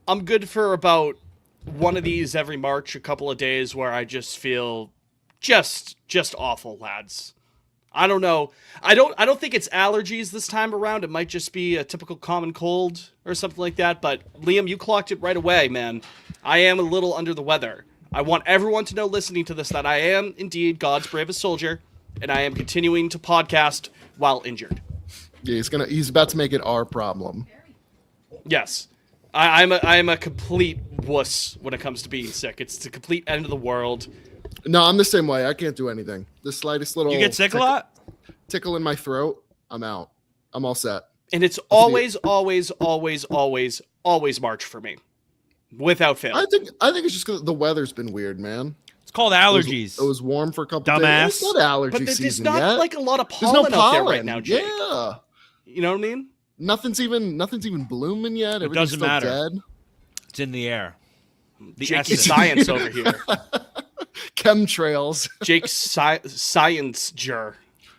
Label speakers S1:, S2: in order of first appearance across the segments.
S1: I'm good for about one of these every March, a couple of days where I just feel just awful, lads. I don't know. I don't think it's allergies this time around. It might just be a typical common cold or something like that. But Liam, you clocked it right away, man. I am a little under the weather. I want everyone to know listening to this that I am indeed God's bravest soldier, and I am continuing to podcast while injured.
S2: Yeah, he's about to make it our problem.
S1: Yes. I'm a complete wuss when it comes to being sick. It's the complete end of the world.
S2: No, I'm the same way. I can't do anything. The slightest little
S3: You get sick a lot?
S2: Tickle in my throat, I'm out. I'm all set.
S1: And it's always March for me. Without fail.
S2: I think it's just because the weather's been weird, man.
S3: It's called allergies.
S2: It was warm for a couple
S3: Dumbass.
S2: days. It's not allergy
S1: But there's
S2: season
S1: not
S2: yet.
S1: like a lot of
S2: There's no
S1: pollen out there right now, Jake.
S2: Yeah.
S1: You know what I mean?
S2: Nothing's even blooming yet.
S3: It doesn't
S2: still
S3: matter.
S2: Dead.
S3: It's in the air. The
S1: Jake
S3: essence.
S1: science over here.
S2: Chemtrails.
S1: Jake's science jur.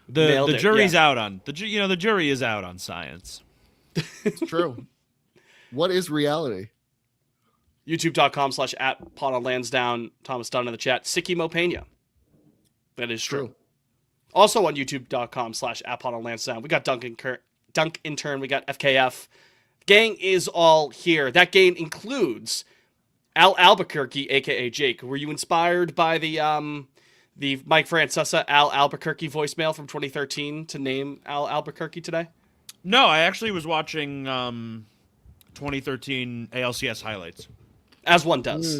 S3: The jury's out on the jury is out on science.
S2: It's true. What is reality?
S1: YouTube.com/@Pot on Lansdowne. Thomas Dunn in the chat. Siki Mopena. That is true. Also on YouTube.com/@Pot on Lansdowne. We got Dunk Intern. We got FKF. Gang is all here. That gang includes Al Albuquerque, aka Jake. Were you inspired by the Mike Francesa Al Albuquerque voicemail from 2013 to name Al Albuquerque today?
S3: No, I actually was watching 2013 ALCS highlights.
S1: As one does.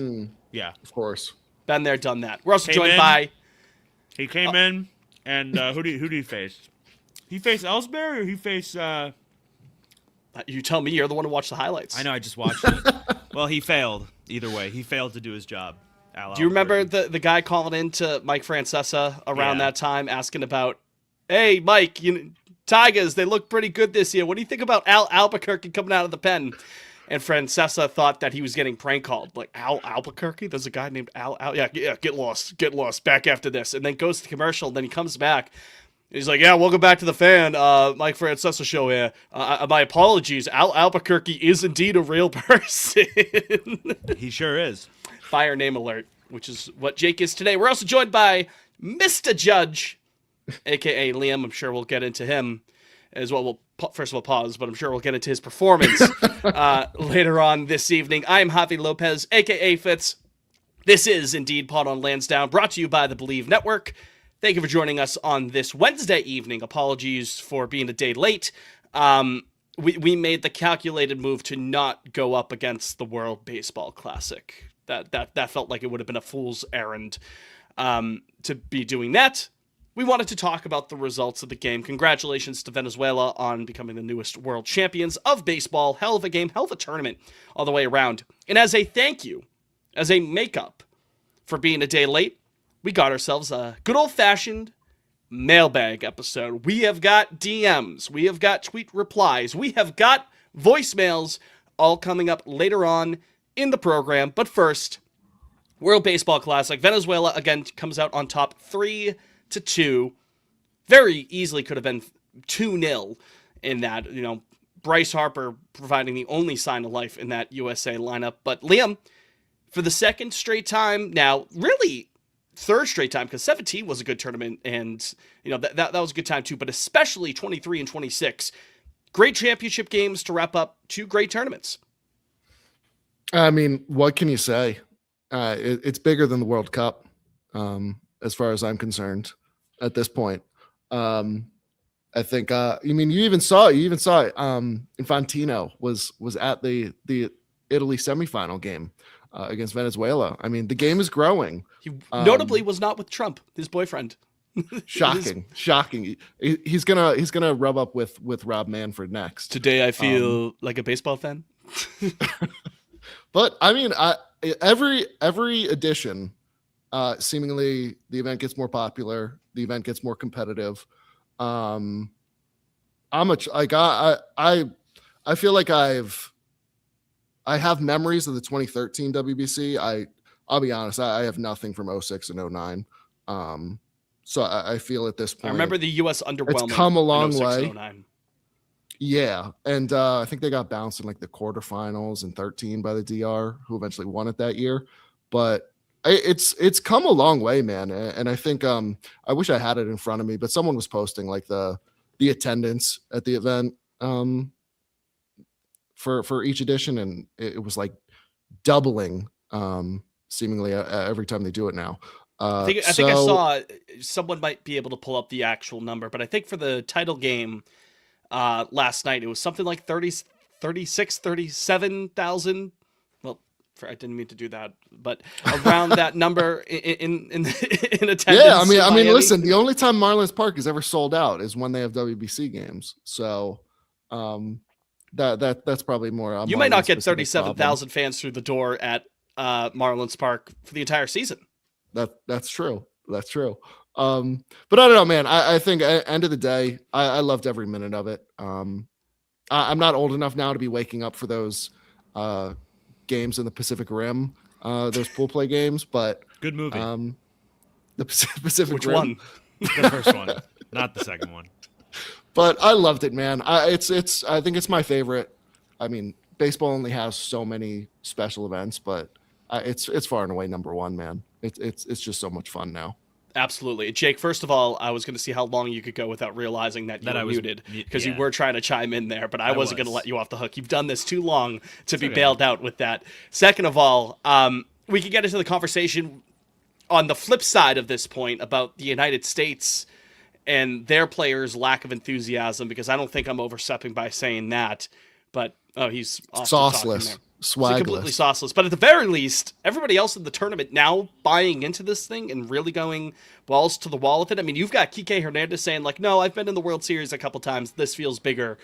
S3: Yeah.
S2: Of course.
S1: Been there, done that. We're also
S3: Came
S1: joined
S3: in.
S1: by...
S3: He came in, and who did he face? He faced Ellsbury, or he faced...
S1: You tell me, you're the one who watched the highlights.
S3: I know, I just watched it. Well, he failed. Either way, he failed to do his job.
S1: Do you remember the guy calling in to Mike Francesa around that time, asking about, hey, Mike, Tigers, they look pretty good this year. What do you think about Al Albuquerque coming out of the pen? And Francesa thought that he was getting prank called. Like, Al Albuquerque? There's a guy named Al. Yeah, get lost. Back after this. And then goes to commercial, and then he comes back. He's like, yeah, welcome back to the fan. Mike Francesa show here. My apologies. Al Albuquerque is indeed a real person.
S3: He sure is.
S1: Fire name alert, which is what Jake is today. We're also joined by Mr. Judge, a.k.a. Liam. I'm sure we'll get into him as well. We'll first of all pause, but I'm sure we'll get into his performance later on this evening. I'm Javi Lopez, a.k.a. Fitz. This is indeed Pot on Lansdowne, brought to you by the Believe Network. Thank you for joining us on this Wednesday evening. Apologies for being a day late. We made the calculated move to not go up against the World Baseball Classic. That felt like it would have been a fool's errand to be doing that. We wanted to talk about the results of the game. Congratulations to Venezuela on becoming the newest world champions of baseball. Hell of a game, hell of a tournament all the way around. And as a thank you, as a makeup for being a day late, we got ourselves a good old-fashioned mailbag episode. We have got DMs. We have got tweet replies. We have got voicemails all coming up later on in the program. But first, World Baseball Classic. Venezuela, again, comes out on top 3-2. Very easily could have been 2-0 in that. Bryce Harper providing the only sign of life in that USA lineup. But Liam, for the second straight time now, really third straight time, because 17 was a good tournament, and that was a good time too, but especially 23 and 26. Great championship games to wrap up 2 great tournaments.
S2: I mean, what can you say? It's bigger than the World Cup, as far as I'm concerned at this point. I think, you even saw it. Infantino was at the Italy semifinal game against Venezuela. I mean, the game is growing.
S1: He notably was not with Trump, his boyfriend.
S2: Shocking. He's gonna rub up with Rob Manfred next.
S1: Today I feel like a baseball fan.
S2: But I mean, every edition, seemingly the event gets more popular. The event gets more competitive. I feel like I have memories of the 2013 WBC. I'll be honest, I have nothing from 06 and 09. So I feel at this point,
S1: I remember the U.S. underwhelming.
S2: It's come a long
S1: in 06
S2: way.
S1: and 09.
S2: Yeah, and I think they got bounced in like the quarterfinals in 13 by the DR, who eventually won it that year. But it's come a long way, man. And I think I wish I had it in front of me, but someone was posting like the attendance at the event for each edition, and it was like doubling seemingly every time they do it now.
S1: I think I saw someone might be able to pull up the actual number, but I think for the title game last night it was something like 37,000. Well, I didn't mean to do that, but around that number in attendance.
S2: Yeah, I mean, listen, the only time Marlins Park is ever sold out is when they have WBC games. So that's probably more.
S1: You might not get 37,000 fans through the door at Marlins Park for the entire season.
S2: That's true. That's true. But I don't know, man. I think at the end of the day, I loved every minute of it. I'm not old enough now to be waking up for those games in the Pacific Rim, those pool play games. But
S3: good movie.
S2: The Pacific
S1: Which
S2: Rim.
S1: one?
S3: The first one, not the second one.
S2: But I loved it, man. I think it's my favorite. I mean, baseball only has so many special events, but it's far and away number one, man. It's just so much fun now.
S1: Absolutely. Jake, first of all, I was going to see how long you could go without realizing that you were muted, because you were trying to chime in there, but I wasn't going to let you off the hook. You've done this too long to be bailed out with that. Second of all, we could get into the conversation on the flip side of this point about the United States and their players' lack of enthusiasm, because I don't think I'm overstepping by saying that, but he's
S2: sauceless. Swagless.
S1: Completely sauceless. But at the very least, everybody else in the tournament now buying into this thing and really going balls to the wall with it. I mean, you've got Kike Hernandez saying, like, no, I've been in the World Series a couple times. This feels bigger.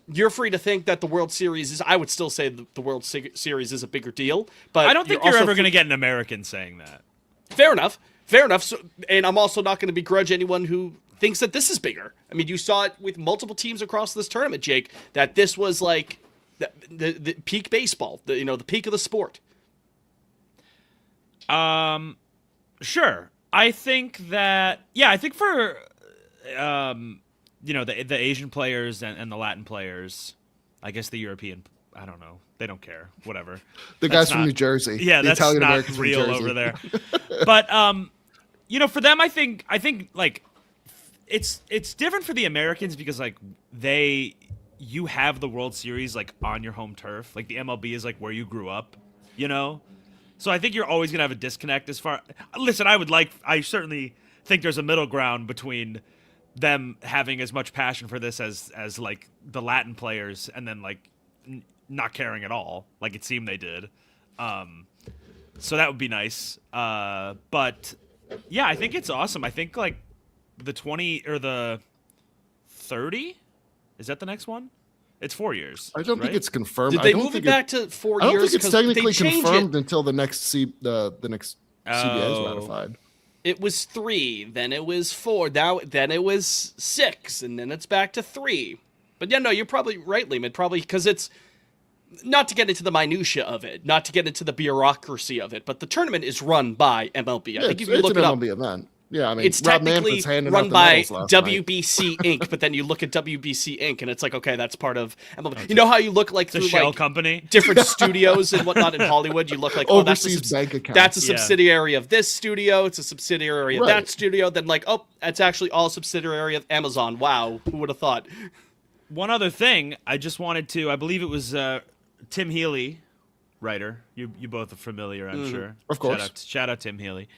S1: You're free to think that the World Series is, I would still say the World Series is a bigger deal. But
S3: I don't think you're ever going to get an American saying that.
S1: Fair enough. Fair enough. So, and I'm also not going to begrudge anyone who thinks that this is bigger. I mean, you saw it with multiple teams across this tournament, Jake, that this was like the peak baseball, the peak of the sport.
S3: Sure. I think that, I think for, the Asian players and the Latin players, I guess the European, I don't know. They don't care. Whatever.
S2: The guys from New Jersey.
S3: Yeah,
S2: the
S3: that's
S2: Italian
S3: not
S2: Americans
S3: real
S2: from Jersey.
S3: over there. But, for them, I think like it's different for the Americans because like you have the World Series like on your home turf. Like the MLB is like where you grew up, So I think you're always going to have a disconnect as far. Listen, I certainly think there's a middle ground between them having as much passion for this as like the Latin players and then like not caring at all, like it seemed they did. So that would be nice. But yeah, I think it's awesome. I think like the 20 or the 30, is that the next one? It's 4 years.
S2: I don't think it's confirmed.
S1: Did they move it back to 4 years?
S2: I don't think it's technically confirmed
S1: it
S2: until the next CBA is ratified.
S1: It was 3, then it was 4, then it was 6, and then it's back to 3. But yeah, no, you're probably right, Lehman. Probably because it's not to get into the minutia of it, not to get into the bureaucracy of it, but the tournament is run by MLB.
S2: Yeah,
S1: I think if
S2: it's
S1: you look
S2: an
S1: it up,
S2: MLB event. Yeah, I mean,
S1: it's
S2: Rob
S1: technically
S2: Manfred's handing
S1: run
S2: out the
S1: by
S2: medals last night.
S1: WBC Inc., but then you look at WBC Inc., and it's like, okay, that's part of MLB. You know how you look like
S3: it's a
S1: through
S3: shell
S1: like
S3: company,
S1: different studios and whatnot in Hollywood? You look like, oh,
S2: overseas bank account.
S1: That's a subsidiary of this studio. It's a subsidiary of
S2: Right.
S1: that studio. Then like, oh, that's actually all a subsidiary of Amazon. Wow, who would have thought?
S3: One other thing, I just wanted to. I believe it was Tim Healy, writer. You both are familiar, I'm sure.
S2: Of course.
S3: Shout out Tim Healy.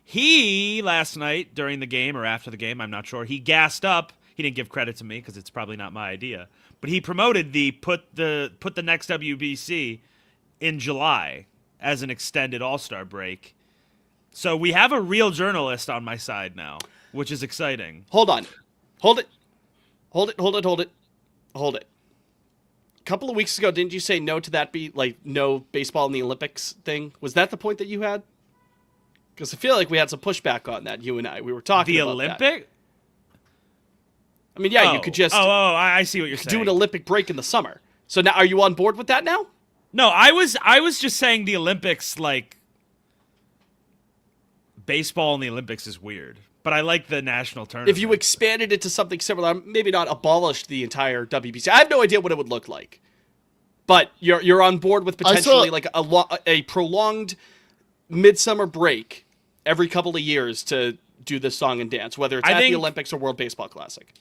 S3: He last night during the game or after the game, I'm not sure. He gassed up. He didn't give credit to me because it's probably not my idea. But he promoted the put the next WBC in July as an extended All-Star break. So we have a real journalist on my side now, which is exciting.
S1: Hold on, hold it. A couple of weeks ago, didn't you say no to that? No baseball in the Olympics thing. Was that the point that you had? Because I feel like we had some pushback on that, you and I. We were talking about
S3: Olympic?
S1: that. I mean, yeah, you could just
S3: I see what you're saying.
S1: do an Olympic break in the summer. So now, are you on board with that now?
S3: No, I was just saying the Olympics, like, baseball in the Olympics is weird. but I like the national tournament.
S1: If you expanded it to something similar, maybe not abolished the entire WBC. I have no idea what it would look like. But you're on board with potentially like a prolonged midsummer break every couple of years to do this song and dance, whether it's at the Olympics or World Baseball Classic.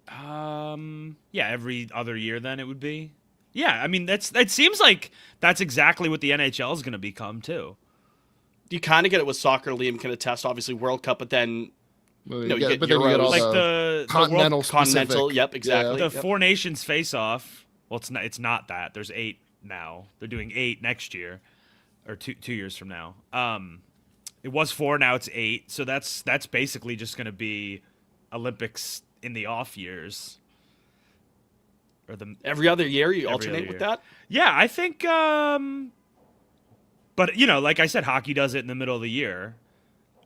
S3: Yeah, every other year then it would be. Yeah, I mean it seems like that's exactly what the NHL is going to become too.
S1: You kind of get it with soccer. Liam can attest, obviously World Cup, but then you get
S2: all
S3: like
S2: the
S1: continental. Yep, exactly.
S3: The Four Nations face-off. Well, it's not that. There's 8 now. They're doing 8 next year, or 2 years from now. It was 4, now it's 8. So that's basically just going to be Olympics in the off years. Or
S1: every other year you alternate with that.
S3: Yeah, I think. But like I said, hockey does it in the middle of the year.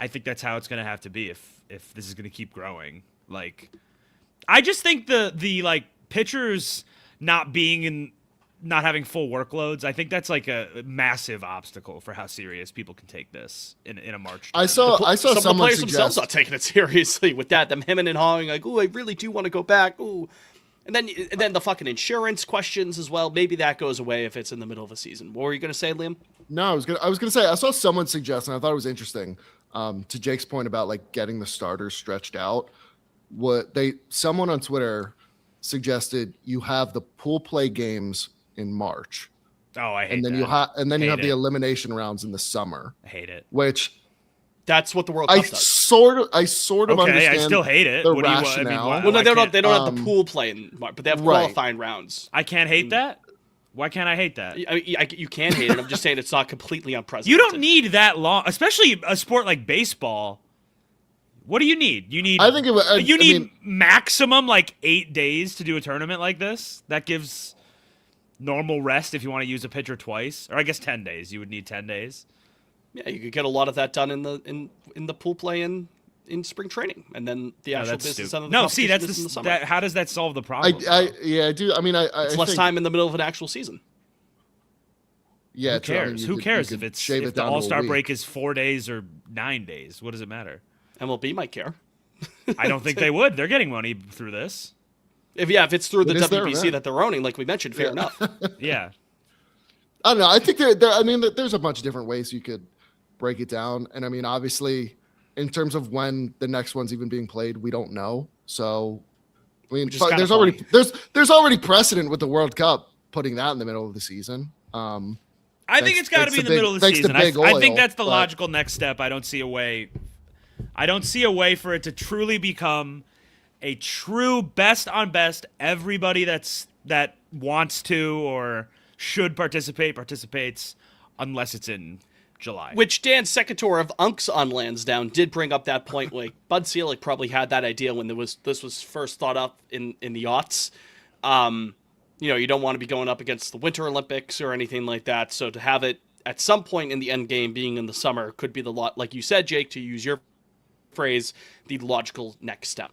S3: I think that's how it's going to have to be if this is going to keep growing. Like, I just think the like pitchers not having full workloads, I think that's like a massive obstacle for how serious people can take this in a March tournament.
S2: I saw
S1: some of the players
S2: suggest
S1: themselves not taking it seriously with that. Them hemming and hawing, like, "Ooh, I really do want to go back." Ooh, and then the fucking insurance questions as well. Maybe that goes away if it's in the middle of a season. What were you gonna say, Liam?
S2: No, I was gonna say I saw someone suggest, and I thought it was interesting. To Jake's point about like getting the starters stretched out, someone on Twitter suggested you have the pool play games in March.
S3: Oh, I hate
S2: and then
S3: that.
S2: you have the elimination rounds in the summer.
S3: I hate it.
S2: Which
S1: that's what the World Cup does.
S2: I sort of understand.
S3: I still hate it.
S2: The
S3: what
S2: rationale.
S3: Do you,
S1: well, no, they don't have the pool play in March, but they have qualifying rounds.
S3: I can't hate that. Why can't I hate that?
S1: You can hate it. I'm just saying it's not completely unprecedented.
S3: You don't need that long, especially a sport like baseball. What do you need? You need.
S2: I think
S3: you need maximum like 8 days to do a tournament like this. That gives normal rest if you want to use a pitcher twice, or I guess 10 days. You would need 10 days.
S1: Yeah, you could get a lot of that done in the pool play in spring training, and then the actual business of the competition is in the summer.
S3: How does that solve the problem?
S2: I do. I mean,
S1: it's less time in the middle of an actual season.
S2: Yeah,
S3: who cares? Who cares if the All-Star break is 4 days or 9 days? What does it matter?
S1: MLB might care.
S3: I don't think they would. They're getting money through this.
S1: If it's through the WBC that they're owning, like we mentioned, fair enough.
S3: Yeah.
S2: I don't know. I think there's a bunch of different ways you could break it down, and I mean, obviously, in terms of when the next one's even being played, we don't know. So, I mean, there's already precedent with the World Cup putting that in the middle of the season.
S3: I think it's got to be in the middle of the season. I think that's the logical next step. I don't see a way for it to truly become a true best on best. Everybody that wants to or should participates, unless it's in July.
S1: Which Dan Secretore of Unks on Lansdowne did bring up that point. Like Bud Selig probably had that idea when this was first thought up in the aughts. You don't want to be going up against the Winter Olympics or anything like that. So to have it at some point in the end game being in the summer could be like you said, Jake, to use your phrase, the logical next step.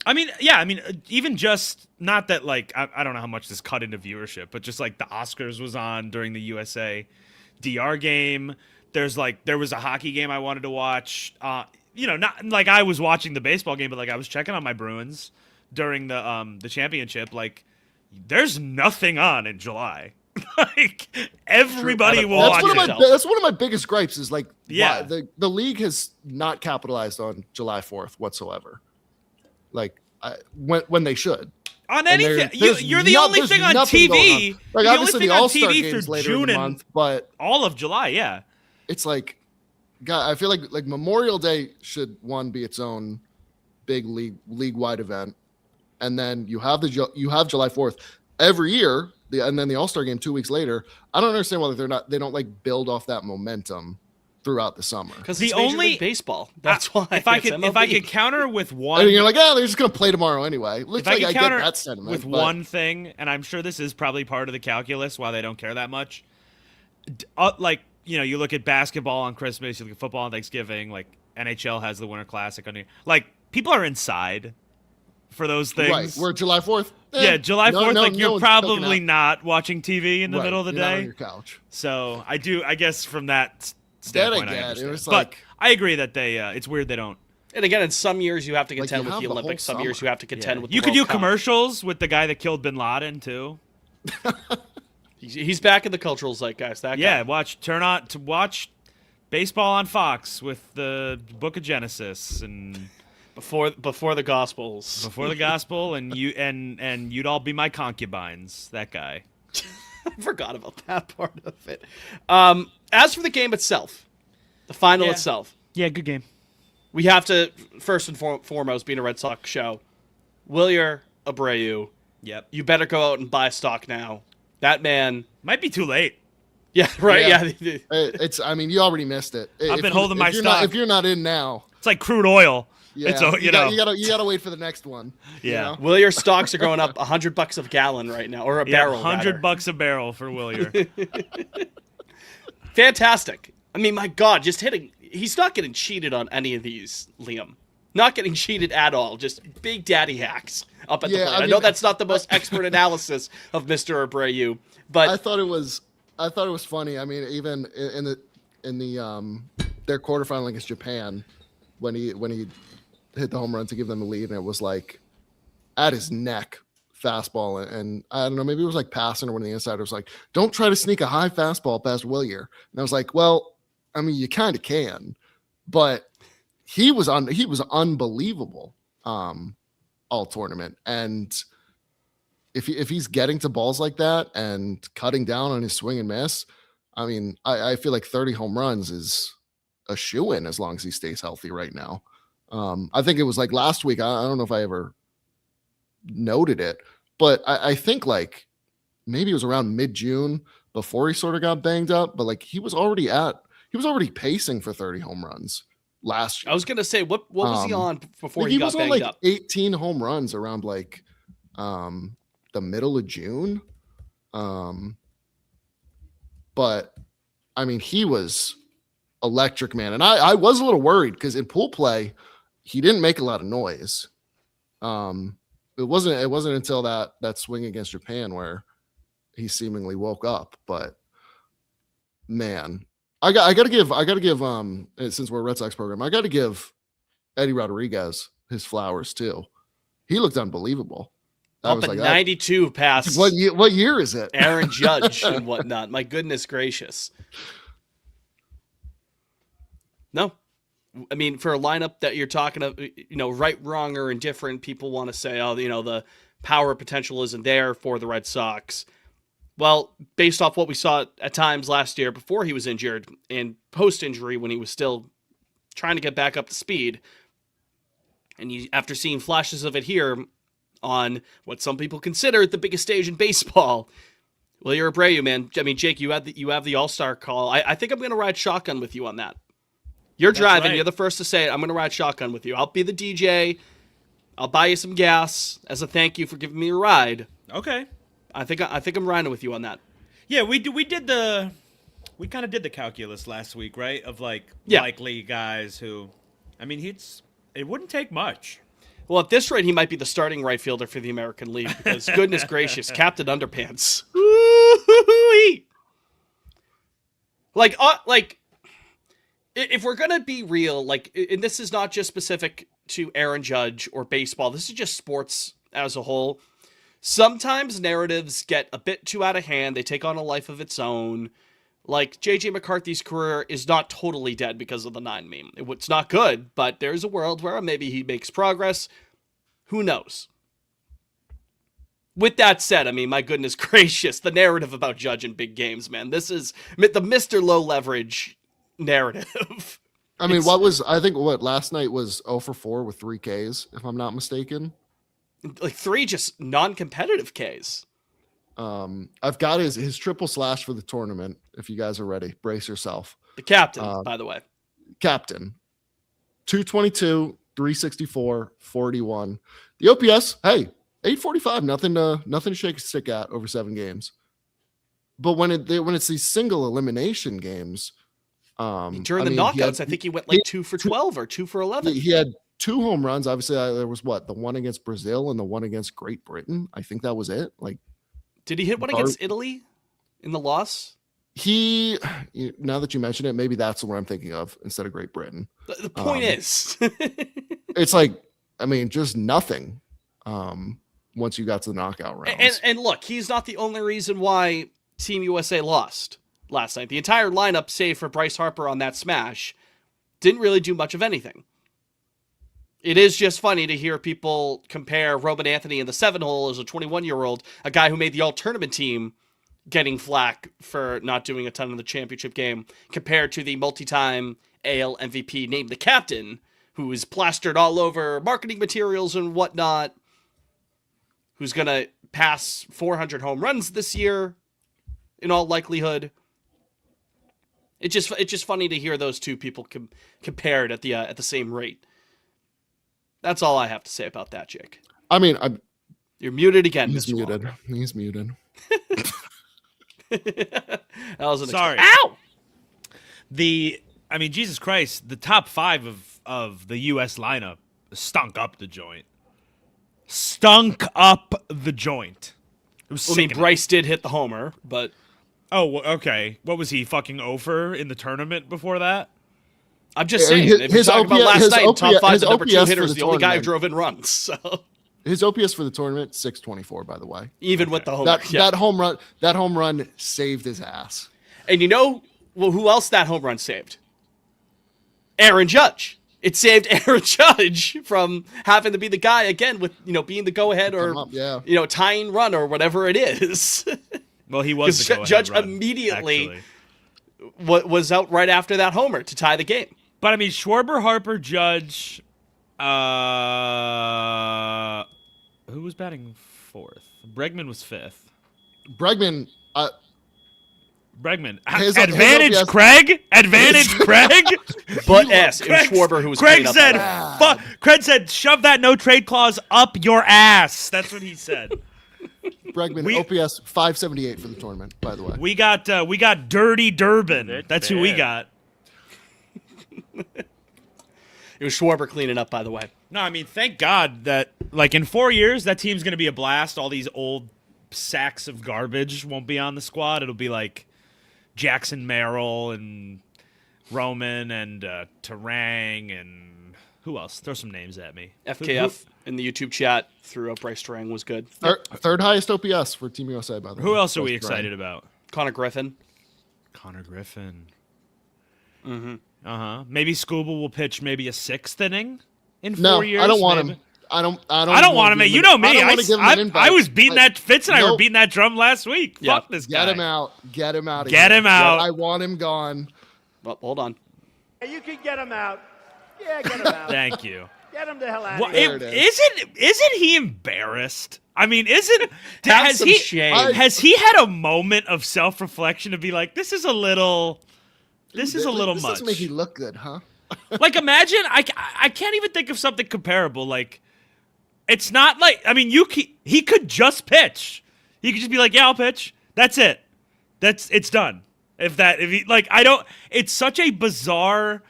S3: I mean, yeah, even just not that like I don't know how much this cut into viewership, but just like the Oscars was on during the USA DR game. There was a hockey game I wanted to watch. Not like I was watching the baseball game, but like I was checking on my Bruins during the championship. Like, there's nothing on in July. Like everybody will watch it.
S2: That's one of my biggest gripes. Is like, the league has not capitalized on July 4th whatsoever. Like when they should.
S3: On anything, you're the only thing on TV.
S2: Like obviously the All-Star games
S3: through
S2: later
S3: June
S2: in the month, but
S3: all of July, yeah.
S2: It's like, God, I feel like Memorial Day should be its own big league-wide event, and then you have July 4th every year, and then the All-Star game 2 weeks later. I don't understand why they don't like build off that momentum throughout the summer.
S1: Because the only League baseball. That's why.
S3: If I could counter with one,
S2: and you're like, they're just gonna play tomorrow anyway. Looks like I get that sentiment
S3: with one thing, and I'm sure this is probably part of the calculus why they don't care that much. You look at basketball on Christmas, you look at football on Thanksgiving. Like NHL has the Winter Classic on. Like people are inside for those things.
S2: Right. We're July 4th.
S3: July 4th. You're probably not watching TV in the middle of the day.
S2: Not on your couch.
S3: So I guess from that standpoint, I understand.
S2: It was
S3: but I agree that they. It's weird they don't.
S1: And again, in some years you have to
S2: Like,
S1: contend
S2: you
S1: with
S2: have
S1: the
S2: the whole
S1: Olympics. Some years
S2: summer.
S1: you have to contend with the
S3: You could
S1: World
S3: do
S1: Cup.
S3: commercials with the guy that killed Bin Laden too.
S1: He's back in the cultural zeitgeist. That
S3: Yeah,
S1: guy.
S3: watch baseball on Fox with the Book of Genesis and
S1: before the Gospels.
S3: before the gospel, and you'd all be my concubines. That guy.
S1: I forgot about that part of it. As for the game itself, the final
S3: Yeah.
S1: itself,
S3: Yeah, good game.
S1: we have to first and foremost, being a Red Sox show, Wilyer Abreu,
S3: Yep.
S1: you better go out and buy stock now. That man,
S3: Might be too late.
S1: yeah, right,
S2: Yeah.
S1: yeah.
S2: It's. I mean, you already missed it.
S3: I've been holding my stock.
S2: If you're not in now,
S3: It's like crude oil.
S2: yeah,
S3: It's a, you know.
S2: you gotta wait for the next one. you
S3: Yeah.
S2: know?
S1: Wilyer stocks are going up $100 a gallon right now, or a barrel. rather.
S3: $100 a barrel for Willier.
S1: Fantastic. I mean, my God, just hitting. He's not getting cheated on any of these, Liam. Not getting cheated at all. Just big daddy hacks up at the
S2: Yeah,
S1: plate.
S2: I
S1: I
S2: mean-
S1: know that's not the most expert analysis of Mr. Abreu, but
S2: I thought it was funny. I mean, even in the their quarterfinal against Japan, when he hit the home run to give them the lead, and it was like at his neck fastball, and I don't know, maybe it was like passing or when the insider was like, "Don't try to sneak a high fastball past Willier," and I was like, "Well, I mean, you kind of can," but he was unbelievable all tournament, and if he's getting to balls like that and cutting down on his swing and miss, I mean, I feel like 30 home runs is a shoo-in as long as he stays healthy right now. I think it was like last week. I don't know if I ever noted it, but I think like maybe it was around mid-June before he sort of got banged up, but like he was already pacing for 30 home runs last year.
S1: I was gonna say, what was he on before
S2: Like,
S1: he
S2: he
S1: got
S2: was on
S1: banged
S2: like
S1: up?
S2: 18 home runs around like the middle of June. But I mean, he was electric, man. And I was a little worried because in pool play, he didn't make a lot of noise. It wasn't until that swing against Japan where he seemingly woke up. But man, I gotta give since we're a Red Sox program, I gotta give Eddie Rodriguez his flowers too. He looked unbelievable. I
S1: Up
S2: was
S1: at
S2: like,
S1: 92 past
S2: what year is it?
S1: Aaron Judge and whatnot. My goodness gracious. No. I mean, for a lineup that you're talking of, right, wrong, or indifferent, people want to say, oh, the power potential isn't there for the Red Sox. Well, based off what we saw at times last year before he was injured and post-injury when he was still trying to get back up to speed, and after seeing flashes of it here on what some people consider the biggest stage in baseball, well, you're Abreu, man. I mean, Jake, you have the All-Star call. I think I'm going to ride shotgun with you on that. You're driving.
S3: right.
S1: You're the first to say it. I'm going to ride shotgun with you. I'll be the DJ. I'll buy you some gas as a thank you for giving me a ride.
S3: Okay.
S1: I think I'm riding with you on that.
S3: Yeah, we kind of did the calculus last week, right? Of like
S1: Yeah.
S3: likely guys who, I mean, it wouldn't take much.
S1: Well, at this rate, he might be the starting right fielder for the American League because, goodness gracious, Captain Underpants. Woo-hoo-hoo-wee. Like, if we're gonna be real, like, and this is not just specific to Aaron Judge or baseball, this is just sports as a whole. Sometimes narratives get a bit too out of hand. They take on a life of its own. Like, J.J. McCarthy's career is not totally dead because of the 9 meme. It's not good, but there's a world where maybe he makes progress. Who knows? With that said, I mean, my goodness gracious, the narrative about Judge in big games, man. This is the Mr. Low Leverage narrative.
S2: I mean, last night was 0 for 4 with 3 Ks, if I'm not mistaken.
S1: Like 3 just non-competitive Ks.
S2: I've got his triple slash for the tournament. If you guys are ready, brace yourself.
S1: The captain, by the way.
S2: Captain, 222, 364, 41. The OPS, hey, 845. Nothing to shake a stick at over 7 games. But when it's these single elimination games,
S1: during the knockouts, I think he went like 2 for 12 or 2 for 11.
S2: He had 2 home runs. Obviously, there was the one against Brazil and the one against Great Britain. I think that was it. Like,
S1: Did he hit one against Italy in the loss?
S2: Now that you mention it, maybe that's the one I'm thinking of instead of Great Britain.
S1: The point is,
S2: It's like, I mean, just nothing once you got to the knockout rounds.
S1: and look, he's not the only reason why Team USA lost last night. The entire lineup, save for Bryce Harper on that smash, didn't really do much of anything. It is just funny to hear people compare Roman Anthony in the 7-hole as a 21-year-old, a guy who made the all-tournament team, getting flack for not doing a ton in the championship game, compared to the multi-time AL MVP named the captain, who is plastered all over marketing materials and whatnot, who's going to pass 400 home runs this year, in all likelihood. It's just funny to hear those two people compared at the same rate. That's all I have to say about that, Jake.
S2: I mean,
S1: You're muted again,
S2: he's
S1: Mr.
S2: muted.
S1: Walker.
S2: He's muted.
S1: That was
S3: Sorry.
S1: Ow!
S3: I mean, Jesus Christ, the top 5 of the U.S. lineup stunk up the joint. Stunk up the joint. It was
S1: I mean,
S3: sickening.
S1: Bryce did hit the homer, but
S3: Oh, okay. What was he, fucking over in the tournament before that?
S1: I'm just
S2: I mean,
S1: saying, if you're talking about last night, top 5, the number 2
S2: OPS
S1: hitter
S2: for
S1: is
S2: the
S1: the only guy who
S2: tournament.
S1: drove in runs. So
S2: His OPS for the tournament, 624, by the way.
S1: even with the homer,
S2: That home run saved his ass.
S1: And you know, who else that home run saved? Aaron Judge. It saved Aaron Judge from having to be the guy again with, being the go-ahead or, tying run or whatever it is.
S3: Well, he was the go-ahead
S1: Judge
S3: run,
S1: immediately
S3: actually.
S1: was out right after that homer to tie the game.
S3: But, I mean, Schwarber, Harper, Judge, who was batting 4th? Bregman was 5th.
S2: Bregman, his
S3: Advantage,
S2: OPS
S3: Craig? Advantage, Craig?
S1: But it was Schwarber who was
S3: Craig
S1: cleaning up
S3: said,
S1: that.
S3: Craig said, shove that no trade clause up your ass. That's what he said.
S2: Bregman, OPS 578 for the tournament, by the way.
S3: We got Dirty Durbin. That's who we got.
S1: It was Schwarber cleaning up, by the way.
S3: No, I mean, thank God that, in 4 years, that team's going to be a blast. All these old sacks of garbage won't be on the squad. It'll be like Jackson Merrill and Roman and Terang and who else? Throw some names at me.
S1: FKF in the YouTube chat threw up Bryce Terang was good.
S2: Third highest OPS for Team USA, by the way.
S3: Who else are we
S2: Bryce Terang.
S3: excited about?
S1: Connor Griffin.
S3: Connor Griffin.
S1: Mm-hmm.
S3: Maybe Scuba will pitch maybe a 6th inning in 4
S2: No,
S3: years.
S2: I don't want
S3: maybe.
S2: him. I don't
S3: want him. You know me. I was beating that. Fitz and I were beating that drum last week.
S1: Yeah.
S3: Fuck this guy.
S2: Get him out. Get him out.
S3: Get him out.
S2: I want him gone.
S1: Well, hold on.
S4: You can get him out. Yeah, get him out.
S3: Thank you.
S4: Get him the hell out
S3: Well,
S4: of here.
S3: isn't he embarrassed? I mean,
S1: Have some shame.
S3: has he had a moment of self-reflection to be like, this is a little
S2: This
S3: much.
S2: doesn't make you look good, huh?
S3: Like, imagine, I can't even think of something comparable. Like, it's not like, I mean, he could just pitch. He could just be like, yeah, I'll pitch. That's it. It's done. It's such a bizarre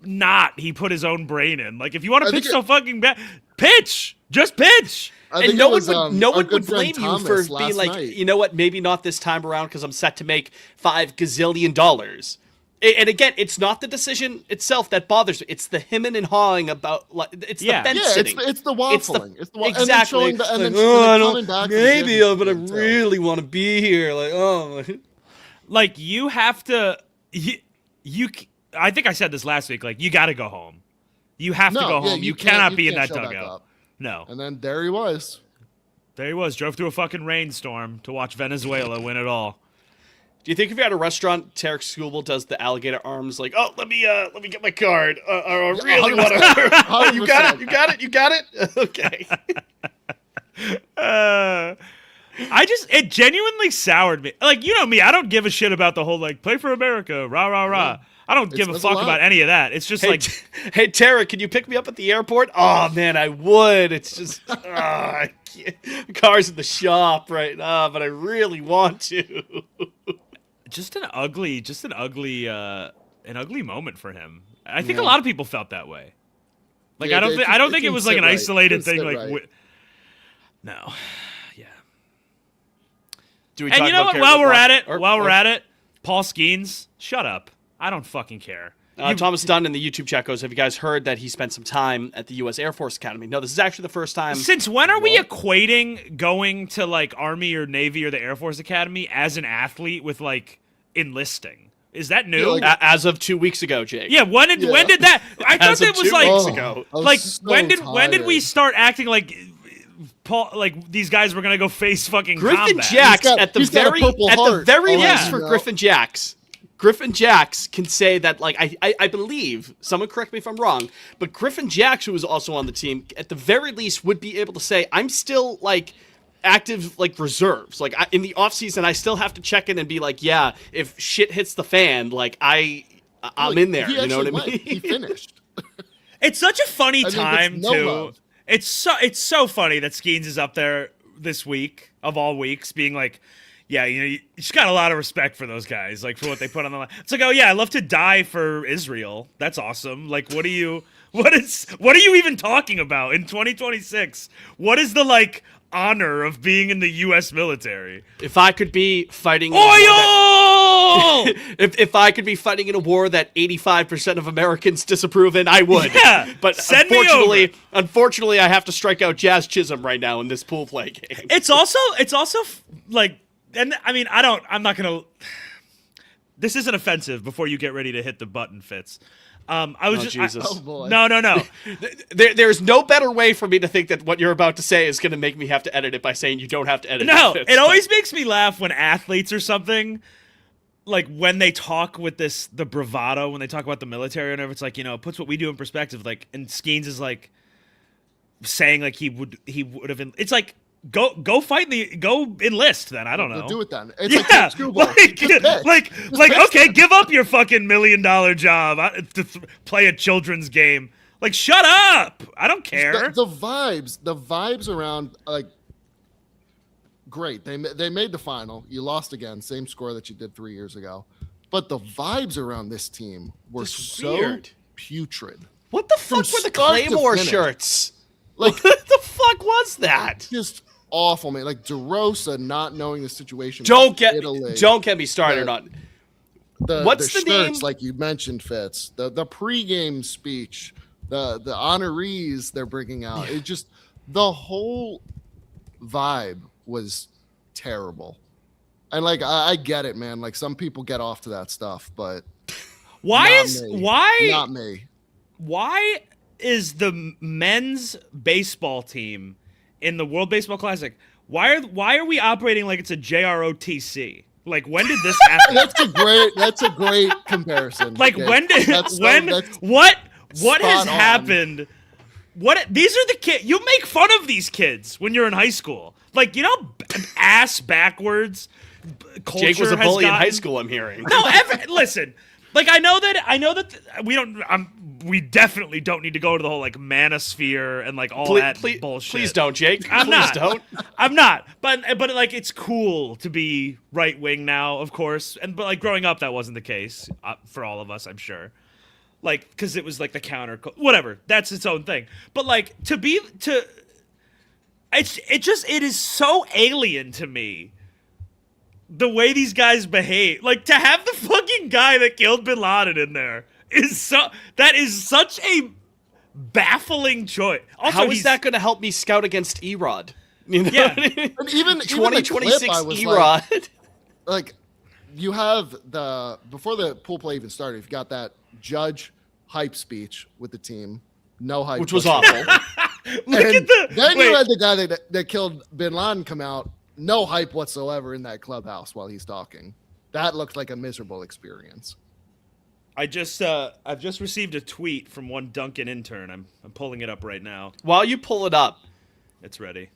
S3: knot he put his own brain in. Like, if you want to pitch so fucking bad, pitch. Just pitch.
S1: And no one would blame you for being like, you know what, maybe not this time around because I'm set to make $5 gazillion. And again, it's not the decision itself that bothers me. It's the hemming and hawing about, it's the fence sitting.
S2: It's the waffling. It's the waffling.
S1: Exactly. Maybe but I really want to be here.
S3: Like, you have to, I think I said this last week, like, you got to go home. You have to go home. You cannot be in that dugout. No.
S2: And then there he was.
S3: Drove through a fucking rainstorm to watch Venezuela win it all.
S1: Do you think if you're at a restaurant, Tarek Skubal does the alligator arms like, oh, let me get my card. I really want to. You got it. Okay.
S3: It genuinely soured me. Like, you know me, I don't give a shit about the whole, like, play for America, rah, rah, rah. I don't give a fuck about any of that. It's just
S1: hey, Tarek, can you pick me up at the airport? Oh, man, I would. It's just, I can't. Car's in the shop right now, but I really want to.
S3: Just an ugly moment for him. I think a lot of people felt that way. Like, I don't think it was like an isolated thing. Like, no, yeah.
S1: Do we
S3: and you know what? While we're at it, Paul Skeens, shut up. I don't fucking care.
S1: Thomas Dunn in the YouTube chat goes, have you guys heard that he spent some time at the U.S. Air Force Academy? No, this is actually the first time.
S3: Since when are we equating going to like Army or Navy or the Air Force Academy as an athlete with like enlisting? Is that new?
S2: Yeah,
S1: As of 2 weeks ago, Jake.
S3: Yeah, when did that? I thought it was like
S1: weeks ago.
S3: like when did we start acting like Paul, like these guys were gonna go face fucking
S1: Griffin
S3: combat?
S1: Jacks at the
S2: he's got a
S1: very
S2: Purple
S1: at the
S2: Heart
S1: very
S2: already,
S1: least for
S2: you know?
S1: Griffin Jacks. Griffin Jacks can say that, like, I believe, someone correct me if I'm wrong, but Griffin Jacks, who was also on the team, at the very least would be able to say, I'm still, like, active, like, reserves. Like, in the offseason, I still have to check in and be like, yeah, if shit hits the fan, like, I'm in there, you know what I mean?
S2: He finished.
S3: It's such a funny time,
S2: it's no
S3: too.
S2: love.
S3: It's so funny that Skeens is up there this week, of all weeks, being like, yeah, you just got a lot of respect for those guys, like, for what they put on the line. It's like, oh, yeah, I love to die for Israel. That's awesome. Like, what are you even talking about in 2026? What is the, like, honor of being in the U.S. military?
S1: If I could be fighting...
S3: Oil!
S1: If I could be fighting in a war that 85% of Americans disapprove in, I would.
S3: Yeah,
S1: but
S3: send me over.
S1: Unfortunately, I have to strike out Jazz Chisholm right now in this pool play game.
S3: It's also like, and I mean, I'm not gonna. This isn't offensive. Before you get ready to hit the button, Fitz.
S1: Jesus.
S2: Oh boy.
S3: No.
S1: There's no better way for me to think that what you're about to say is going to make me have to edit it by saying you don't have to edit it.
S3: No,
S1: Fitz,
S3: it always makes me laugh when athletes or something, like when they talk with the bravado, when they talk about the military and everything, it's like, it puts what we do in perspective. Like, and Skeens is like saying like he would have. It's like, go fight go enlist then. I don't know.
S2: Do it then. It's like screwball.
S3: Like okay, give up your fucking $1 million job to play a children's game. Like, shut up. I don't care.
S2: The vibes around, like, great. They made the final. You lost again, same score that you did 3 years ago. But the vibes around this team were so
S1: weird.
S2: Putrid.
S1: What the fuck were the
S2: start to
S1: Claymore
S2: finish.
S1: shirts?
S2: Like,
S1: What the fuck was that?
S2: just awful, man. Like, DeRosa not knowing the situation.
S1: Don't
S2: with Italy.
S1: get me started
S2: The-
S1: on.
S2: What's
S1: the
S2: shirts,
S1: name?
S2: like you mentioned, Fitz. The pregame speech, the honorees they're bringing out. It just, the whole vibe was terrible. And like, I get it, man. Like, some people get off to that stuff, but not me.
S3: Why is the men's baseball team in the World Baseball Classic? Why are we operating like it's a JROTC? Like, when did this happen?
S2: That's a great comparison.
S3: Like,
S2: Jake.
S3: What
S2: spot
S3: has
S2: on.
S3: happened? These are the kids. You make fun of these kids when you're in high school. Like, ass backwards culture.
S1: Jake was a bully in
S3: gotten.
S1: high school, I'm hearing.
S3: No, listen. Like, I know that we don't. We definitely don't need to go to the whole like manosphere and like all that bullshit.
S1: Please don't, Jake.
S3: I'm not.
S1: Don't.
S3: I'm not. But like, it's cool to be right wing now, of course. But like, growing up, that wasn't the case for all of us, I'm sure. Like, because it was like the counter, whatever. That's its own thing. But like, it is so alien to me. The way these guys behave, like, to have the fucking guy that killed Bin Laden in there is such a baffling choice. Also,
S1: how is that going to help me scout against Erod? You know
S3: Yeah.
S1: what I mean?
S2: And even
S1: 2026
S2: the clip, I was
S1: Erod.
S2: like, you have before the pool play even started, you've got that Judge hype speech with the team. No hype.
S1: Which was awful.
S2: You had
S3: Wait.
S2: the guy that killed Bin Laden come out. No hype whatsoever in that clubhouse while he's talking. That looked like a miserable experience.
S3: I've just received a tweet from one Duncan intern. I'm pulling it up right now.
S1: While you pull it up,
S3: It's ready.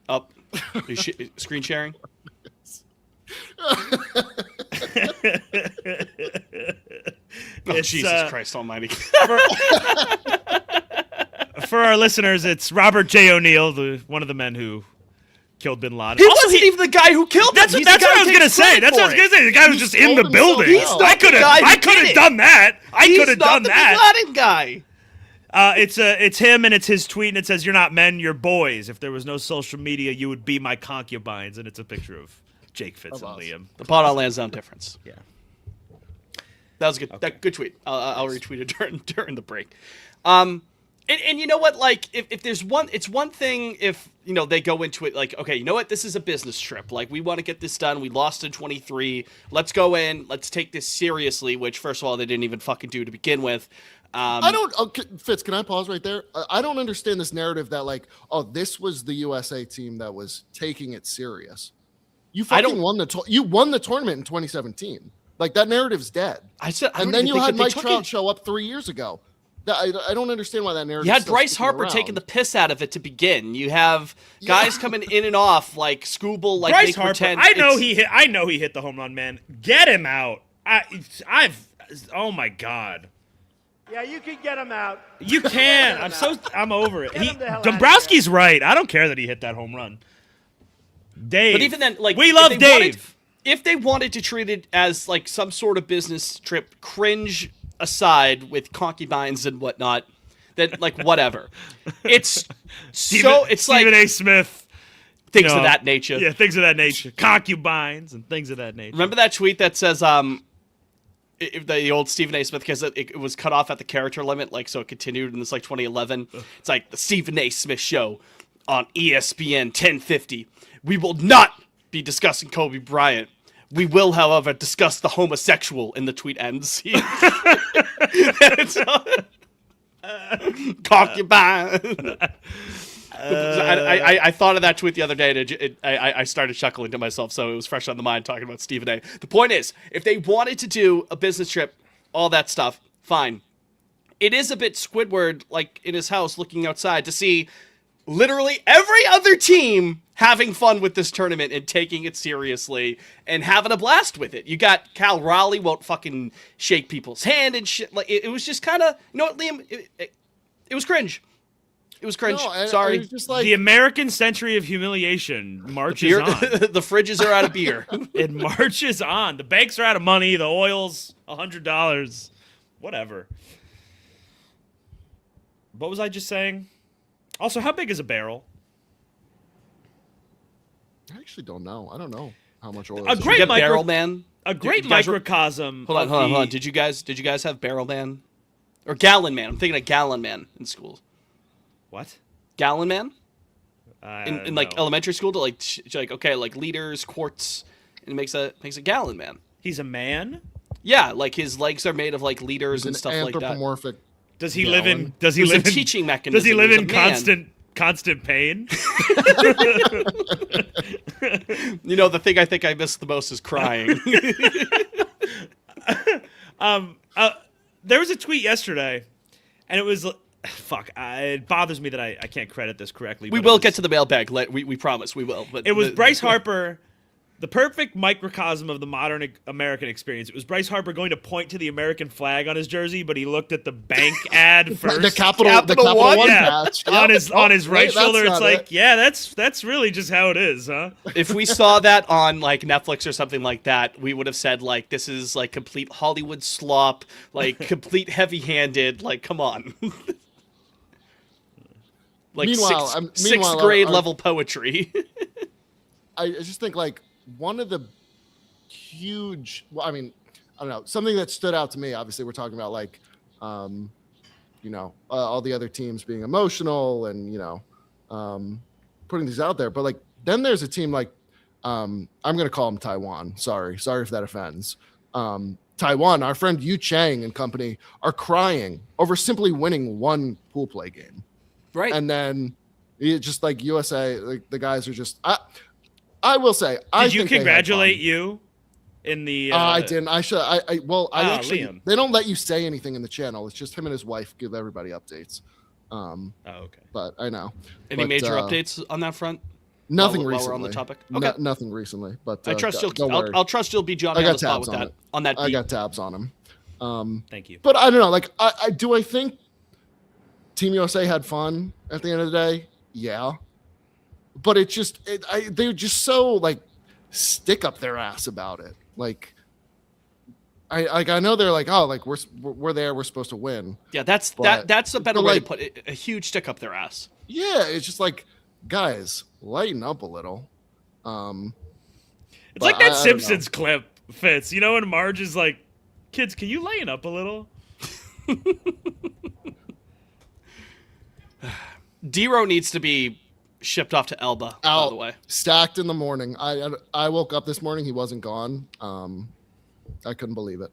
S1: up, screen sharing. Jesus Christ Almighty!
S3: For our listeners, it's Robert J. O'Neill, one of the men who killed Bin Laden.
S1: He wasn't even the guy who killed him.
S3: That's what I was gonna say. That's what I was gonna say. The guy was just in the building.
S2: He's not
S3: I could have done that. I could have done that.
S1: He's not the Bin Laden guy.
S3: It's him, and it's his tweet, and it says, "You're not men, you're boys. If there was no social media, you would be my concubines." And it's a picture of Jake Fitz and Liam.
S1: The pot on Lansdowne difference.
S3: Yeah.
S1: That was a good.
S3: Okay.
S1: Good tweet. I'll retweet it during the break. And you know what? Like, if there's one, it's one thing if, you know, they go into it like, okay, you know what? This is a business trip. Like, we want to get this done. We lost in 23. Let's go in. Let's take this seriously, which, first of all, they didn't even fucking do to begin with.
S2: I don't, Fitz, can I pause right there? I don't understand this narrative that, like, oh, this was the USA team that was taking it serious. You fucking won the tournament in 2017. Like, that narrative's dead. And then you had Mike Trout show up 3 years ago. I don't understand why that narrative.
S1: You had Bryce Harper taking the piss out of it to begin. You have guys coming in and off like Scooble, like
S3: Bryce Harper. I know he hit the home run, man. Get him out. Oh my God.
S4: Yeah, you can get him out.
S3: You can. I'm over it.
S4: Get him the hell out of
S3: Dombrowski's right. I don't care that he hit that home run. Dave.
S1: But even then, like,
S3: we love Dave.
S1: If they wanted to treat it as like some sort of business trip, cringe aside with concubines and whatnot, then like whatever. It's Stephen
S3: A. Smith.
S1: Things of that nature.
S3: Yeah, things of that nature. Concubines and things of that nature.
S1: Remember that tweet that says the old Stephen A. Smith, because it was cut off at the character limit, like, so it continued in this like 2011. It's like the Stephen A. Smith show on ESPN 1050. We will not be discussing Kobe Bryant. We will, however, discuss the homosexual, and the tweet ends. Concubine. I thought of that tweet the other day, and I started chuckling to myself, so it was fresh on the mind talking about Stephen A. The point is, if they wanted to do a business trip, all that stuff, fine. It is a bit Squidward, like, in his house looking outside to see literally every other team having fun with this tournament and taking it seriously and having a blast with it. You got Cal Raleigh won't fucking shake people's hand and shit. Like, it was just kind of, you know what, Liam? It was cringe. It was cringe.
S2: No,
S1: Sorry.
S2: It was just like,
S3: the American century of humiliation marches on.
S1: The fridges are out of beer.
S3: It marches on. The banks are out of money. The oil's $100. Whatever. What was I just saying? Also, how big is a barrel?
S2: I actually don't know. I don't know how much oil.
S3: A
S2: is
S3: great
S1: Barrel Man.
S3: A great microcosm.
S1: Hold on. Did you guys have Barrel Man or Gallon Man? I'm thinking of Gallon Man in school.
S3: What?
S1: Gallon Man? In like
S3: no.
S1: elementary school, to like okay, like liters, quarts, and it makes a gallon man.
S3: He's a man?
S1: Yeah, like his legs are made of like liters and stuff like that.
S2: Anthropomorphic.
S3: Does he
S2: Gallon.
S3: live in does he
S1: It was
S3: live
S1: a
S3: in
S1: teaching mechanism.
S3: Does he live
S1: He
S3: in
S1: was a man.
S3: constant pain?
S1: You know, the thing I think I missed the most is crying.
S3: There was a tweet yesterday, and it was fuck. It bothers me that I can't credit this correctly.
S1: We will get to the mailbag. We promise we will. But
S3: It was Bryce Harper, the perfect microcosm of the modern American experience. It was Bryce Harper going to point to the American flag on his jersey, but he looked at the bank ad first.
S2: The Capital One patch.
S3: on his right
S2: wait,
S3: shoulder.
S2: that's
S3: It's
S2: not
S3: like,
S2: it.
S3: yeah, that's really just how it is, huh?
S1: If we saw that on like Netflix or something like that, we would have said like, this is like complete Hollywood slop, like complete heavy-handed. Like, come on. Like sixth grade level poetry.
S2: I just think like one of the huge, well, I mean, I don't know, something that stood out to me. Obviously, we're talking about like, all the other teams being emotional and putting these out there. But like, then there's a team like, I'm gonna call them Taiwan. Sorry if that offends. Taiwan, our friend Yu Chang and company are crying over simply winning one pool play game.
S1: Right.
S2: And then it's just like USA, like the guys are just. I will say.
S3: Did you congratulate you in the?
S2: I didn't. I should. I actually.
S3: Liam.
S2: They don't let you say anything in the channel. It's just him and his wife give everybody updates.
S3: Okay.
S2: But I know.
S1: Any major updates on that front?
S2: Nothing
S1: while
S2: recently.
S1: we're on the topic. Okay.
S2: Nothing recently. But
S1: I trust
S2: don't
S1: you'll.
S2: worry.
S1: I'll trust you'll be John
S2: I
S1: on
S2: got
S1: the spot
S2: tabs
S1: with
S2: on
S1: that.
S2: it.
S1: On that beat.
S2: I got tabs on him.
S3: Thank you.
S2: But I don't know. Like, I think Team USA had fun at the end of the day. Yeah. But it just, they're just so like stick up their ass about it. Like, I know they're like, oh, like we're there, we're supposed to win.
S1: Yeah, that's a better way to put it. A huge stick up their ass.
S2: Yeah, it's just like, guys, lighten up a little.
S3: It's like that Simpsons clip, Fitz. You know when Marge is like Kids, can you lighten up a little?
S1: D-Row needs to be shipped off to Elba, by the way.
S2: Stacked in the morning. I woke up this morning. He wasn't gone. I couldn't believe it.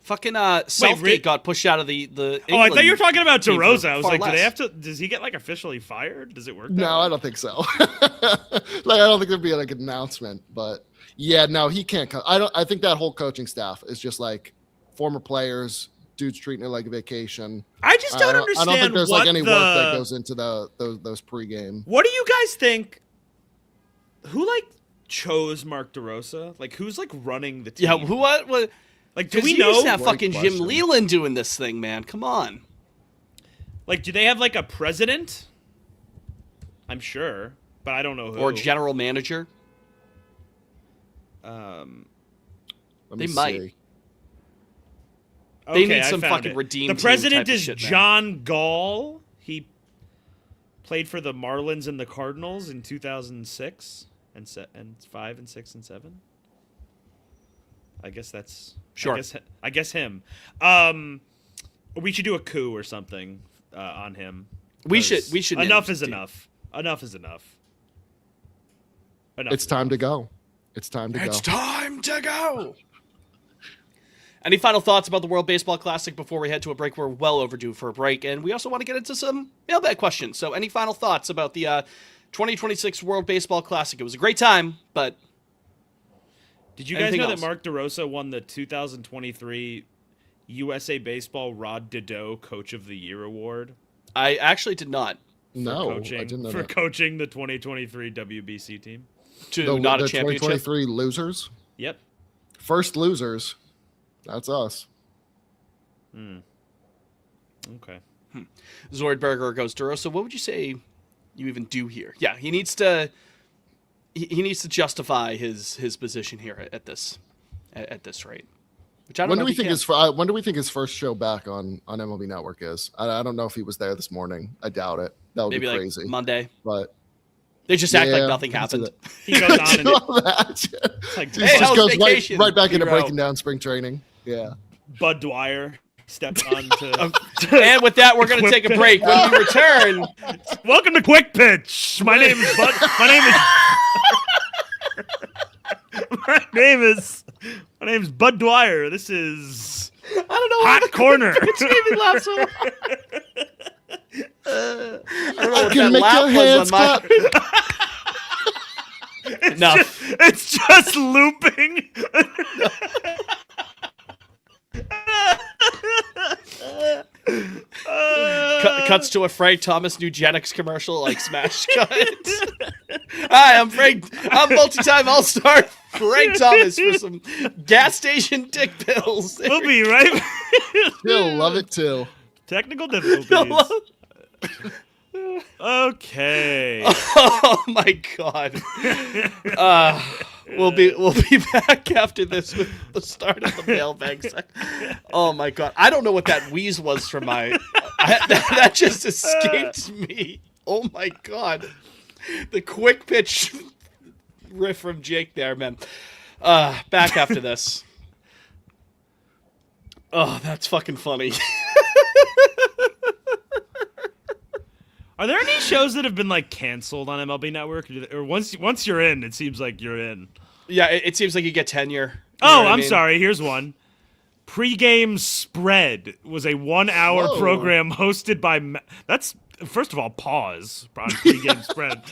S1: Fucking Southgate got pushed out of the
S3: Oh, I thought you were talking about
S1: team for
S3: DeRosa. I was
S1: far
S3: like, do they
S1: less.
S3: have to? Does he get like officially fired? Does it work?
S2: No, I don't think so. Like, I don't think there'd be like an announcement, but yeah, no, he can't come. I think that whole coaching staff is just like former players, dudes treating it like a vacation.
S3: I just don't understand.
S2: I don't think there's
S3: what
S2: like any work that goes into those pregame.
S3: What do you guys think? Who like chose Mark DeRosa? Like, who's like running the team?
S1: Yeah, what?
S3: Like, do we
S1: You
S3: know?
S1: used to have
S2: Great
S1: fucking Jim
S2: question.
S1: Leland doing this thing, man. Come on.
S3: Like, do they have like a president? I'm sure, but I don't know who.
S1: Or general manager.
S2: Let
S1: They
S2: me
S1: might.
S2: see.
S1: They
S3: Okay,
S1: need
S3: I
S1: some
S3: found
S1: fucking
S3: it.
S1: redeem
S3: The
S1: team
S3: president
S1: type of
S3: is
S1: shit, man.
S3: John Gall. He played for the Marlins and the Cardinals in 2006 and 5 and 6 and 7. I guess that's
S1: Sure.
S3: I guess him. We should do a coup or something on him.
S1: We should.
S3: 'Cause enough is
S1: dude.
S3: enough. Enough is enough. Enough
S2: It's
S3: is
S2: time
S3: enough.
S2: to go. It's time to go.
S1: It's time to go. Any final thoughts about the World Baseball Classic before we head to a break? We're well overdue for a break, and we also want to get into some mailbag questions. So, any final thoughts about the 2026 World Baseball Classic? It was a great time, but
S3: Did you guys
S1: anything
S3: know
S1: else?
S3: that Mark DeRosa won the 2023 USA Baseball Rod Dedeaux Coach of the Year award
S1: I actually did not.
S2: No, I
S3: coaching
S2: didn't know
S3: for
S2: that.
S3: coaching the 2023 WBC team?
S1: To not a
S2: the
S1: championship.
S2: 2023 losers,
S3: Yep.
S2: first losers. That's us.
S3: Okay.
S1: Zoidberger goes, DeRosa, what would you say you even do here? Yeah, he needs to. He needs to justify his position here at this rate. Which I don't
S2: When
S1: know
S2: do we
S1: if he
S2: think
S1: can.
S2: when do we think his first show back on MLB Network is? I don't know if he was there this morning. I doubt it. That would
S1: Maybe
S2: be
S1: like
S2: crazy.
S1: Monday.
S2: But
S1: They just act like
S2: yeah,
S1: nothing
S2: I can see
S1: happened.
S3: He goes on and
S1: It's like,
S2: He
S1: hey,
S2: just
S1: how's
S2: goes
S1: vacation?
S2: right back into
S1: Hero.
S2: breaking down spring training. Yeah.
S3: Bud Dwyer stepped on to.
S1: And with that, we're going to take a break. When we return,
S3: Welcome to Quick Pitch. My name is Bud. My name is Bud Dwyer. This is
S1: I don't know
S3: Hot Corner.
S1: It's made me laugh so hard. I don't know what
S2: Can
S1: that
S2: make
S1: laugh
S2: your
S1: was
S2: hands
S1: on my. Enough.
S3: It's just looping.
S1: Cuts to a Frank Thomas Nugenics commercial, like smash cut. Hi, I'm multi-time all-star Frank Thomas for some gas station dick pills.
S3: We'll be right.
S2: He'll love it too.
S3: Technical difficulties. Okay.
S1: Oh my god. We'll be back after this with the start of the mailbag section. Oh my god. I don't know what that wheeze was from my that just escaped me. Oh my god. The quick pitch riff from Jake there, man. Back after this. Oh, that's fucking funny.
S3: Are there any shows that have been like canceled on MLB Network, or once you're in, it seems like you're in?
S1: Yeah, it seems like you get tenure. You
S3: Oh,
S1: know what I
S3: I'm
S1: mean?
S3: sorry. Here's one. Pre-game spread was a 1-hour
S2: Whoa.
S3: program hosted by. That's first of all, pause on pre-game spread.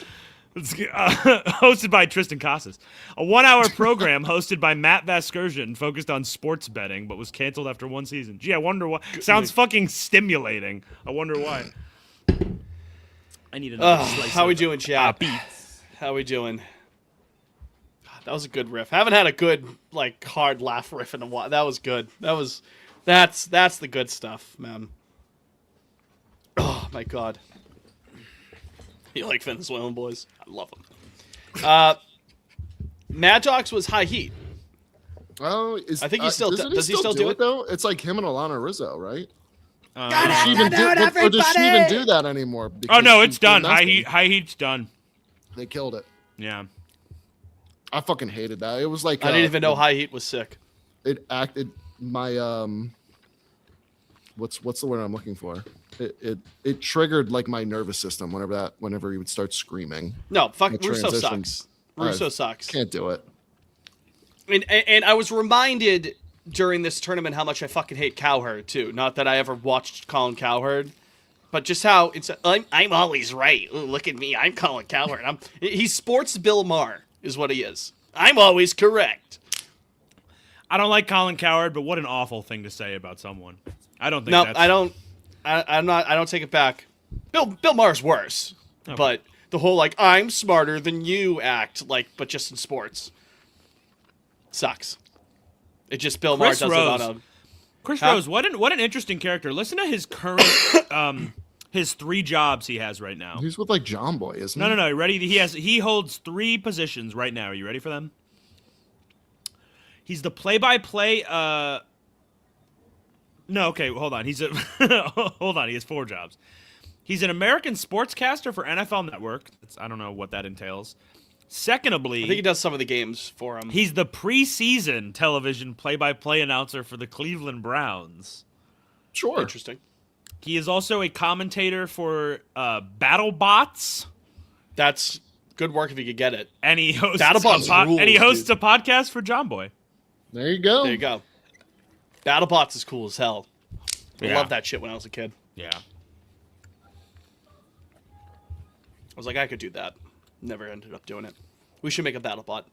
S3: It's, hosted by Tristan Casas. A 1-hour program hosted by Matt Vasgersian focused on sports betting, but was canceled after one season. Gee, I wonder why. Sounds fucking stimulating. I wonder why. I need another slice
S1: How we
S3: of
S1: doing, chat?
S3: beats.
S1: How we doing? God, that was a good riff. Haven't had a good like hard laugh riff in a while. That was good. That's the good stuff, man. Oh my god. You like Venezuelan boys? I love them. Mad Dogs was high heat.
S2: Oh,
S1: I think he still
S2: doesn't
S1: does he still do it?
S2: though? It's like him and Alana Rizzo, right?
S1: Got
S2: Or does she even do that anymore?
S3: Oh
S2: Because
S3: no,
S2: she's
S3: it's done.
S2: domestic.
S3: High heat's done.
S2: They killed it.
S3: Yeah.
S2: I fucking hated that. It was like
S1: I didn't even know high heat was sick.
S2: it acted. my what's the word I'm looking for? It triggered like my nervous system whenever he would start screaming.
S1: No, fuck,
S2: The
S1: Russo
S2: transition.
S1: sucks. Russo sucks.
S2: Can't do it.
S1: And I was reminded during this tournament how much I fucking hate Cowherd too. Not that I ever watched Colin Cowherd, but just how it's I'm always right. Ooh, look at me, I'm Colin Cowherd. He's sports Bill Maher is what he is. I'm always correct.
S3: I don't like Colin Cowherd, but what an awful thing to say about someone. I don't think.
S1: No,
S3: that's...
S1: I don't. I'm not. I don't take it back. Bill Maher's worse,
S3: Okay.
S1: but the whole like I'm smarter than you act like, but just in sports, sucks. It just Bill Maher
S3: Chris
S1: does
S3: Rose.
S1: it on a.
S3: Chris
S1: Huh?
S3: Rose, what an interesting character. Listen to his current his 3 jobs he has right now.
S2: He's with like John Boy, isn't he?
S3: No. You ready? He holds 3 positions right now. Are you ready for them? He's the play-by-play. No, okay, hold on. Hold on. He has 4 jobs. He's an American sportscaster for NFL Network. I don't know what that entails. Secondly,
S1: I think he does some of the games for him.
S3: he's the preseason television play-by-play announcer for the Cleveland Browns.
S2: Sure.
S1: Interesting.
S3: He is also a commentator for BattleBots,
S1: That's good work if you could get it.
S3: and he hosts
S1: BattleBots rules, dude.
S3: a podcast for John Boy.
S2: There you go.
S1: There you go. BattleBots is cool as hell. I
S3: Yeah.
S1: loved that shit when I was a kid.
S3: Yeah.
S1: I was like, I could do that. Never ended up doing it. We should make a BattleBot.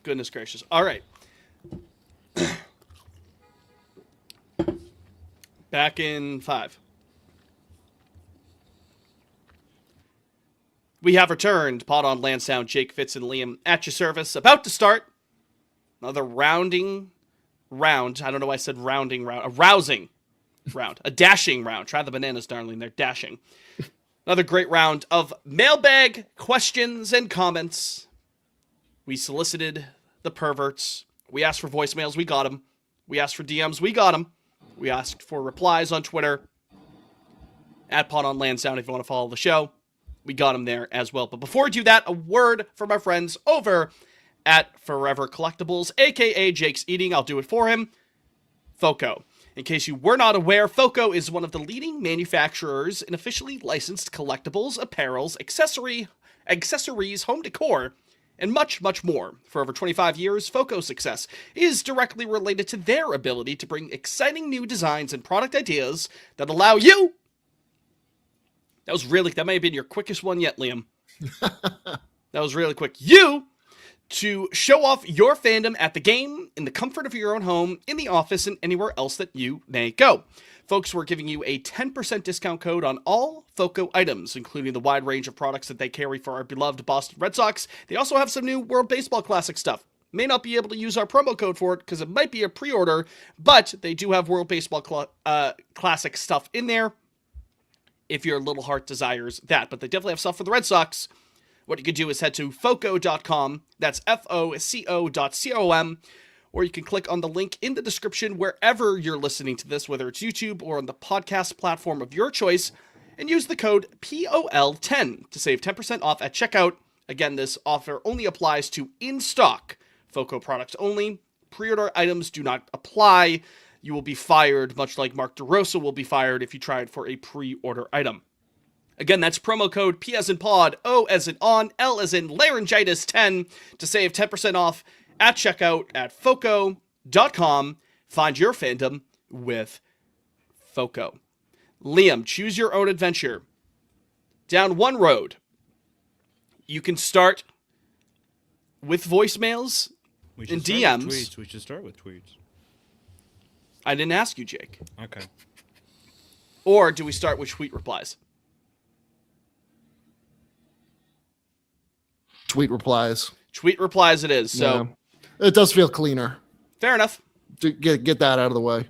S1: Goodness gracious. All right. Back in 5. We have returned. Pod on Lansdowne, Jake, Fitz, and Liam at your service. About to start another rounding round. I don't know why I said rounding round. A rousing round. A dashing round. Try the bananas, darling. They're dashing. Another great round of mailbag questions and comments. We solicited the perverts. We asked for voicemails. We got them. We asked for DMs. We got them. We asked for replies on Twitter. At Pod on Lansdowne if you want to follow the show. We got them there as well. But before we do that, a word from our friends over at Forever Collectibles, a.k.a. Jake's Eating. I'll do it for him. FOCO. In case you were not aware, FOCO is one of the leading manufacturers in officially licensed collectibles, apparels, accessories, home decor, and much, much more. For over 25 years, FOCO's success is directly related to their ability to bring exciting new designs and product ideas that allow you... That may have been your quickest one yet, Liam. That was really quick. You to show off your fandom at the game, in the comfort of your own home, in the office, and anywhere else that you may go. Folks, we're giving you a 10% discount code on all FOCO items, including the wide range of products that they carry for our beloved Boston Red Sox. They also have some new World Baseball Classic stuff. May not be able to use our promo code for it because it might be a pre-order, but they do have World Baseball Classic stuff in there if your little heart desires that. But they definitely have stuff for the Red Sox. What you can do is head to foco.com, that's FOCO.com, or you can click on the link in the description wherever you're listening to this, whether it's YouTube or on the podcast platform of your choice, and use the code POL10 to save 10% off at checkout. Again, this offer only applies to in-stock FOCO products only. Pre-order items do not apply. You will be fired, much like Mark DeRosa will be fired if you try it for a pre-order item. Again, that's promo code P as in pod, O as in on, L as in laryngitis 10 to save 10% off at checkout at foco.com. Find your fandom with FOCO. Liam, choose your own adventure. Down one road. You can start with voicemails and DMs.
S3: We should start with tweets.
S1: I didn't ask you, Jake.
S3: Okay.
S1: Or do we start with tweet replies?
S2: Tweet replies.
S1: Tweet replies it is. So,
S2: Yeah. It does feel cleaner.
S1: fair enough.
S2: To get that out of the way.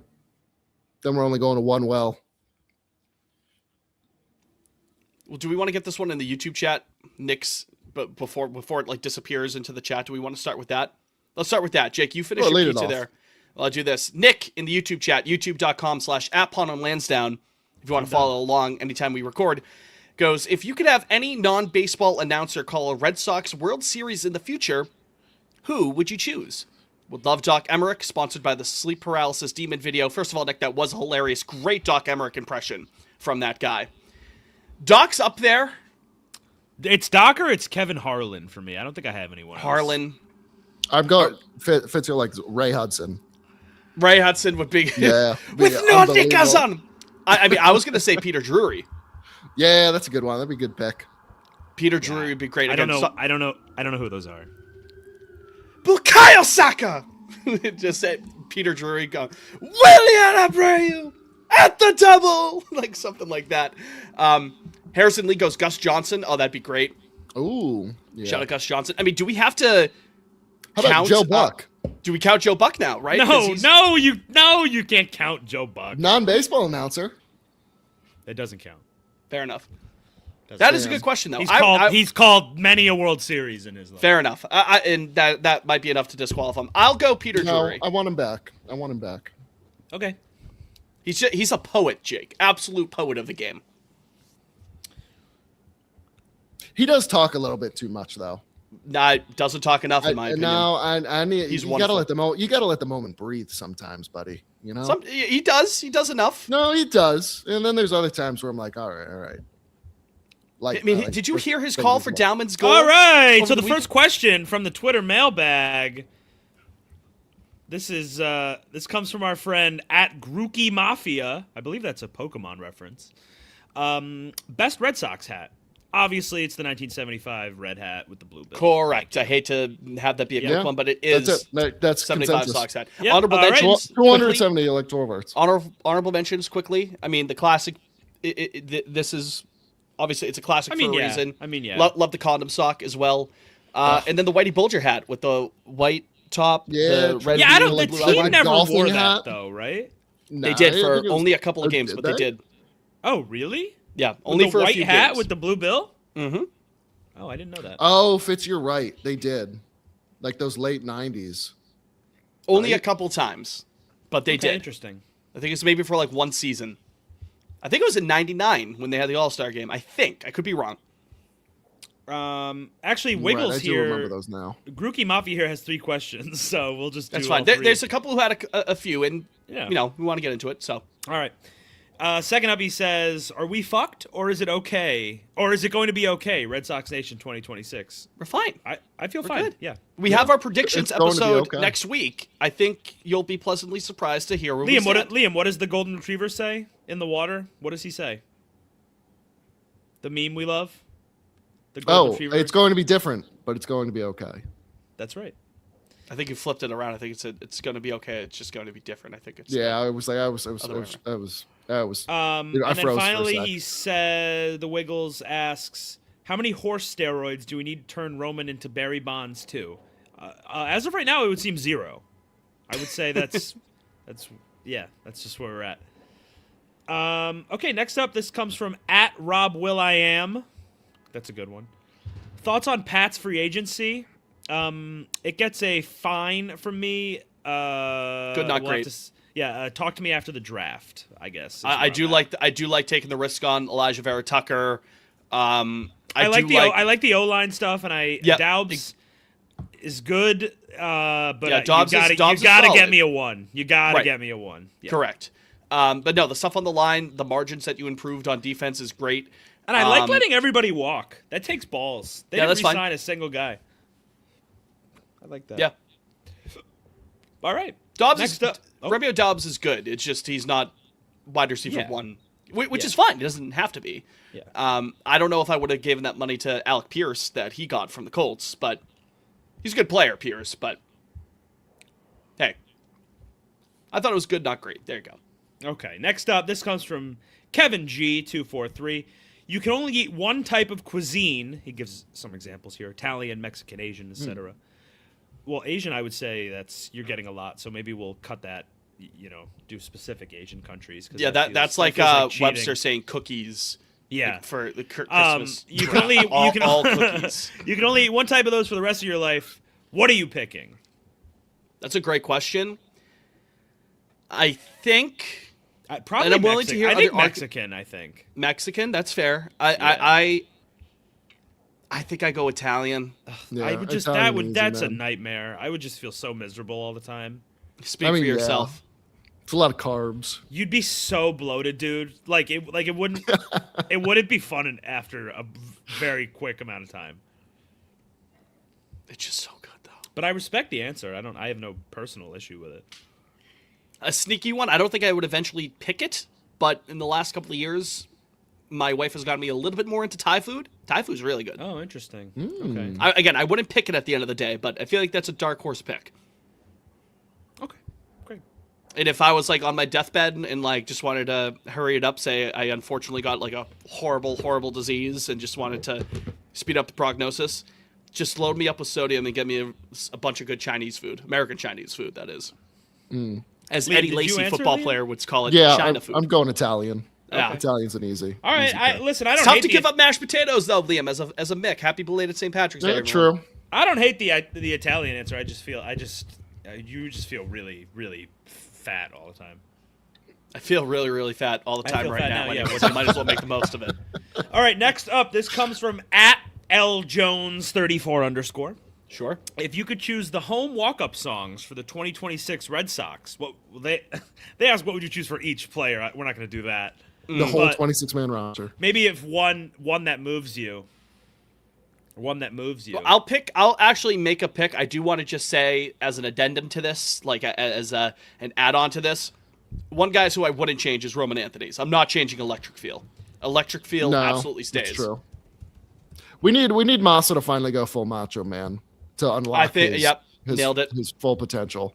S2: Then we're only going to one well.
S1: Well, do we want to get this one in the YouTube chat? Nick's, but before it like disappears into the chat, do we want to start with that? Let's start with that. Jake, you finish your pizza there. Well, I'll do this. Nick in the YouTube chat, youtube.com/@PodOnLansdowne, if you want to follow along anytime we record, goes, if you could have any non-baseball announcer call a Red Sox World Series in the future, who would you choose? Would love Doc Emmerich, sponsored by the Sleep Paralysis Demon video. First of all, Nick, that was a hilarious. Great Doc Emmerich impression from that guy. Doc's up there.
S3: It's Doc or it's Kevin Harlan for me. I don't think I have anyone else.
S1: Harlan.
S2: I'm going fits your like Ray Hudson.
S1: Ray Hudson would be
S2: Yeah,
S1: with
S2: be
S1: no
S2: unbelievable.
S1: Dickerson. I mean, I was going to say Peter Drury.
S2: Yeah, that's a good one. That'd be a good pick.
S1: Peter Drury would be great.
S3: I don't know.
S1: Again,
S3: I don't know who those are.
S1: Bukayo Saka. Just say Peter Drury going, William Abreu at the double. Like something like that. Harrison Lee goes Gus Johnson. Oh, that'd be great.
S2: Ooh, yeah.
S1: Shout out Gus Johnson. I mean, do we have to
S2: How about
S1: count
S2: Joe Buck?
S1: Do we count Joe Buck now, right? 'Cause
S3: No,
S1: he's-
S3: you can't count Joe Buck.
S2: Non-baseball announcer.
S3: It doesn't count.
S1: Fair enough.
S3: Doesn't
S1: That is a
S3: count.
S1: good question, though.
S3: He's called many a World Series in his life.
S1: Fair enough. And that might be enough to disqualify him. I'll go Peter
S2: No,
S1: Drury.
S2: I want him back.
S3: Okay.
S1: He's a poet, Jake. Absolute poet of the game.
S2: He does talk a little bit too much, though.
S1: Nah, doesn't talk enough, in my opinion.
S2: No, I need.
S1: He's
S2: you
S1: wonderful.
S2: gotta let the moment breathe sometimes, buddy. You know.
S1: He does enough.
S2: No, he does. And then there's other times where I'm like, all right. Like,
S1: I mean,
S2: like,
S1: did you
S2: just
S1: hear his
S2: think
S1: call
S2: of
S1: for
S2: more.
S1: Dowman's goal?
S3: All right.
S1: over
S3: So the
S1: week?
S3: first question from the Twitter mailbag. This comes from our friend at Grookey Mafia. I believe that's a Pokemon reference. Best Red Sox hat. Obviously, it's the 1975 red hat with the blue bill.
S1: Correct. I hate to have that be a quick
S2: Yeah.
S1: one, but it is
S2: That's it. That's
S1: 75
S2: consensus.
S1: Sox hat.
S3: Yep,
S1: Honorable
S3: all right.
S1: mentions.
S2: 270 electoral votes.
S1: Honorable mentions quickly. I mean, the classic. This is obviously it's a classic for a reason.
S3: I mean, yeah.
S1: Love the condom sock as well, and then the Whitey Bulger hat with the white top.
S2: Yeah,
S1: the red.
S3: Yeah, I don't.
S1: blue,
S3: The
S1: blue,
S3: team
S1: blue.
S2: like
S3: never
S2: golfing
S3: wore
S2: hat?
S3: that though, right?
S1: They did
S2: I
S1: for
S2: think it was-
S1: only a couple of
S2: or
S1: games,
S2: did
S1: but they did.
S3: Oh, really?
S1: Yeah,
S3: With
S1: only
S3: the
S1: for a
S3: white
S1: few
S3: hat
S1: games.
S3: with the blue bill?
S1: Mm-hmm.
S3: Oh, I didn't know that.
S2: Oh, Fitz, you're right. They did. Like those late 90s.
S1: Only a
S2: Right.
S1: couple times, but they
S3: Okay,
S1: did.
S3: Interesting.
S1: I think it's maybe for like one season. I think it was in '99 when they had the All-Star game. I think I could be wrong.
S3: Actually,
S2: Right,
S3: Wiggles
S2: I do remember
S3: here.
S2: those now.
S3: Grookey Mafia here has 3 questions, so we'll just do
S1: That's
S3: all
S1: fine.
S3: 3.
S1: There's a couple who had a few, and
S3: Yeah.
S1: you know we want to get into it. So
S3: All right. Second up, he says, "Are we fucked, or is it okay, or is it going to be okay?" Red Sox Nation 2026.
S1: we're fine.
S3: I feel
S1: We're
S3: fine.
S1: good.
S3: Yeah.
S1: We have our predictions
S2: It's going to be
S1: episode
S2: okay.
S1: next week. I think you'll be pleasantly surprised to hear where
S3: Liam,
S1: we stand.
S3: Liam, what does the golden retriever say in the water? What does he say? The meme we love. The golden
S2: Oh,
S3: retriever.
S2: it's going to be different, but it's going to be okay.
S3: That's right.
S1: I think you flipped it around. I think it's going to be okay. It's just going to be different. I think it's
S2: Yeah, I was.
S1: Other way
S2: Dude, I
S3: And then
S2: froze for a
S3: finally,
S2: sec.
S3: he said, the Wiggles asks, "How many horse steroids do we need to turn Roman into Barry Bonds too?" As of right now, it would seem 0. I would say that's just where we're at. Okay, next up, this comes from at Rob Will I Am. That's a good one. Thoughts on Pat's free agency? It gets a fine from me.
S1: Good, not great.
S3: Talk to me after the draft, I guess.
S1: I do like taking the risk on Elijah Vera Tucker.
S3: I like the O-line stuff, and Daubs is good, but
S1: Yeah,
S3: you
S1: Dobbs
S3: gotta
S1: is
S3: get
S1: solid.
S3: me a 1. You gotta
S1: Right.
S3: get me a 1. Yeah.
S1: Correct. But no, the stuff on the line, the margins that you improved on defense is great.
S3: And I like letting everybody walk. That takes balls. They didn't
S1: that's fine.
S3: re-sign a single guy. I like that.
S1: Yeah,
S3: All right.
S1: Dobbs
S3: Next
S1: is
S3: up. Oh.
S1: Romeo Dobbs is good. It's just he's not wide receiver
S3: Yeah.
S1: 1, which
S3: Yeah.
S1: is fine. It doesn't have to be.
S3: Yeah.
S1: I don't know if I would have given that money to Alec Pierce that he got from the Colts, but he's a good player, Pierce. But hey, I thought it was good, not great. There you go.
S3: Okay, next up, this comes from Kevin G243. You can only eat one type of cuisine. He gives some examples here: Italian, Mexican, Asian, etc. Well, Asian, I would say you're getting a lot, so maybe we'll cut that. Do specific Asian countries. 'Cause
S1: Yeah, that's like
S3: feels
S1: Webster
S3: cheating.
S1: saying cookies.
S3: Yeah.
S1: For the Christmas.
S3: You can only
S1: all
S3: you can
S1: cookies.
S3: you can only eat one type of those for the rest of your life. What are you picking?
S1: That's a great question. I think
S3: Probably
S1: And I'm willing to
S3: Mexican.
S1: hear
S3: I think
S1: other
S3: Mexican. I think.
S1: Mexican. That's fair. I think I go Italian.
S2: Yeah,
S3: I would just
S2: Italian easy,
S3: that's a
S2: man.
S3: nightmare. I would just feel so miserable all the time.
S1: Speak
S2: I mean,
S1: for yourself.
S2: It's a lot of carbs.
S3: You'd be so bloated, dude. It wouldn't be fun after a very quick amount of time.
S1: It's just so good though.
S3: But I respect the answer. I have no personal issue with it.
S1: A sneaky one. I don't think I would eventually pick it, but in the last couple of years, my wife has gotten me a little bit more into Thai food. Thai food's really good.
S3: Oh, interesting.
S2: Mm.
S3: Okay.
S1: I wouldn't pick it at the end of the day, but I feel like that's a dark horse pick.
S3: Okay. Great.
S1: And if I was like on my deathbed and like just wanted to hurry it up, say I unfortunately got like a horrible disease and just wanted to speed up the prognosis, just load me up with sodium and get me a bunch of good Chinese food, American Chinese food, that is. As
S3: Liam,
S1: Eddie
S3: did you
S1: Lacy,
S3: answer,
S1: football
S3: Liam?
S1: player, would call it,
S2: Yeah,
S1: China food.
S2: I'm going Italian.
S1: Yeah.
S2: Italian's an easy.
S3: All right.
S2: easy pick.
S3: Listen, I don't
S1: It's tough
S3: hate
S1: to give up mashed potatoes, though, Liam, as a Mick. Happy belated St. Patrick's Day,
S2: Yeah,
S1: everyone.
S2: true.
S3: I don't hate the Italian answer. You just feel really, really fat all the time.
S1: I feel really, really fat all the
S3: I
S1: time
S3: feel
S1: right
S3: fat
S1: now.
S3: now,
S1: Anyways,
S3: yeah.
S1: I might as well make the most of it.
S3: All right, next up, this comes from @LJones34_.
S1: Sure.
S3: If you could choose the home walk-up songs for the 2026 Red Sox, they ask what would you choose for each player? We're not going to do that.
S2: The whole
S3: But
S2: 26-man roster.
S3: maybe if one that moves you. One that moves you.
S1: I'll actually make a pick. I do want to just say, as an addendum to this, like as an add-on to this, one guy who I wouldn't change is Roman Anthony's. I'm not changing Electric Feel. Electric Feel
S2: No,
S1: absolutely stays.
S2: That's true. We need Massa to finally go full Macho Man to unlock
S1: I think, yep, nailed it.
S2: his full potential.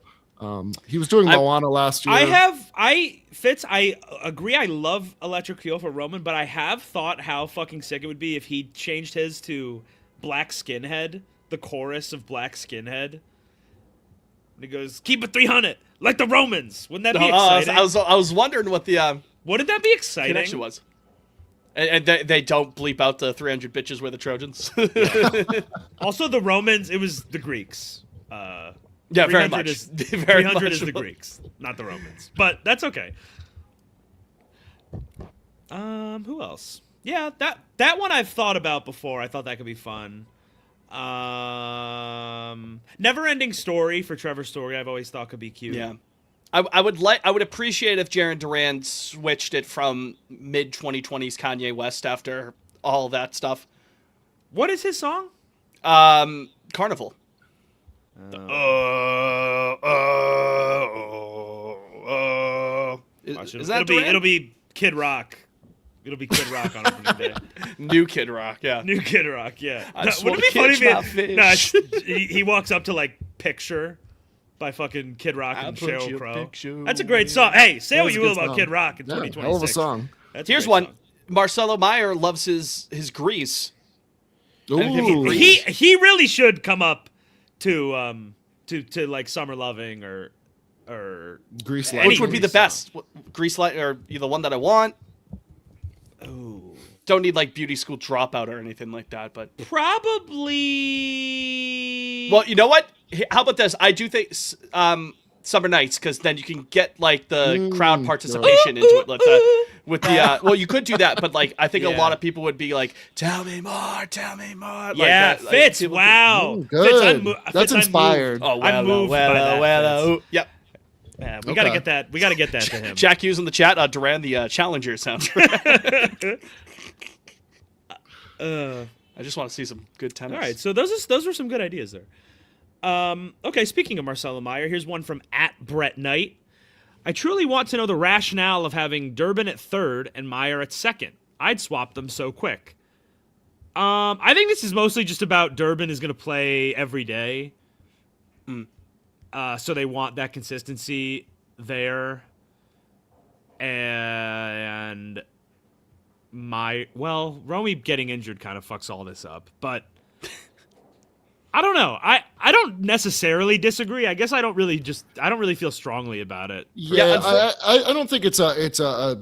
S2: He was doing Moana last year.
S3: Fitz, I agree. I love Electric Feel for Roman, but I have thought how fucking sick it would be if he changed his to Black Skinhead, the chorus of Black Skinhead. And he goes, "Keep it 300, like the Romans." Wouldn't that be exciting?
S1: I was wondering what the
S3: Wouldn't that be exciting?
S1: connection was. And they don't bleep out the 300 bitches were the Trojans.
S3: Also, the Romans, it was the Greeks.
S1: Yeah, very
S3: 300
S1: much.
S3: Is,
S1: Very
S3: 300
S1: much.
S3: is the Greeks, not the Romans. But that's okay. Who else? Yeah, that one I've thought about before. I thought that could be fun. Never Ending Story for Trevor Story. I've always thought could be cute.
S1: Yeah. I would appreciate if Jaron Duran switched it from mid 2020s Kanye West after all that stuff.
S3: What is his song?
S1: Carnival. Is that
S3: it'll be Kid Rock. It'll be Kid Rock on opening day.
S1: New Kid Rock? Yeah.
S3: New Kid Rock, yeah.
S1: I just
S3: Wouldn't it be
S1: wanna
S3: funny
S1: catch
S3: if
S1: my
S3: he walks up to like Picture by fucking Kid Rock
S1: I
S3: and
S1: put
S3: Sheryl
S1: your
S3: Crow.
S1: picture
S3: That's a great song. Hey, say
S2: That
S3: what
S2: was
S3: you
S2: a
S3: will
S2: good
S3: about
S2: song.
S3: Kid Rock in
S2: Yeah,
S3: 2026.
S2: hell of a song.
S3: That's a
S1: Here's
S3: great
S1: one.
S3: song.
S1: Marcelo Meyer loves his Grease.
S2: Ooh.
S3: He really should come up to like Summer Loving or
S2: Grease
S3: Any
S1: Which would be the
S3: Grease
S1: best? Grease Light or the one that I want?
S3: Ooh.
S1: Don't need like Beauty School Dropout or anything like that, but
S3: Probably.
S1: well, you know what? How about this? I do think Summer Nights, because then you can get like the crowd participation into it. Like with the well, you could do that, but like I think a
S3: Yeah.
S1: lot of people would be like, "Tell me more, tell me more." Like
S3: Yeah,
S1: that, like,
S3: Fitz.
S1: people
S3: Wow,
S2: Ooh,
S3: Fitz,
S2: good.
S3: Fitz,
S2: That's
S3: I'm
S2: inspired.
S1: Oh,
S3: I'm moved by that, Fitz.
S1: Yep.
S3: Yeah, we gotta
S2: Okay.
S3: get that. We gotta get that to him.
S1: Jack Hughes in the chat. Duran the Challenger soundtrack. I just want to see some good tennis.
S3: All right, so those were some good ideas there. Okay, speaking of Marcelo Meyer, here's one from @Brett Knight. I truly want to know the rationale of having Durbin at third and Meyer at second. I'd swap them so quick. I think this is mostly just about Durbin is going to play every day. So they want that consistency there. And Romy getting injured kind of fucks all this up, but I don't know. I don't necessarily disagree. I guess I don't really feel strongly about it.
S2: Yeah, I don't think it's a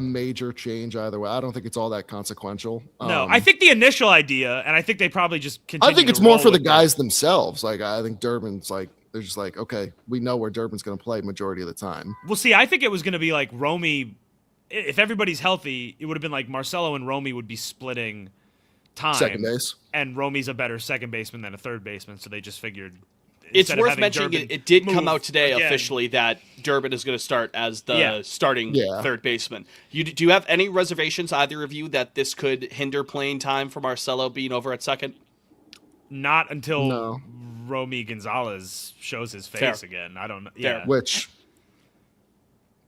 S2: major change either way. I don't think it's all that consequential.
S3: No, I think the initial idea, and I think they probably just continue
S2: I think
S3: to
S2: it's more
S3: roll
S2: for the
S3: with
S2: guys themselves. Like I think Durbin's like they're just like, okay, we know where Durbin's going to play majority of the time.
S3: Well, see, I think it was going to be like Romy. If everybody's healthy, it would have been like Marcelo and Romy would be splitting time.
S2: Second base.
S3: And Romy's a better second baseman than a third baseman, so they just figured.
S1: It's worth mentioning it did come out today
S3: again.
S1: officially that Durbin is going to start as the starting
S2: Yeah.
S1: third baseman. Do you have any reservations, either of you, that this could hinder playing time for Marcelo being over at second?
S3: Not until
S2: No.
S3: Romy Gonzalez shows his face
S1: Fair.
S3: again. I don't know.
S1: Fair.
S3: Yeah.
S2: Which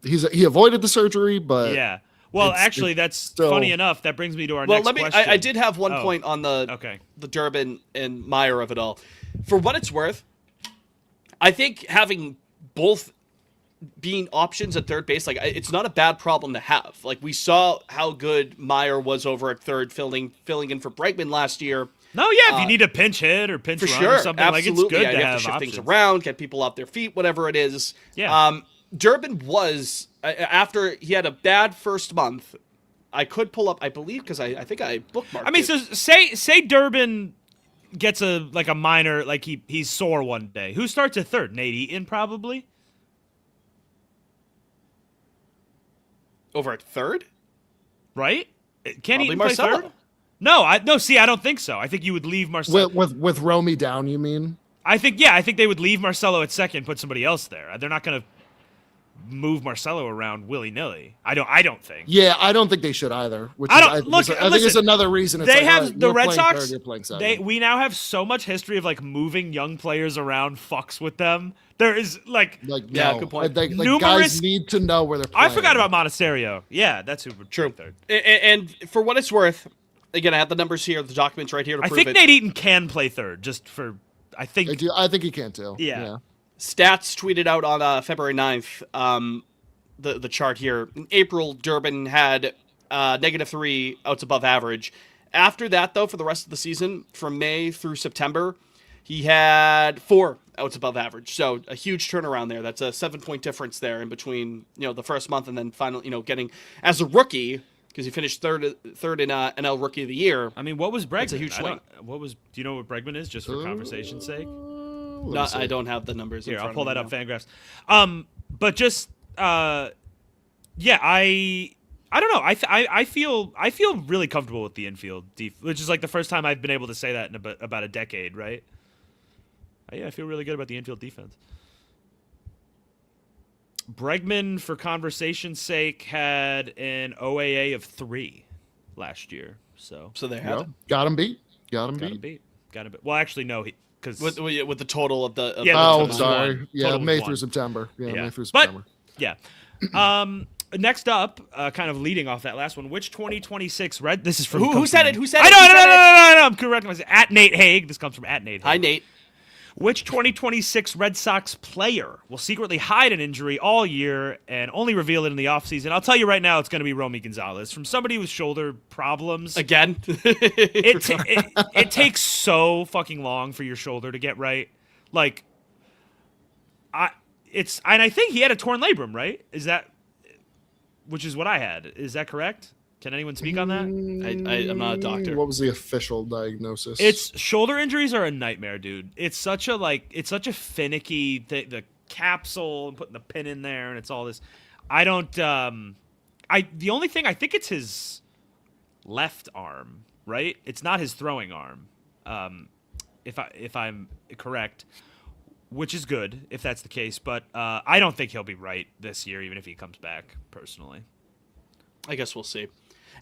S2: he avoided the surgery, but
S3: Yeah. Well,
S2: it's-
S3: actually,
S2: it's
S3: that's
S2: still-
S3: funny enough. That brings me to our
S1: Well,
S3: next question.
S1: I did have one
S3: Oh,
S1: point on the
S3: okay.
S1: Durbin and Meyer of it all. For what it's worth, I think having both being options at third base, like it's not a bad problem to have. Like we saw how good Meyer was over at third, filling in for Bregman last year.
S3: No, yeah, if you need a pinch hit or pinch
S1: For
S3: run
S1: sure,
S3: or something,
S1: absolutely.
S3: like it's good
S1: Yeah,
S3: to
S1: you
S3: have
S1: to shift
S3: options.
S1: things around, get people off their feet, whatever it is.
S3: Yeah.
S1: Durbin was after he had a bad first month. I could pull up, I believe, because I think I bookmarked.
S3: I mean,
S1: it.
S3: so say Durbin gets a minor, like he's sore one day. Who starts at third? Nate Eaton, probably.
S1: over at third.
S3: Right? Can
S1: Probably
S3: Eaton play
S1: Marcelo.
S3: third? No. See, I don't think so. I think you would leave Marcelo.
S2: with Romy down, you mean?
S3: I think they would leave Marcelo at second, put somebody else there. They're not going to move Marcelo around willy-nilly. I don't think.
S2: Yeah, I don't think they should either. Which
S3: I
S2: is,
S3: don't- look,
S2: I think
S3: listen,
S2: it's another reason. It's
S3: They
S2: like,
S3: have
S2: all right,
S3: the
S2: you're
S3: Red
S2: playing
S3: Sox.
S2: third, you're playing second.
S3: We now have so much history of like moving young players around. Fucks with them. There is like
S1: Yeah, good point.
S2: Like,
S3: Numerous-
S2: guys need to know where they're playing.
S3: I forgot about Monasterio. Yeah, that's who would
S1: True.
S3: play third.
S1: And for what it's worth, again, I have the numbers here, the documents right here to
S3: I
S1: prove
S3: think
S1: it.
S3: Nate Eaton can play third. Just for I think.
S2: I think he can too.
S3: Yeah.
S1: Stats tweeted out on February 9th, the chart here. In April, Durbin had -3 outs above average. After that, though, for the rest of the season, from May through September, he had 4 outs above average. So a huge turnaround there. That's a 7-point difference there in between, the first month and then finally, getting as a rookie, because he finished third in NL Rookie of the Year.
S3: I mean, what was Bregman?
S1: That's a huge swing.
S3: Do you know what Bregman is? Just for conversation's sake.
S1: I don't have the numbers.
S3: Here,
S1: in
S3: I'll
S1: front
S3: pull
S1: of
S3: that
S1: me
S3: up.
S1: now.
S3: Fangraphs. But just yeah, I don't know. I feel really comfortable with the infield, which is like the first time I've been able to say that in about a decade, right? Yeah, I feel really good about the infield defense. Bregman, for conversation's sake, had an OAA of 3 last year. So
S1: So they have
S2: Yep. Got him beat. Got him
S3: got to
S2: beat.
S3: beat. Got to beat. Well, actually, no, because
S1: with the total of the.
S3: Yeah,
S2: Oh,
S3: total was
S2: sorry.
S3: one.
S2: Yeah,
S3: Total was
S2: May
S3: one.
S2: through September. Yeah,
S3: Yeah.
S2: May through
S3: But-
S2: September.
S3: yeah. Next up, kind of leading off that last one, which 2026 Red? This is from
S1: Who said it? Who said
S3: I
S1: it?
S3: know,
S1: Who said it?
S3: no. I'm correcting myself. At Nate Haig. This comes from at Nate Haig.
S1: Hi, Nate.
S3: Which 2026 Red Sox player will secretly hide an injury all year and only reveal it in the offseason? I'll tell you right now, it's going to be Romy Gonzalez. From somebody with shoulder problems,
S1: Again.
S3: it takes so fucking long for your shoulder to get right. Like, and I think he had a torn labrum, right? Which is what I had. Is that correct? Can anyone speak on that?
S1: I'm not a doctor.
S2: What was the official diagnosis?
S3: It's shoulder injuries are a nightmare, dude. It's such a finicky thing. The capsule and putting the pin in there, and it's all this. I don't. The only thing I think it's his left arm, right? It's not his throwing arm. If I'm correct, which is good if that's the case. But I don't think he'll be right this year, even if he comes back. Personally,
S1: I guess we'll see.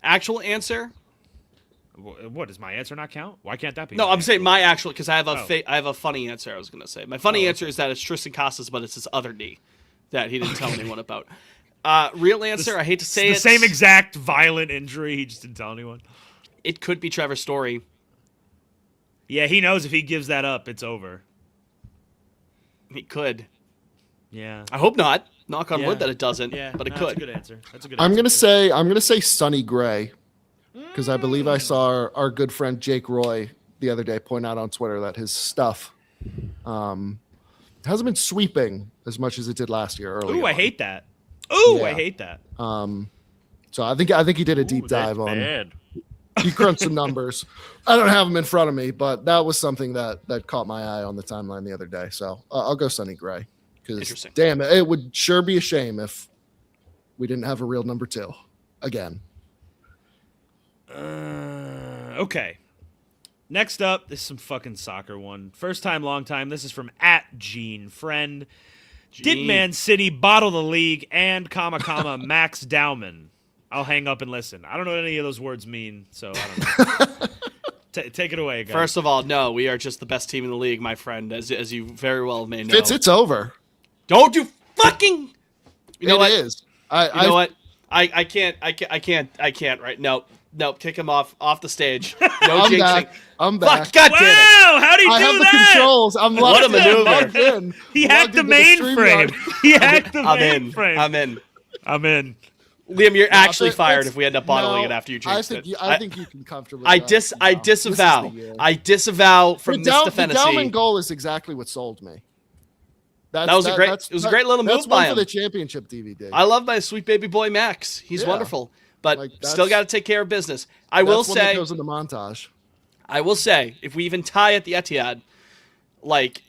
S1: Actual answer?
S3: what does my answer not count? Why can't that be?
S1: No,
S3: my
S1: I'm saying
S3: answer?
S1: my actual, because I have
S3: Oh.
S1: I have a funny answer I was going to say. My funny answer is that it's Tristan Casas, but it's his other knee that he didn't tell anyone about. Real answer, I hate to say
S3: It's the same exact violent injury. He just didn't tell anyone.
S1: It could be Trevor Story.
S3: Yeah, he knows if he gives that up, it's over.
S1: He could.
S3: Yeah.
S1: I hope not. Knock on
S3: Yeah.
S1: wood that it doesn't,
S3: Yeah,
S1: but it
S3: That's a
S1: could.
S3: good answer. That's a good
S2: I'm
S3: answer.
S2: gonna say Sonny Gray, because I believe I saw our good friend Jake Roy the other day point out on Twitter that his stuff hasn't been sweeping as much as it did last year. Early
S3: Ooh, I
S2: on.
S3: hate that. Ooh, I
S2: Yeah.
S3: hate that.
S2: So I think he did a deep dive on.
S3: Bad.
S2: He crunched some numbers. I don't have them in front of me, but that was something that caught my eye on the timeline the other day. So I'll go Sonny Gray, because
S1: Interesting.
S2: damn it would sure be a shame if we didn't have a real number 2 again.
S3: Okay. Next up, this is some fucking soccer one. First time, long time. This is from @GeneFriend. Did Man City bottle the league and Max Dowman? I'll hang up and listen. I don't know what any of those words mean, so I don't know. Take it away, guys.
S1: First of all, no, we are just the best team in the league, my friend, as you very well may know.
S2: It's over.
S1: Don't you fucking. You know what?
S2: It is.
S1: You know what? I can't. Right? No, kick him off the stage. No
S2: I'm
S1: jinxing.
S2: back. I'm back.
S1: Fuck, God damn it!
S3: Wow, how'd he do
S2: I have
S3: that?
S2: the controls. I'm
S1: What a maneuver.
S2: logged in.
S3: He
S2: Logged
S3: hacked the
S2: into
S3: mainframe.
S2: StreamYard.
S3: He hacked the
S1: I'm
S3: mainframe.
S1: in.
S3: I'm in.
S1: Liam, you're actually
S2: It's-
S1: fired if we end up bottling
S2: no,
S1: it after you jinxed it.
S2: I think you can comfortably.
S1: I
S2: go now. This is
S1: disavow.
S2: the year.
S1: I disavow from
S2: The
S1: Mr.
S2: Dowman
S1: Fennessy.
S2: goal is exactly what sold me.
S1: That was a great little move
S2: That's
S1: by
S2: one
S1: him.
S2: for the championship DVD.
S1: I love my sweet baby boy Max. He's
S2: Yeah.
S1: wonderful, but
S2: Like,
S1: still
S2: that's-
S1: got to take care of business. I will
S2: That's one that
S1: say,
S2: goes in the montage.
S1: if we even tie at the Etihad, like,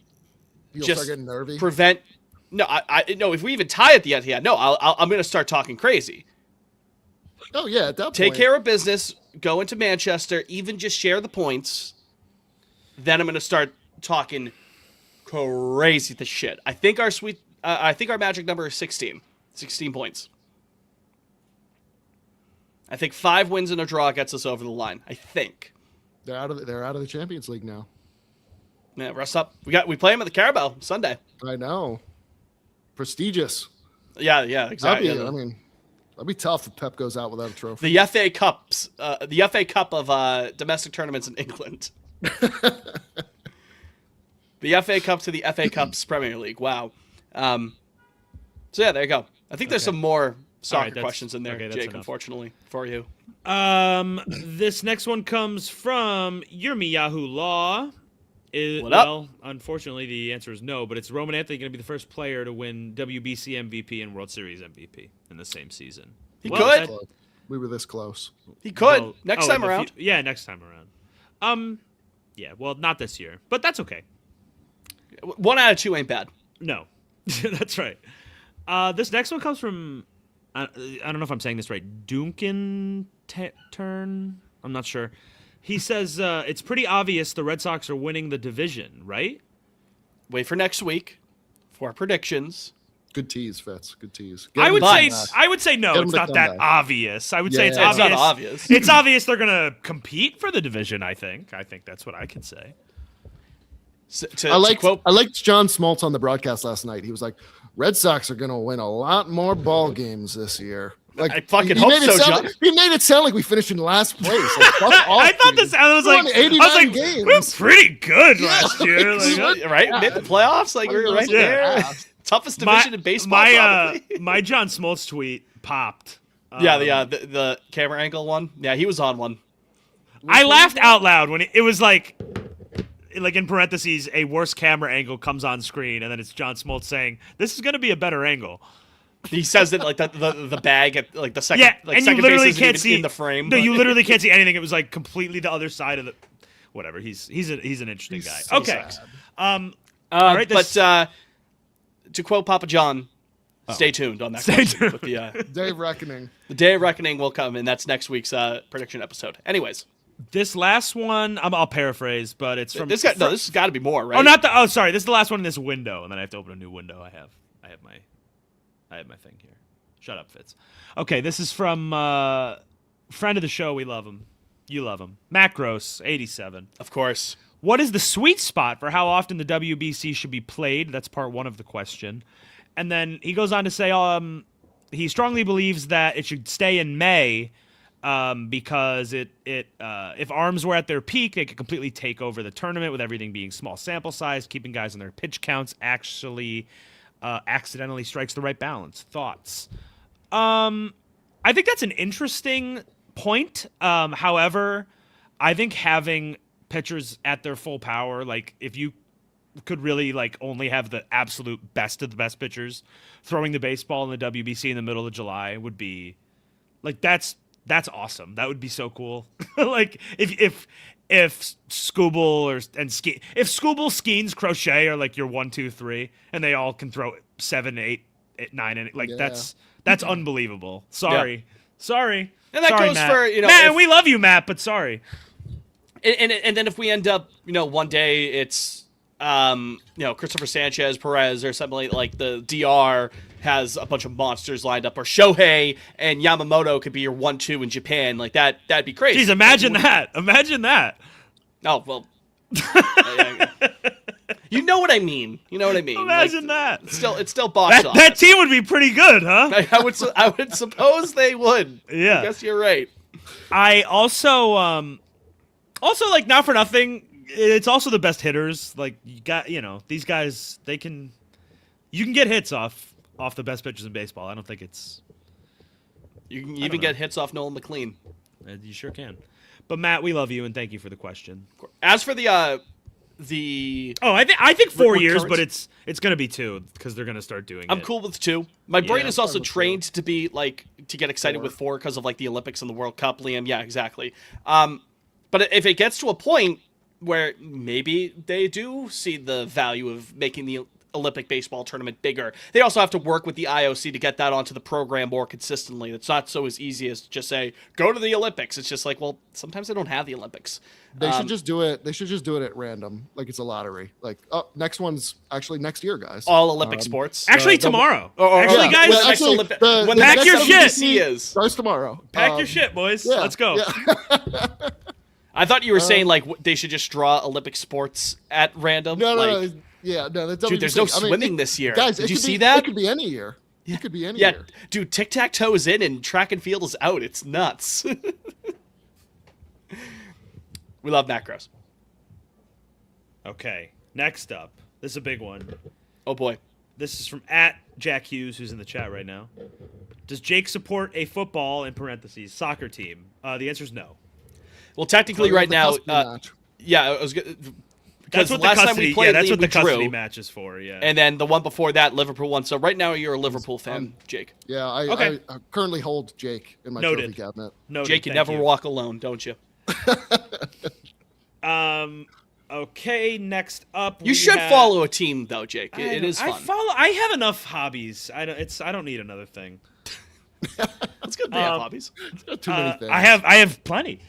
S2: You'll
S1: just
S2: start getting nervy.
S1: prevent. No, no. If we even tie at the Etihad, no, I'm going to start talking crazy.
S2: Oh yeah, at that
S1: Take
S2: point.
S1: care of business. Go into Manchester. Even just share the points. Then I'm going to start talking crazy the shit. I think our magic number is 16. 16 points. I think 5 wins and a draw gets us over the line. I think.
S2: They're out of the Champions League now.
S1: Yeah, rest up. We play them at the Carabao Sunday.
S2: I know. Prestigious.
S1: Yeah, exactly.
S2: That'd be tough if Pep goes out without a trophy.
S1: The FA Cups, the FA Cup of domestic tournaments in England. The FA Cup to the FA Cups Premier League. Wow. So yeah, there you go. I think there's some more soccer questions in there, Jake.
S3: enough.
S1: Unfortunately for you.
S3: This next one comes from Yurmi Yahoo Law.
S1: What up?
S3: Well, unfortunately, the answer is no, but it's Roman Anthony going to be the first player to win WBC MVP and World Series MVP in the same season.
S1: He could.
S2: We were this close.
S1: He could.
S3: Well,
S1: next time around.
S3: next time around. Yeah, well, not this year, but that's okay.
S1: 1 out of 2 ain't bad.
S3: No, that's right. This next one comes from, I don't know if I'm saying this right, Duncan Turn? I'm not sure. He says, it's pretty obvious the Red Sox are winning the division, right?
S1: Wait for next week for our predictions.
S2: Good tease, Fitz. Good tease.
S3: I would
S1: back.
S3: say no,
S2: Get him
S3: it's
S2: to
S3: not
S2: come
S3: that
S2: back.
S3: obvious. I would say it's
S2: Yeah.
S1: It's
S3: obvious.
S1: not obvious.
S3: It's obvious they're going to compete for the division, I think. I think that's what I can say.
S2: I liked John Smoltz on the broadcast last night. He was like, "Red Sox are going to win a lot more ball games this year." Like,
S1: I fucking
S2: he
S1: hope
S2: made it
S1: so,
S2: sound
S1: John.
S2: he made it sound like we finished in last place. Like, fuck off,
S3: I thought
S2: dude.
S3: this. I was
S2: We won
S3: like,
S2: 89 games.
S3: we were pretty good last year.
S2: we
S3: Like,
S2: won-
S1: Right? Made the playoffs. Like, we were right there.
S2: Yeah.
S1: Toughest division in baseball, probably.
S3: my John Smoltz tweet popped.
S1: Yeah, the camera angle one. Yeah, he was on one.
S3: I laughed out loud when it was like in parentheses, a worse camera angle comes on screen, and then it's John Smoltz saying, "This is going to be a better angle."
S1: He says it like the bag at like the second.
S3: Yeah,
S1: like
S3: and you
S1: second
S3: literally
S1: base isn't
S3: can't
S1: even
S3: see
S1: in the frame.
S3: No, you literally can't see anything. It was like completely the other side of the. Whatever. He's an interesting guy.
S2: so
S3: Okay.
S2: sad.
S3: All right.
S1: But to quote Papa John, stay tuned on that.
S3: Stay
S1: question
S3: tuned.
S1: with the
S2: Day of Reckoning.
S1: the day of reckoning will come, and that's next week's prediction episode. Anyways,
S3: This last one, I'll paraphrase, but it's from
S1: this has got to be more, right?
S3: Oh, not the. Oh, sorry. This is the last one in this window, and then I have to open a new window. I have my thing here. Shut up, Fitz. Okay, this is from friend of the show. We love him. You love him. Matt Gross, 87.
S1: Of course.
S3: What is the sweet spot for how often the WBC should be played? That's part one of the question. And then he goes on to say he strongly believes that it should stay in May because if arms were at their peak, they could completely take over the tournament with everything being small sample size, keeping guys on their pitch counts actually accidentally strikes the right balance. Thoughts? I think that's an interesting point. However, I think having pitchers at their full power, like if you could really like only have the absolute best of the best pitchers throwing the baseball in the WBC in the middle of July would be like that's awesome. That would be so cool. Like if Scooble if Scooble, Skeens, Crochet are like your 1, 2, 3, and they all can throw 7, 8, 9, and like
S2: Yeah.
S3: that's unbelievable. Sorry.
S1: And that
S3: Sorry,
S1: goes
S3: Matt.
S1: for,
S3: Matt,
S1: if-
S3: we love you, Matt, but sorry.
S1: And then if we end up, one day it's, Christopher Sanchez, Perez, or something like the DR has a bunch of monsters lined up, or Shohei and Yamamoto could be your 1-2 in Japan. Like that'd be crazy.
S3: Jeez, imagine that. Imagine that.
S1: Oh, well. You know what I mean.
S3: Imagine that.
S1: It's still box office.
S3: That team would be pretty good, huh?
S1: I would suppose they would.
S3: Yeah.
S1: I guess you're right.
S3: I also like, not for nothing, it's also the best hitters. Like, you got, these guys, you can get hits off the best pitchers in baseball. I don't think it's...
S1: You can even get hits off Nolan McLean.
S3: You sure can. But Matt, we love you and thank you for the question.
S1: As for
S3: I think 4 years, but it's going to be 2 because they're going to start doing it.
S1: I'm cool with 2. My brain is also
S2: with
S1: trained to be to get excited
S2: 4.
S1: with 4 because of the Olympics and the World Cup, Liam. Yeah, exactly. But if it gets to a point where maybe they do see the value of making the Olympic baseball tournament bigger, they also have to work with the IOC to get that onto the program more consistently. It's not so as easy as just say, go to the Olympics. It's just well, sometimes they don't have the Olympics.
S2: They should just do it. They should just do it at random, like it's a lottery. Next one's actually next year, guys.
S1: All Olympic sports.
S3: Actually, tomorrow.
S1: Guys,
S2: the
S1: pack
S2: next
S1: your shit.
S2: WBC starts tomorrow.
S3: Pack your shit, boys.
S2: Yeah,
S3: Let's go.
S2: Yeah.
S1: I thought you were saying they should just draw Olympic sports at random.
S2: No. Yeah, no. That's
S1: dude, there's no swimming this year.
S2: Guys,
S1: did you see that?
S2: It could be any year. It could be any
S1: Yeah,
S2: year.
S1: dude, tic-tac-toe is in and track and field is out. It's nuts. We love macros.
S3: Okay, next up. This is a big one.
S1: Oh, boy.
S3: This is from @Jack Hughes, who's in the chat right now. Does Jake support a football, in parentheses, soccer team? The answer is no.
S1: Well, technically right now, yeah, I was good. Because
S3: That's what
S1: last
S3: the
S1: time we
S3: custody,
S1: played,
S3: that's what the custody
S1: drew,
S3: match is for, yeah.
S1: and then the one before that, Liverpool won. So right now you're a Liverpool fan, Jake.
S2: Yeah,
S3: Okay.
S2: I currently hold Jake in my
S3: Noted.
S2: trophy cabinet.
S3: Noted,
S1: Jake, you
S3: thank
S1: never walk alone, don't you?
S3: Okay, next up
S1: You should follow a team, though, Jake. It is fun.
S3: I have enough hobbies. I don't need another thing.
S1: That's good to have hobbies.
S2: Too many things.
S3: I have plenty.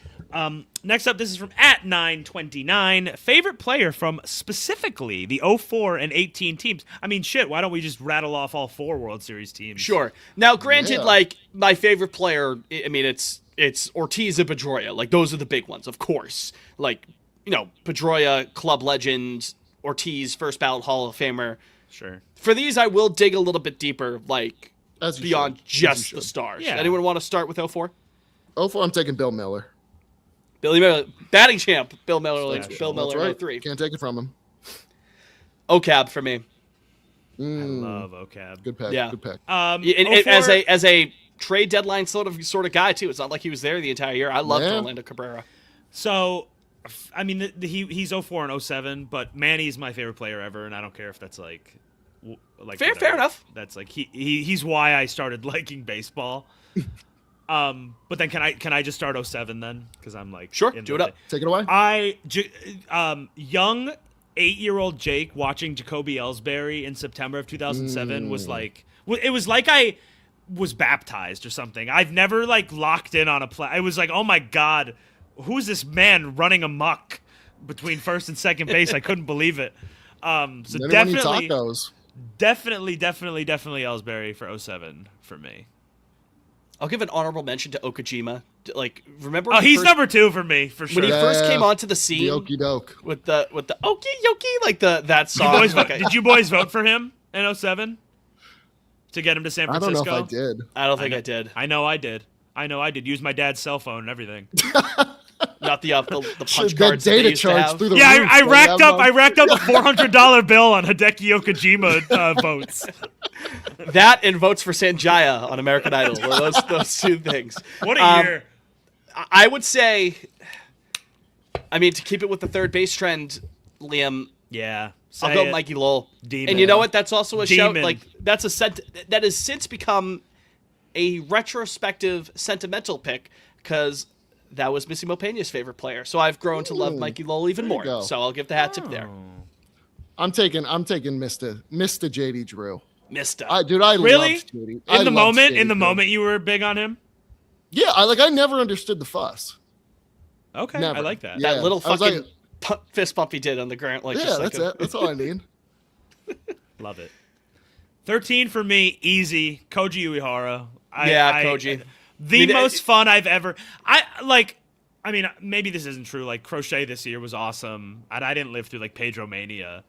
S3: Next up, this is from @929. Favorite player from specifically the 04 and 18 teams. I mean, shit, why don't we just rattle off all 4 World Series teams?
S1: Sure. Now, granted,
S2: Yeah.
S1: my favorite player, I mean, it's Ortiz and Pedroia. Those are the big ones, of course. Pedroia, club legend, Ortiz, first ballot Hall of Famer.
S3: Sure.
S1: For these, I will dig a little bit deeper,
S2: As you
S1: beyond
S2: should.
S1: just the stars.
S3: Yeah.
S1: Anyone want to start with 04?
S2: 04, I'm taking Bill Miller.
S1: Billy Miller, batting champ. Bill Miller,
S3: Yeah,
S1: Bill Miller,
S2: That's right.
S1: 03.
S2: Can't take it from him.
S1: OCAB for me.
S3: I love OCAB.
S2: Good pick.
S1: Yeah.
S2: Good pick.
S1: And
S3: 04
S1: as a trade deadline sort of guy too. It's not like he was there the entire year. I loved
S2: Yeah.
S1: Orlando Cabrera.
S3: So, I mean, he's 04 and 07, but Manny's my favorite player ever, and I don't care if that's
S1: Fair
S3: whatever.
S1: enough.
S3: That's he's why I started liking baseball. But then can I just start 07 then? Because I'm
S1: Sure,
S3: in
S1: do it
S3: the-
S1: up.
S2: Take it away.
S3: Young 8-year-old Jake watching Jacoby Ellsbury in September of 2007 was it was like I was baptized or something. I've never locked in on a play. I was like, oh my god, who's this man running amok between first and second base? I couldn't believe it. So
S2: Anyone eat tacos?
S3: definitely Ellsbury for 07 for me.
S1: I'll give an honorable mention to Okajima. Remember?
S3: Oh, he's number 2 for me for sure.
S1: when he first
S2: Yeah.
S1: came onto the
S2: The
S1: scene
S2: okey doke.
S1: with the okie yoki, that song.
S3: Did you boys vote for him in 07 to get him to San
S2: I
S3: Francisco?
S2: don't know if I did.
S1: I don't think I did.
S3: I know I did. Use my dad's cell phone and everything.
S1: Not the punch
S2: That
S1: cards they
S2: data
S1: used to
S2: charge
S1: have.
S2: through the
S3: Yeah,
S2: roof.
S3: I
S2: They
S3: racked
S2: have
S3: up a $400 bill on Hideki Okajima votes.
S1: That and votes for Sanjaya on American Idol. Were those two things.
S3: What a year!
S1: I would say, I mean, to keep it with the third base trend, Liam,
S3: Yeah,
S1: I'll go Mikey Lowell.
S3: Demon.
S1: And you know what? That's also a shout.
S3: Demon.
S1: That's that has since become a retrospective sentimental pick because that was Missy Mopena's favorite player. So I've grown to love Mikey Lowell even
S2: there you
S1: more.
S2: go.
S1: So I'll give the hat tip there.
S2: I'm taking Mr. JD Drew.
S1: Mister.
S2: I
S3: Really?
S2: loved JD. I
S3: In the
S2: loved
S3: moment,
S2: JD Drew.
S3: you were big on him.
S2: Yeah, I never understood the fuss.
S3: Okay,
S2: Never.
S3: I like that.
S2: Yeah.
S1: That little
S2: I was
S1: fucking fist bump he did on the ground. Like,
S2: Yeah,
S1: just like
S2: that's it. That's all I need.
S3: Love it. 13 for me, easy. Koji Uehara.
S1: Koji.
S3: Most fun I've ever. I mean, maybe this isn't true. Like, Crochet this year was awesome, and I didn't live through like Pedro Mania,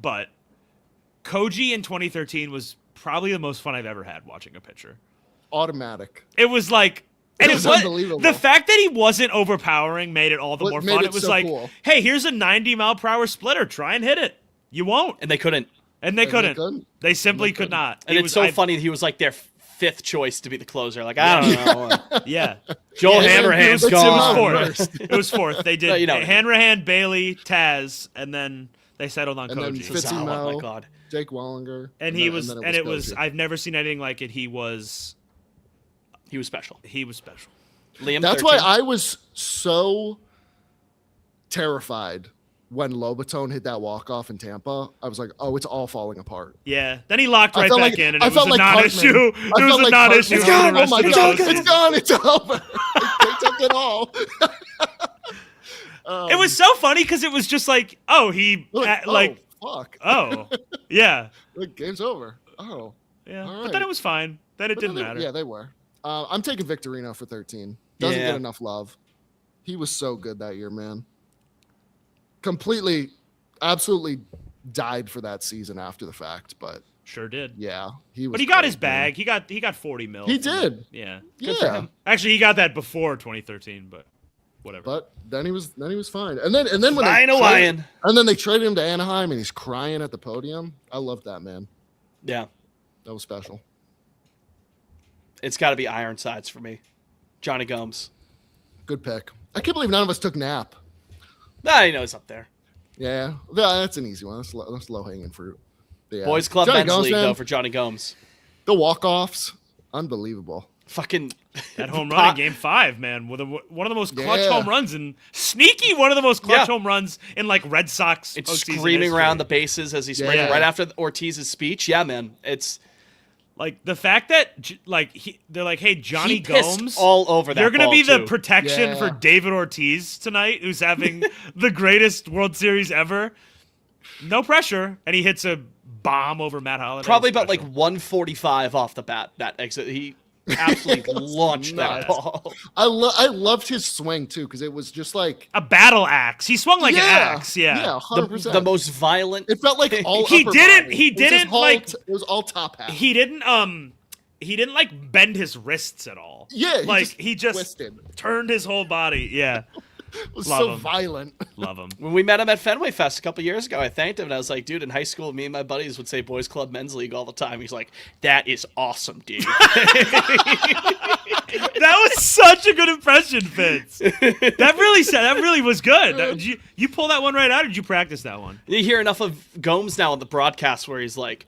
S3: but Koji in 2013 was probably the most fun I've ever had watching a pitcher.
S2: Automatic.
S3: It was like, and
S2: It was unbelievable.
S3: The fact that he wasn't overpowering made it all the more
S2: Made
S3: fun.
S2: it
S3: It was
S2: so
S3: like,
S2: cool.
S3: hey, here's a 90-mile-per-hour splitter. Try and hit it. You won't,
S1: and they couldn't.
S3: and they couldn't.
S2: couldn't.
S3: They simply could not.
S1: And it's funny that he was like their fifth choice to be the closer. Like, I don't know.
S3: Yeah.
S1: Joel
S3: Yeah,
S1: Hanrahan's
S2: it was
S1: gone.
S2: fourth.
S3: It was fourth. They did
S1: You know.
S3: Hanrahan, Bailey, Taz, and then they settled on
S2: And then
S3: Koji.
S2: Fitz-
S1: Oh,
S2: Mel,
S1: my God.
S2: Jake Wallinger.
S3: And
S2: then-
S3: was
S2: then
S3: it was
S2: Koji.
S3: I've never seen anything like it. He was
S1: special.
S3: special.
S1: Liam,
S2: That's
S1: 13.
S2: why I was so terrified when Lobaton hit that walk-off in Tampa. I was like, oh, it's all falling apart.
S3: Yeah. Then he locked
S2: I
S3: right
S2: felt
S3: back
S2: like-
S3: in, and
S2: I
S3: it was
S2: felt
S3: a
S2: like
S3: non-issue.
S2: Cartman.
S3: It
S2: I
S3: was
S2: felt
S3: a
S2: like
S3: non-issue.
S2: Cartman.
S3: for the
S2: Oh
S3: rest
S2: my
S3: of the
S2: God,
S3: season.
S2: it's gone. It's over. They took it all.
S3: It was so funny because it was just like, oh, he
S2: fuck.
S3: oh, yeah,
S2: Like, game's over. Oh.
S3: yeah.
S2: All
S3: But then
S2: right.
S3: it was fine. Then it
S2: But
S3: didn't
S2: they-
S3: matter.
S2: Yeah, they were. I'm taking Victorino for 13. Doesn't
S1: Yeah.
S2: get enough love. He was so good that year, man. Completely, absolutely died for that season after the fact, but
S3: Sure did.
S2: yeah, he was.
S3: But he got
S2: great,
S3: his
S2: man.
S3: bag. He got 40 mil.
S2: He
S3: from
S2: did.
S3: it. Yeah.
S2: Yeah,
S3: Actually, he got that before 2013, but whatever.
S2: but then he was fine. And then when
S1: Fine Hawaiian.
S2: and then they traded him to Anaheim, and he's crying at the podium. I love that, man.
S1: Yeah.
S2: That was special.
S1: It's got to be Ironsides for me. Johnny Gomes.
S2: Good pick. I can't believe none of us took Nap.
S1: Nah, you know it's up there.
S2: Yeah, that's an easy one. That's low hanging fruit. But yeah.
S1: Boys Club
S2: Johnny
S1: Men's
S2: Gomes,
S1: League,
S2: man,
S1: though, for Johnny Gomes.
S2: the walk-offs, unbelievable.
S1: Fucking
S3: That home run in Game 5, man, with one of the most clutch
S2: Yeah.
S3: home runs and sneaky one of the most clutch
S1: Yeah.
S3: home runs in like Red Sox.
S1: It's
S3: postseason
S1: screaming
S3: history.
S1: around the bases as he's spraying
S2: Yeah.
S1: right after Ortiz's speech. Yeah, man. It's
S3: Like the fact that they're like, hey, Johnny
S1: he pissed
S3: Gomes,
S1: all over that
S3: you're gonna
S1: ball,
S3: be the
S1: too.
S3: protection
S2: Yeah.
S3: for David Ortiz tonight, who's having the greatest World Series ever. No pressure, and he hits a bomb over Matt Holliday.
S1: Probably about
S3: Special.
S1: like 145 off the bat. That exit, he absolutely launched that
S3: nuts.
S1: ball.
S2: I loved his swing too, because it was just like
S3: a battle axe. He swung like an axe. Yeah.
S2: yeah, 100%.
S1: The most violent.
S2: It felt like all
S3: He
S2: upper
S3: didn't-
S2: body.
S3: he
S2: It was just
S3: didn't,
S2: all
S3: like-
S2: it was all top half.
S3: He didn't like bend his wrists at all.
S2: Yeah,
S3: he just
S2: twisted.
S3: turned his whole body. Yeah.
S2: It was
S3: Love
S2: so
S3: him.
S2: violent.
S3: Love him.
S1: When we met him at Fenway Fest a couple years ago, I thanked him and I was like, dude, in high school, me and my buddies would say Boys Club Men's League all the time. He's like, that is awesome, dude.
S3: That was such a good impression, Vince. That really was good. Did you pull that one right out, or did you practice that one?
S1: You hear enough of Gomes now on the broadcast where he's like,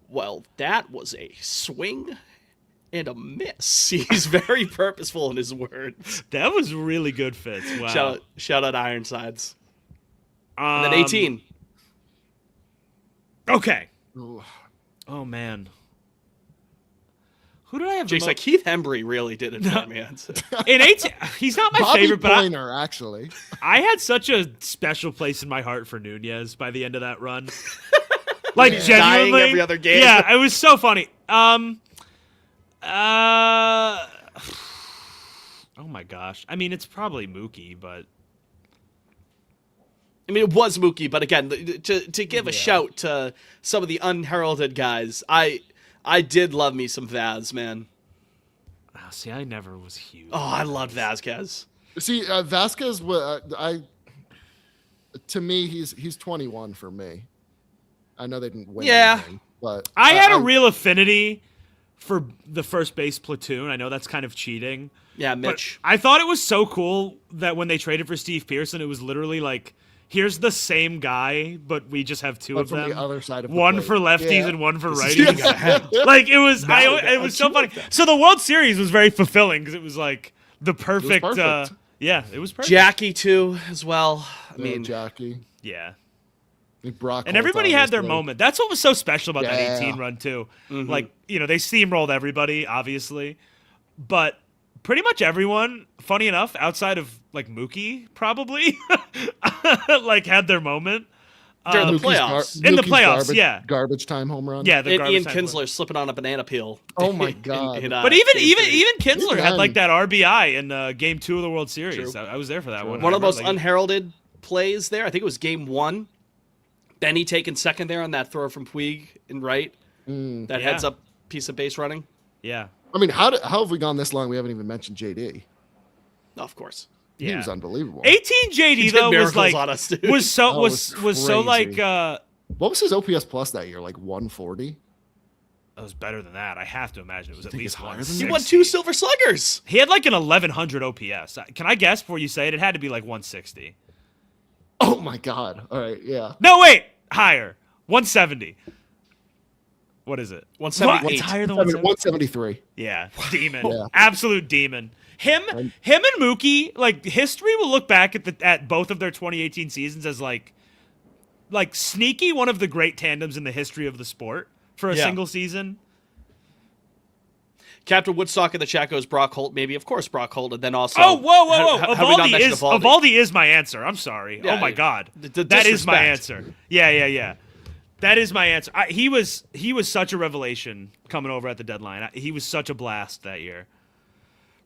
S1: well, that was a swing and a miss. He's very purposeful in his words.
S3: That was really good, Fitz. Wow.
S1: Shout out Ironsides. And then 18.
S3: Okay.
S2: Ooh.
S3: Oh man. Who did I have?
S1: Jake's like, Keith Hembry really did it for me.
S3: In 18, he's not my
S2: Bobby
S3: favorite, but
S2: Pointer, actually.
S3: I had such a special place in my heart for Nunez by the end of that run. Like
S1: Dying
S3: genuinely,
S1: every other game.
S3: Yeah, it was so funny. Oh my gosh. I mean, it's probably Mookie, but
S1: I mean, it was Mookie, but again, to give a shout to some of the unheralded guys, I did love me some Vaz, man.
S3: see, I never was huge.
S1: Oh, I loved Vazquez.
S2: See, Vasquez, to me, he's 21 for me. I know they didn't win anything, but
S3: I had a real affinity for the first base platoon. I know that's kind of cheating.
S1: Yeah,
S3: But
S1: Mitch.
S3: I thought it was so cool that when they traded for Steve Pearson, it was literally like, here's the same guy, but we just have two
S2: but
S3: of
S2: from
S3: them.
S2: the other side of the
S3: One
S2: plate.
S3: for lefties
S2: Yeah.
S3: and one for righties. Like it was, it was so funny. So the World Series was very fulfilling because it was like the perfect.
S2: perfect.
S3: Yeah, it was perfect.
S1: Jackie, too, as well. I
S2: Yeah,
S1: mean,
S2: Jackie.
S3: Yeah.
S2: Brock
S3: And
S2: Holt,
S3: everybody had their
S2: obviously.
S3: moment. That's what was so special about that
S2: Yeah.
S3: 18 run too.
S1: Mm-hmm.
S3: Like, they steamrolled everybody, obviously, but pretty much everyone, funny enough, outside of like Mookie, probably, like had their moment.
S1: During the
S2: Mookie's
S1: playoffs.
S3: In the
S2: Mookie's
S3: playoffs, yeah.
S2: Garbage time home run.
S3: Yeah, the
S1: And
S3: garbage
S1: Ian
S3: time
S1: Kinsler slipping on a banana peel.
S2: Oh my God.
S3: But even
S1: Game 3.
S3: Kinsler had like
S2: Again.
S3: that RBI in Game 2 of the World Series.
S1: True.
S3: I was there for that one.
S1: One of the
S3: I
S1: most
S3: remember, like,
S1: unheralded plays there. I think it was Game 1. Benny taking second there on that throw from Puig in right. That
S3: Yeah.
S1: heads up piece of base running.
S3: Yeah,
S2: I mean, how have we gone this long? We haven't even mentioned JD.
S1: Oh, of course.
S2: He
S3: yeah.
S2: was unbelievable.
S3: 18 JD
S1: did
S3: though was
S1: miracles
S3: like
S1: on us, dude.
S3: was so
S2: That
S3: was
S2: was
S3: so
S2: crazy.
S3: like
S2: What was his OPS plus that year? Like 140?
S3: it was better than that. I have to imagine it was at
S2: think
S3: least
S2: it's higher than
S3: 160.
S1: He won 2 Silver Sluggers.
S3: He had like an 1100 OPS. Can I guess before you say it? It had to be like 160.
S2: Oh my God. All right. Yeah.
S3: No, wait, higher. 170. What is it?
S1: 178.
S3: What? It's higher than 170.
S2: 173.
S3: Yeah, demon,
S2: Yeah.
S3: absolute demon. Him and Mookie. Like history will look back at both of their 2018 seasons as like sneaky one of the great tandems in the history of the sport for a
S1: Yeah.
S3: single season.
S1: Captain Woodstock in the chat goes Brock Holt, maybe. Of course, Brock Holt. And then also.
S3: Oh, whoa!
S1: How do we not mention
S3: Evaldi is my answer. I'm sorry.
S1: Yeah,
S3: oh my God,
S1: the
S3: that is my
S1: disrespect.
S3: answer. Yeah. That is my answer. He was such a revelation coming over at the deadline. He was such a blast that year.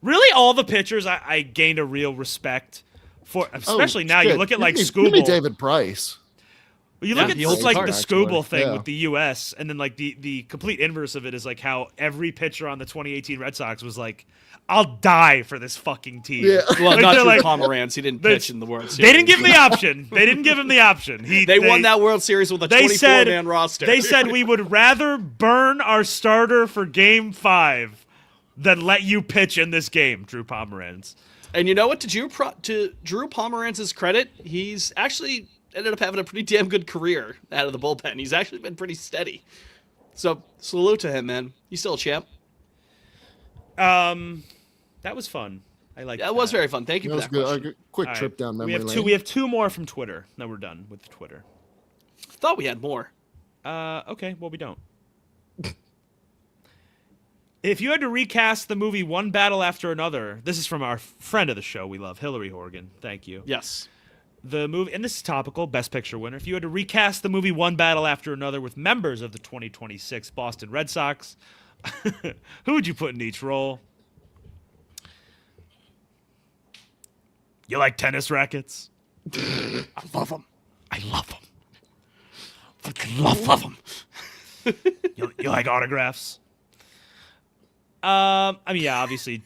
S3: Really, all the pitchers I gained a real respect for, especially now. You
S2: shit.
S3: look at like
S2: Give me
S3: Scooble.
S2: David Price.
S3: You look
S1: Yeah,
S3: at
S1: the old
S3: like
S1: card,
S3: the
S2: actually.
S3: Scooble thing
S2: Yeah.
S3: with the U.S. and then like the complete inverse of it is like how every pitcher on the 2018 Red Sox was like, "I'll die for this fucking team."
S2: Yeah.
S1: Well,
S3: Like,
S1: not
S3: they're
S1: Drew
S3: like-
S1: Pomeranz. He didn't
S3: they-
S1: pitch in the World Series.
S3: They didn't give him the option. They didn't give him the option.
S1: They won that World Series with a
S3: They said
S1: 24-man roster.
S3: They said we would rather burn our starter for Game 5 than let you pitch in this game, Drew Pomeranz.
S1: And you know what? To Drew Pomeranz's credit, he's actually ended up having a pretty damn good career out of the bullpen. He's actually been pretty steady. So salute to him, man. He's still a champ.
S3: That was fun. I like
S1: That was very fun. Thank you
S2: That
S1: for
S2: was
S1: that
S2: good.
S1: question.
S2: A quick
S3: All
S2: trip
S3: right.
S2: down
S3: we
S2: memory
S3: have
S2: lane.
S3: two. We have two more from Twitter. Now we're done with Twitter.
S1: Thought we had more.
S3: Okay. Well, we don't. If you had to recast the movie one battle after another, this is from our friend of the show we love, Hillary Horgan. Thank you.
S1: Yes.
S3: The movie, and this is topical, Best Picture winner. If you had to recast the movie one battle after another with members of the 2026 Boston Red Sox, who would you put in each role? You like tennis rackets?
S1: I love him.
S3: I love them.
S1: Fucking love him.
S3: You like autographs? I mean, yeah, obviously,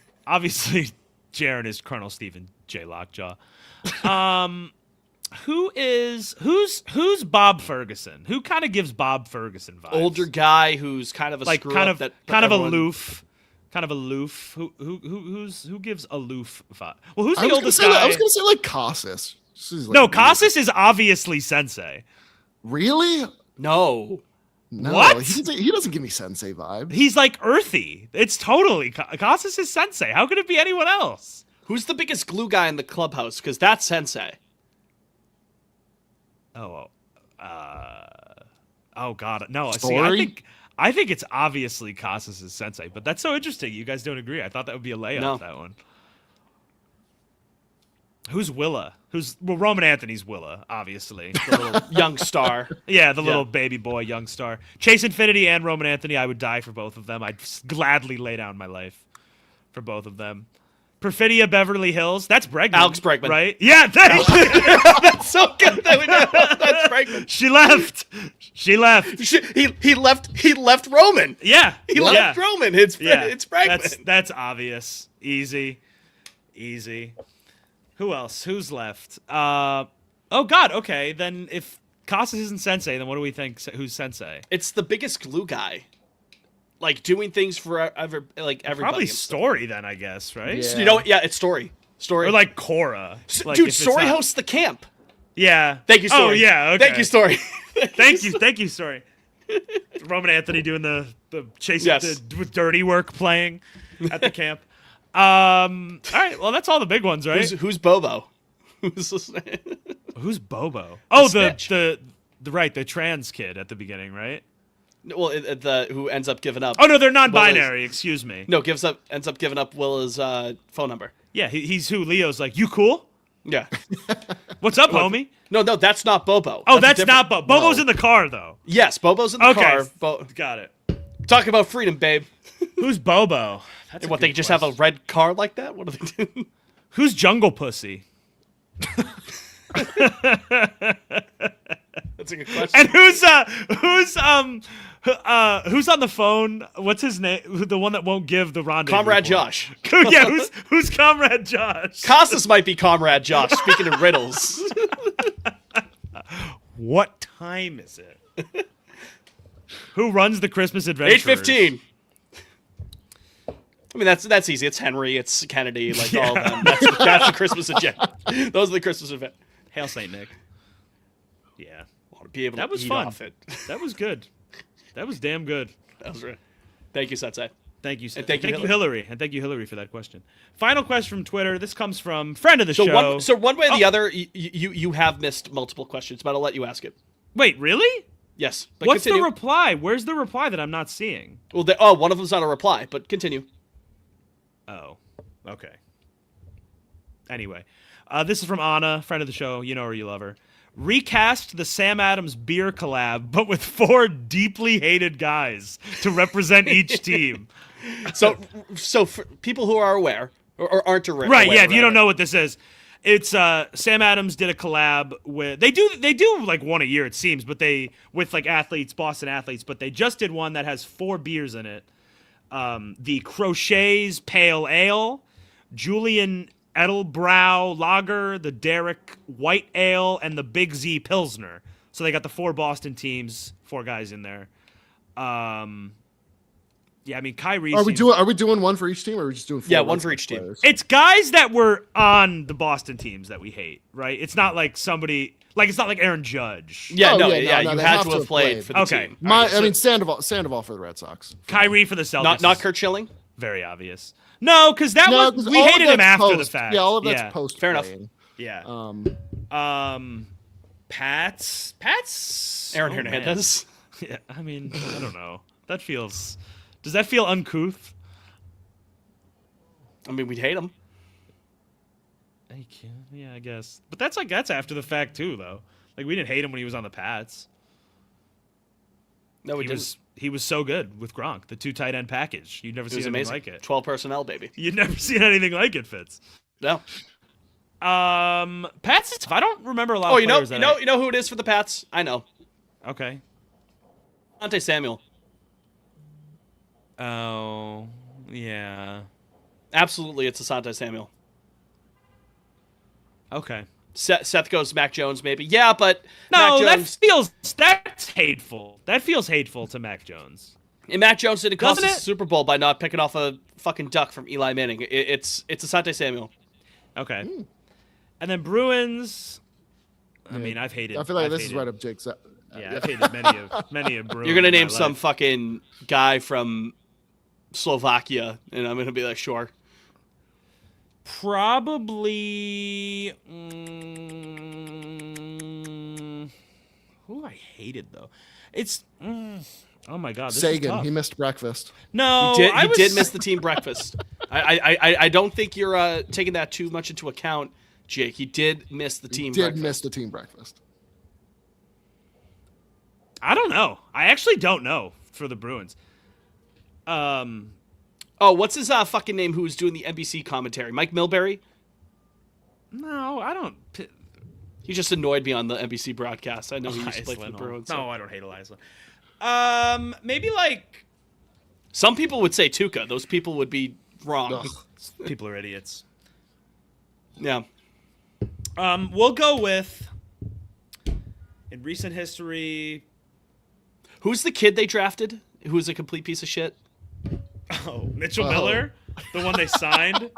S3: Jaron is Colonel Stephen J. Lockjaw. Who's Bob Ferguson? Who kind of gives Bob Ferguson vibes?
S1: Older guy who's kind of a
S3: like
S1: screw
S3: kind
S1: up
S3: of
S1: that
S3: aloof. Who gives aloof vibe? Well, who's the oldest guy?
S2: I was gonna say like Casas. This is, like,
S3: No,
S2: weird.
S3: Casas is obviously Sensei.
S2: Really?
S1: No.
S2: No,
S3: What?
S2: He doesn't give me sensei vibes.
S3: He's like earthy. It's totally Casas is Sensei. How could it be anyone else?
S1: Who's the biggest glue guy in the clubhouse? Because that's Sensei.
S3: Oh God, no. See,
S2: Story?
S3: I think it's obviously Casas' Sensei, but that's so interesting. You guys don't agree. I thought that would be a layup.
S1: No.
S3: That one. Who's Willa? Roman Anthony's Willa, obviously. The little,
S1: Young star.
S3: yeah, the little baby boy, young star. Chase Infinity and Roman Anthony. I would die for both of them. I'd gladly lay down my life for both of them. Perfidia Beverly Hills. That's Bregman.
S1: Alex Bregman.
S3: Right? Yeah, thank you.
S1: That's so good that we know that's Bregman.
S3: She left.
S1: He left Roman.
S3: Yeah.
S1: He left Roman. It's Bregman.
S3: That's obvious. Easy. Who else? Who's left? Oh God. Okay. Then if Casas isn't Sensei, then what do we think? Who's Sensei?
S1: It's the biggest glue guy. Like doing things for everybody.
S3: Probably
S1: and stuff.
S3: Story then, I guess. Right?
S2: Yeah.
S1: You know what? Yeah, it's Story. Story.
S3: Or like Cora. Like,
S1: Dude,
S3: if it's
S1: Story
S3: not-
S1: hosts the camp.
S3: Yeah.
S1: Thank you, Story.
S3: Oh yeah. Okay.
S1: Thank you, Story.
S3: Thank you, Story. Roman Anthony doing the chasing
S1: Yes.
S3: with dirty work playing at the camp. All right. Well, that's all the big ones, right?
S1: Who's Bobo?
S3: Who's Bobo? Oh,
S1: Snitch.
S3: the trans kid at the beginning, right?
S1: Well, who ends up giving up.
S3: Oh no, they're non-binary. Excuse me.
S1: No, ends up giving up Willa's phone number.
S3: Yeah, he's who Leo's like. You cool?
S1: Yeah.
S3: What's up, homie?
S1: No, that's not Bobo.
S3: Oh, that's not Bobo. Bobo's in the car though.
S1: Yes, Bobo's in the car.
S3: Got it.
S1: Talking about freedom, babe.
S3: Who's Bobo? That's
S1: What, they just have a red car like that? What do they do?
S3: Who's Jungle Pussy?
S1: That's a good question.
S3: And who's on the phone? What's his name? The one that won't give the rendezvous.
S1: Comrade
S3: report.
S1: Josh.
S3: Yeah, who's Comrade Josh?
S1: Costas might be Comrade Josh, speaking of riddles.
S3: What time is it? Who runs the Christmas Adventure?
S1: 8:15. I mean, that's easy. It's Henry, it's Kennedy, like all of them. That's the Christmas agenda. Those are the Christmas event.
S3: Hail Saint Nick. Yeah.
S1: Want to be able
S3: That
S1: to
S3: was
S1: eat
S3: fun.
S1: off it.
S3: That was good. That was damn good.
S1: That was right. Thank you, Sensei.
S3: Thank you,
S1: And thank you,
S3: Hillary. And thank you, Hillary, for that question. Final question from Twitter. This comes from friend of the show.
S1: One way or the other, you have missed multiple questions, but I'll let you ask it.
S3: Wait, really?
S1: Yes. But
S3: What's
S1: continue.
S3: the reply? Where's the reply that I'm not seeing?
S1: Well, one of them's not a reply, but continue.
S3: Oh, okay. Anyway, this is from Anna, friend of the show. You know her, you love her. Recast the Sam Adams beer collab, but with 4 deeply hated guys to represent each team.
S1: So for people who are aware or aren't aware,
S3: Right? Yeah. If you don't know what this is, it's Sam Adams did a collab with they do like one a year it seems, but with like athletes, Boston athletes, but they just did one that has 4 beers in it. The Crochet's Pale Ale, Julian Edelbrow Lager, the Derek White Ale, and the Big Z Pilsner. So they got the 4 Boston teams, 4 guys in there. Yeah, I mean Kyrie.
S2: Are we doing one for each team, or are we just doing 4?
S1: Yeah, one for each team.
S2: players?
S3: It's guys that were on the Boston teams that we hate, right? It's not like somebody it's not like Aaron Judge.
S1: Yeah,
S2: Oh,
S1: no,
S2: yeah, no,
S1: you
S2: they
S1: had
S2: have
S1: to
S2: to
S1: have
S2: have
S1: played
S2: played.
S1: for the
S3: Okay.
S1: team.
S2: I mean, Sandoval for the Red Sox.
S3: Kyrie for the Celtics.
S1: Not
S3: is
S1: Kurt Schilling.
S3: very obvious. No, because we
S2: all
S3: hated
S2: of
S3: him
S2: that's
S3: after the
S2: post.
S3: fact.
S2: Yeah, all of that's post.
S1: Fair enough.
S2: playing.
S3: Yeah. Pats.
S1: Aaron
S3: Oh, man.
S1: Hernandez.
S3: Yeah, I mean, I don't know. Does that feel uncouth?
S1: I mean, we'd hate him.
S3: Yeah, I guess. But that's after the fact too, though. Like we didn't hate him when he was on the Pats.
S1: No, we didn't.
S3: He was so good with Gronk, the 2 tight end package. You'd never
S1: It
S3: seen
S1: was
S3: anything
S1: amazing.
S3: like it.
S1: 12 personnel, baby.
S3: You'd never seen anything like it, Fitz.
S1: No.
S3: Pats. I don't remember a lot.
S1: Oh,
S3: of
S1: you know
S3: players
S1: who it is for the Pats? I know.
S3: Okay.
S1: Asante Samuel.
S3: Oh, yeah.
S1: Absolutely, it's Asante Samuel.
S3: Okay.
S1: Seth goes Mac Jones, maybe. Yeah, but
S3: No,
S1: Mac Jones,
S3: that's hateful. That feels hateful to Mac Jones.
S1: and Mac Jones didn't cost
S3: Doesn't
S1: us
S3: it?
S1: the Super Bowl by not picking off a fucking duck from Eli Manning. It's Asante Samuel.
S3: Okay. And then Bruins. I mean, I've hated.
S2: I feel like
S3: I've
S2: this is
S3: hated-
S2: right up Jake's.
S3: Yeah, I've hated many of Bruins.
S1: You're gonna
S3: in
S1: name
S3: my
S1: some
S3: life.
S1: fucking guy from Slovakia, and I'm gonna be like, sure.
S3: Probably. Who I hated though? It's. Oh my god, this is
S2: Sagan,
S3: tough.
S2: he missed breakfast.
S3: No,
S1: He
S3: I
S1: did miss the team breakfast. I don't think you're taking that too much into account, Jake. He did miss the team breakfast.
S2: Miss the team breakfast.
S3: I don't know. I actually don't know for the Bruins.
S1: Oh, what's his fucking name who's doing the NBC commentary? Mike Milbury?
S3: No, I don't.
S1: He just annoyed me on the NBC broadcast. I know he used to play for the
S3: Elias
S1: Bruins.
S3: Lindholm. No, I don't hate Elias. Maybe like
S1: Some people would say Tuca. Those people would be wrong.
S2: Ugh.
S3: people are idiots.
S1: Yeah.
S3: We'll go with in recent history.
S1: Who's the kid they drafted? Who's a complete piece of shit?
S3: Oh, Mitchell Miller, the one they signed.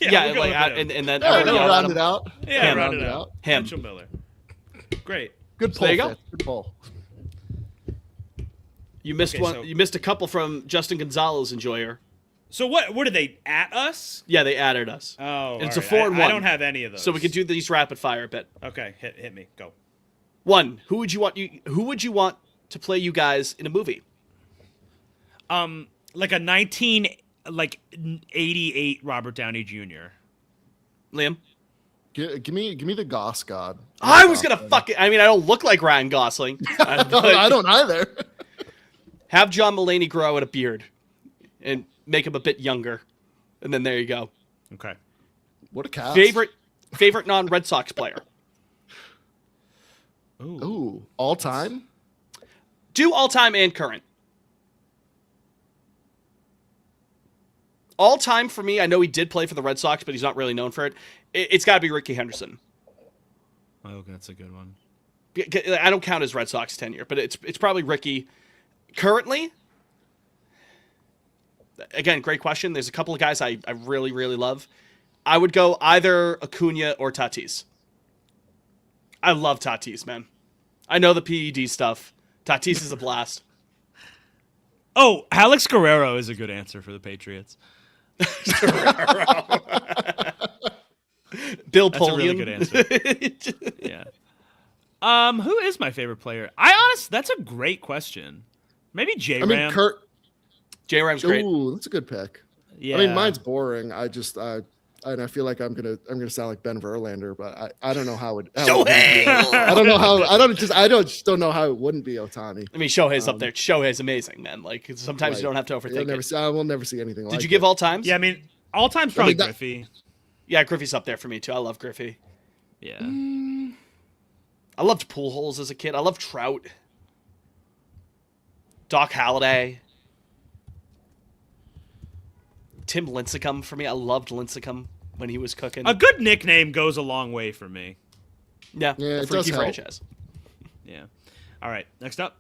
S1: Yeah,
S3: we'll go
S1: like,
S3: with him.
S1: and then
S2: Yeah,
S1: everybody else-
S2: round it out.
S3: Yeah,
S1: Him.
S3: round it out.
S1: Him.
S3: Mitchell Miller. Great.
S2: Good
S1: So
S2: pull.
S1: there you go.
S2: Fitz. Good pull.
S1: You missed
S3: Okay,
S1: one.
S3: so-
S1: You missed a couple from Justin Gonzalez, enjoyer.
S3: So what did they at us?
S1: Yeah, they added us.
S3: Oh,
S1: It's
S3: all
S1: a 4 and 1.
S3: I don't have any of those.
S1: So we can do these rapid fire a bit.
S3: Okay, hit me. Go.
S1: One. Who would you want to play you guys in a movie?
S3: Like a 1988 Robert Downey Jr.
S1: Liam?
S2: Give me the Goss God.
S1: I was going to fucking... I mean, I don't look like Ryan Gosling.
S2: I don't either.
S1: Have John Mulaney grow out a beard and make him a bit younger. And then there you go.
S3: Okay.
S2: What a cast.
S1: Favorite non-Red Sox player?
S2: Ooh, all time?
S1: Do all-time and current. All-time for me, I know he did play for the Red Sox, but he's not really known for it. It's got to be Ricky Henderson.
S3: Oh, that's a good one.
S1: I don't count his Red Sox tenure, but it's probably Ricky. Currently, again, great question. There's a couple of guys I really, really love. I would go either Acuna or Tatis. I love Tatis, man. I know the PED stuff. Tatis is a blast.
S3: Oh, Alex Guerrero is a good answer for the Patriots.
S1: Bill
S3: That's a really
S1: Polian.
S3: good answer. Yeah. Who is my favorite player? That's a great question. Maybe J-Ram.
S2: I mean, Kurt.
S1: J-Ram's great.
S2: Ooh, that's a good pick.
S3: Yeah.
S2: I mean, mine's boring. I feel like I'm gonna sound like Ben Verlander, but I don't know how it.
S1: Shohei!
S2: I don't know how. I just don't know how it wouldn't be Otani.
S1: I mean, Shohei's up there. Shohei's amazing, man. Like, sometimes you don't have to overthink it.
S2: I will never see anything like it.
S1: Did you give all times?
S3: Yeah, I mean, all time's probably Griffey.
S1: Yeah, Griffey's up there for me, too. I love Griffey.
S3: Yeah.
S1: I loved Pujols as a kid. I loved Trout. Doc Halladay. Tim Lincecum for me. I loved Lincecum when he was cooking.
S3: A good nickname goes a long way for me.
S1: Yeah,
S2: it
S1: freaky
S2: does help.
S1: franchise.
S3: Yeah. All right, next up.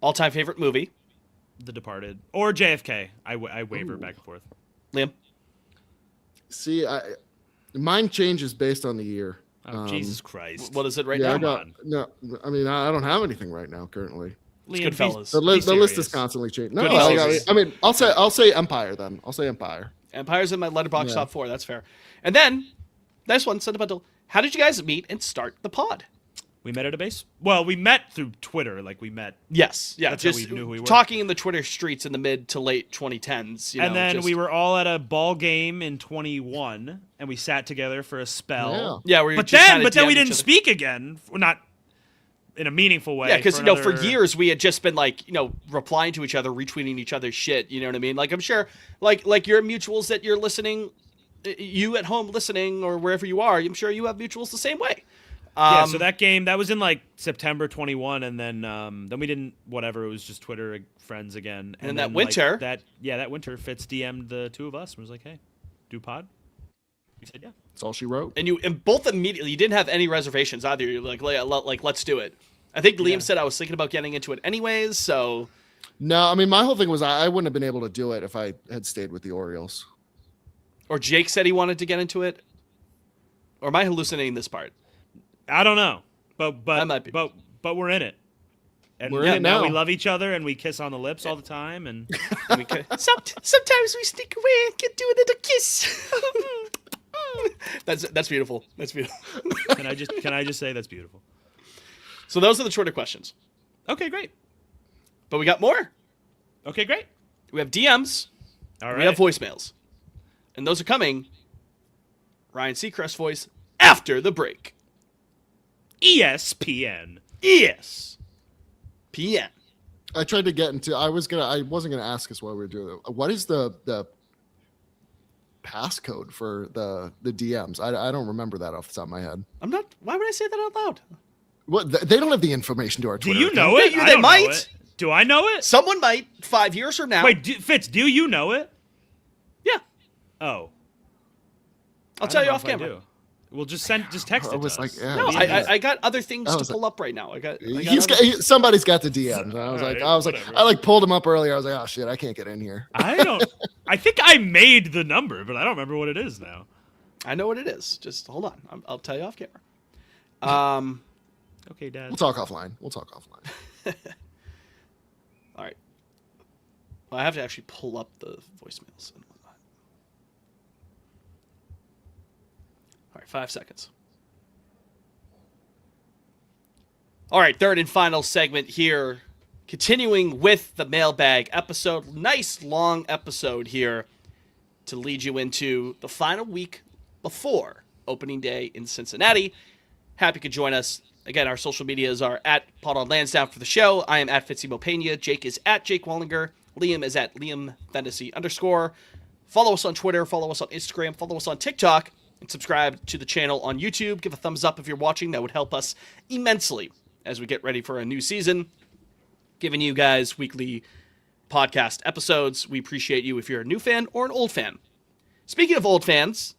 S1: All-time favorite movie?
S3: The Departed. Or JFK. I waver back and forth.
S1: Liam?
S2: See, mine changes based on the year.
S3: Oh, Jesus Christ.
S1: What is it right
S2: Yeah,
S1: now?
S2: I mean, I don't have anything right now currently.
S3: Liam,
S1: Goodfellas.
S2: The list is constantly changing. No,
S1: Goodfellas.
S2: I mean, I'll say Empire then. I'll say Empire.
S1: Empire's in my letterbox top 4. That's fair. And then, next one, sentimental. How did you guys meet and start the pod?
S3: We met at a base? Well, we met through Twitter. Like, we met.
S1: Yes. Yeah.
S3: That's
S1: just
S3: how we knew who we were.
S1: talking in the Twitter streets in the mid to late 2010s.
S3: And then we were all at a ball game in 21, and we sat together for a spell.
S1: Yeah,
S3: but then we didn't speak again. Not in a meaningful way.
S1: Yeah, because for years we had just been replying to each other, retweeting each other's shit. You know what I mean? Like, I'm sure, like your mutuals that you're listening, you at home listening or wherever you are, I'm sure you have mutuals the same way.
S3: Yeah, so that game, that was in September 21, and then we didn't, whatever, it was just Twitter friends again.
S1: And that winter.
S3: that winter, Fitz DM'd the two of us and was like, hey, do pod? We said, yeah.
S2: That's all she wrote.
S1: And both immediately, you didn't have any reservations either. You're like, let's do it. I think Liam said I was thinking about getting into it anyways, so.
S2: No, I mean, my whole thing was I wouldn't have been able to do it if I had stayed with the Orioles.
S1: Or Jake said he wanted to get into it. Or am I hallucinating this part?
S3: I don't know, but
S1: might be.
S3: but we're in it. And
S2: We're in it now.
S3: We love each other and we kiss on the lips all the time, and
S1: sometimes we sneak away and get do a little kiss. That's beautiful. That's beautiful.
S3: Can I just say that's beautiful?
S1: So those are the Twitter questions.
S3: Okay, great.
S1: But we got more.
S3: Okay, great.
S1: We have DMs.
S3: All right.
S1: We have voicemails. And those are coming, Ryan Seacrest voice, after the break.
S3: ESPN.
S1: ESPN.
S2: I tried to get into. I wasn't gonna ask us while we were doing it. What is the passcode for the DMs? I don't remember that off the top of my head.
S1: I'm not. Why would I say that out loud?
S2: What they don't have the information to our Twitter.
S3: Do you know it?
S1: They might.
S3: Do I know it?
S1: Someone might 5 years from now.
S3: Wait, Fitz, do you know it?
S1: Yeah.
S3: Oh.
S1: I'll tell you off camera.
S3: We'll just text it.
S2: I was
S3: to
S2: like,
S3: us.
S2: yeah.
S1: No, I got other things to pull up right now.
S2: Somebody's got the DMs. I pulled him up earlier. I was like, oh shit, I can't get in here.
S3: I think I made the number, but I don't remember what it is now.
S1: I know what it is. Just hold on. I'll tell you off camera.
S3: Okay, Dad.
S2: We'll talk offline.
S1: All right. Well, I have to actually pull up the voicemails and whatnot. All right, 5 seconds. All right, third and final segment here. Continuing with the mailbag episode. Nice long episode here to lead you into the final week before opening day in Cincinnati. Happy you could join us. Again, our social medias are at Pod on Lansdowne for the show. I am at Fitzy Mopena. Jake is at Jake Wallinger. Liam is at Liam Fantasy _. Follow us on Twitter. Follow us on Instagram. Follow us on TikTok. And subscribe to the channel on YouTube. Give a thumbs up if you're watching. That would help us immensely as we get ready for a new season. Giving you guys weekly podcast episodes. We appreciate you if you're a new fan or an old fan. Speaking of old fans,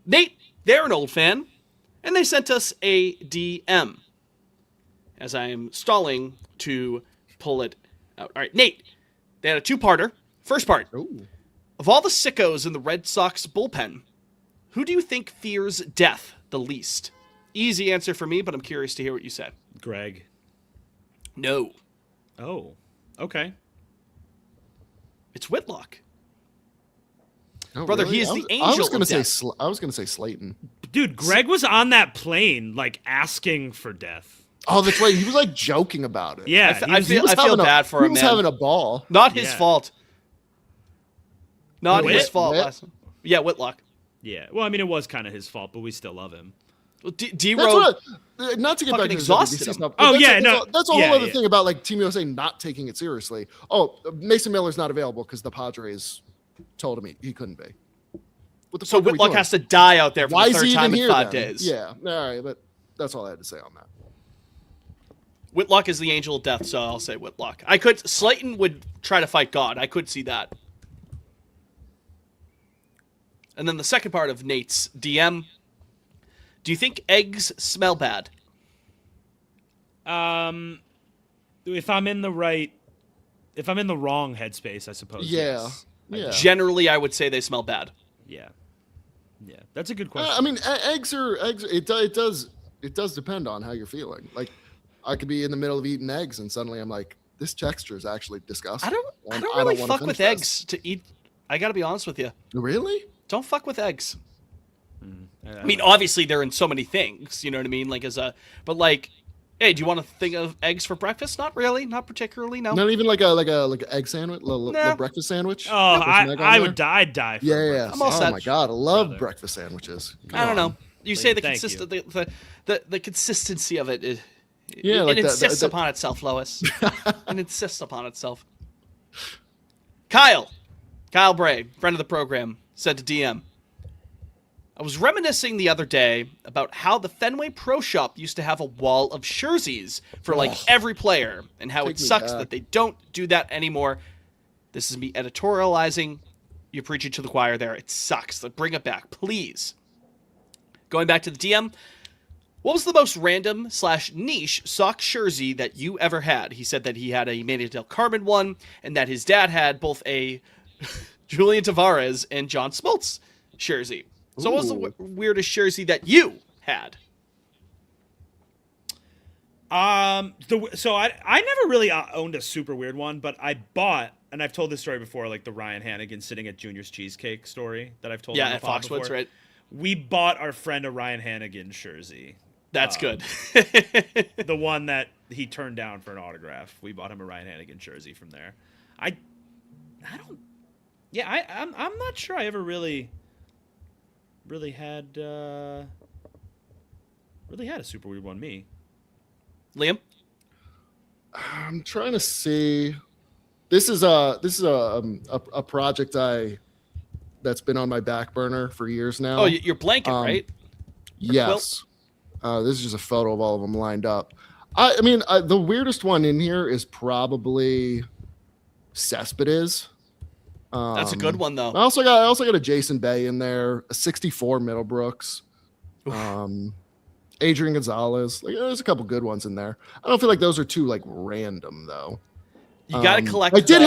S1: Nate, they're an old fan, and they sent us a DM as I am stalling to pull it out. All right, Nate, they had a two-parter. First part, of all the sickos in the Red Sox bullpen, who do you think fears death the least? Easy answer for me, but I'm curious to hear what you said.
S3: Greg.
S1: No.
S3: Oh, okay.
S1: It's Whitlock.
S2: Oh,
S1: Brother,
S2: really?
S1: he is the angel
S2: I was gonna
S1: of
S2: say
S1: death.
S2: I was going to say Slayton.
S3: Dude, Greg was on that plane, like, asking for death.
S2: Oh, that's right. He was like joking about it.
S3: Yeah,
S1: I
S3: he
S1: feel
S3: was
S1: bad for him,
S2: He was
S1: man.
S2: having a ball.
S1: Not his
S3: Yeah.
S1: fault. Not his fault.
S2: Whit?
S1: Yeah, Whitlock.
S3: yeah. Well, I mean, it was kind of his fault, but we still love him.
S1: Well,
S2: That's
S1: D-Row,
S2: what not to get back
S1: fucking
S2: to the
S1: exhausted
S2: WBC
S1: him.
S2: stuff,
S3: Oh,
S2: but
S3: yeah,
S2: that's a whole
S3: yeah,
S2: other
S3: yeah.
S2: thing about like Team USA not taking it seriously. Oh, Mason Miller's not available because the Padres told him he couldn't be. What the
S1: so
S2: fuck are we
S1: Whitlock
S2: doing?
S1: has to die out there for
S2: Why
S1: the
S2: is
S1: third
S2: he
S1: time
S2: even
S1: in
S2: here
S1: 5
S2: then?
S1: days.
S2: Yeah, all right, but that's all I had to say on that.
S1: Whitlock is the angel of death, so I'll say Whitlock. Slayton would try to fight God. I could see that. And then the second part of Nate's DM. Do you think eggs smell bad?
S3: If I'm in the wrong headspace, I suppose.
S2: Yeah,
S3: Yes.
S2: yeah.
S1: Generally, I would say they smell bad.
S3: Yeah. Yeah. That's a good question.
S2: I mean, eggs are eggs. It does depend on how you're feeling. Like, I could be in the middle of eating eggs and suddenly I'm like, this texture is actually disgusting.
S1: I don't
S2: and
S1: really
S2: wanna
S1: fuck
S2: finish
S1: with
S2: this.
S1: eggs to eat. I gotta be honest with you.
S2: Really?
S1: Don't fuck with eggs. I mean, obviously they're in so many things, you know what I mean? But hey, do you want to think of eggs for breakfast? Not really, not particularly. No.
S2: Not even like a egg sandwich, little breakfast sandwich.
S3: Oh,
S2: With some egg on
S3: I
S2: there?
S3: would die for
S2: Yeah,
S3: a
S2: yeah.
S3: breakfast
S1: I'm all
S2: Oh
S1: set.
S2: my god, I love
S3: Brother.
S2: breakfast sandwiches. Come
S1: I don't
S2: on.
S1: know. You say the
S3: Thank
S1: consistent, the consistency of it.
S2: Yeah,
S1: it
S2: like
S1: insists
S2: the-
S1: upon itself, Lois. It insists upon itself. Kyle Bray, friend of the program, said to DM, I was reminiscing the other day about how the Fenway Pro Shop used to have a wall of jerseys for every player and how it
S2: Take me
S1: sucks
S2: back.
S1: that they don't do that anymore. This is me editorializing. You're preaching to the choir there. It sucks. Bring it back, please. Going back to the DM, what was the most random / niche sock jersey that you ever had? He said that he had a Manny Del Carmen one and that his dad had both a Julian Tavares and John Smoltz jersey. So what was the weirdest jersey that you had?
S3: So I never really owned a super weird one, but I bought, and I've told this story before, like the Ryan Hannigan sitting at Junior's Cheesecake story that I've told.
S1: Yeah,
S3: on the
S1: at
S3: pod
S1: Foxwoods,
S3: before.
S1: right?
S3: We bought our friend a Ryan Hannigan jersey.
S1: That's good.
S3: The one that he turned down for an autograph. We bought him a Ryan Hannigan jersey from there. I don't. Yeah, I'm not sure I ever really had a super weird one. Me.
S1: Liam?
S2: I'm trying to see. This is a project that's been on my back burner for years now.
S1: Oh, your blanket, right?
S2: Yes. This is just a photo of all of them lined up. I mean, the weirdest one in here is probably Cespedes.
S1: That's a good one, though.
S2: I also got a Jason Bay in there, a 64 Middlebrooks, Adrian Gonzalez. Like, there's a couple good ones in there. I don't feel like those are too like random though.
S1: You got to collect.
S2: I did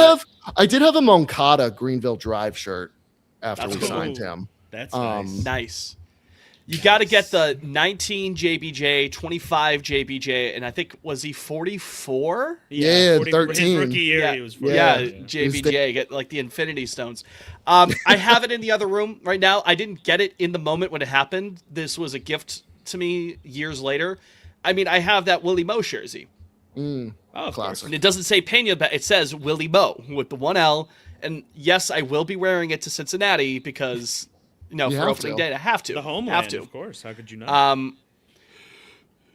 S2: have a Moncada Greenville Drive shirt after
S1: That's
S2: we
S1: cool.
S2: signed him.
S3: That's nice.
S1: Nice. You got to get the 19 JBJ, 25 JBJ, and I think, was he 44?
S2: Yeah, 13.
S3: His rookie year, he was 44.
S1: Yeah,
S2: Yeah.
S1: JBJ, get like the Infinity Stones. I have it in the other room right now. I didn't get it in the moment when it happened. This was a gift to me years later. I mean, I have that Willie Mo jersey.
S3: Oh, of
S2: Classic.
S1: And it doesn't say Pena, but it says Willie Mo with the 1L. And yes, I will be wearing it to Cincinnati because,
S2: You
S1: for
S2: have
S1: opening
S2: to.
S1: day, I have to.
S3: the homeland,
S1: Have to.
S3: of course. How could you not?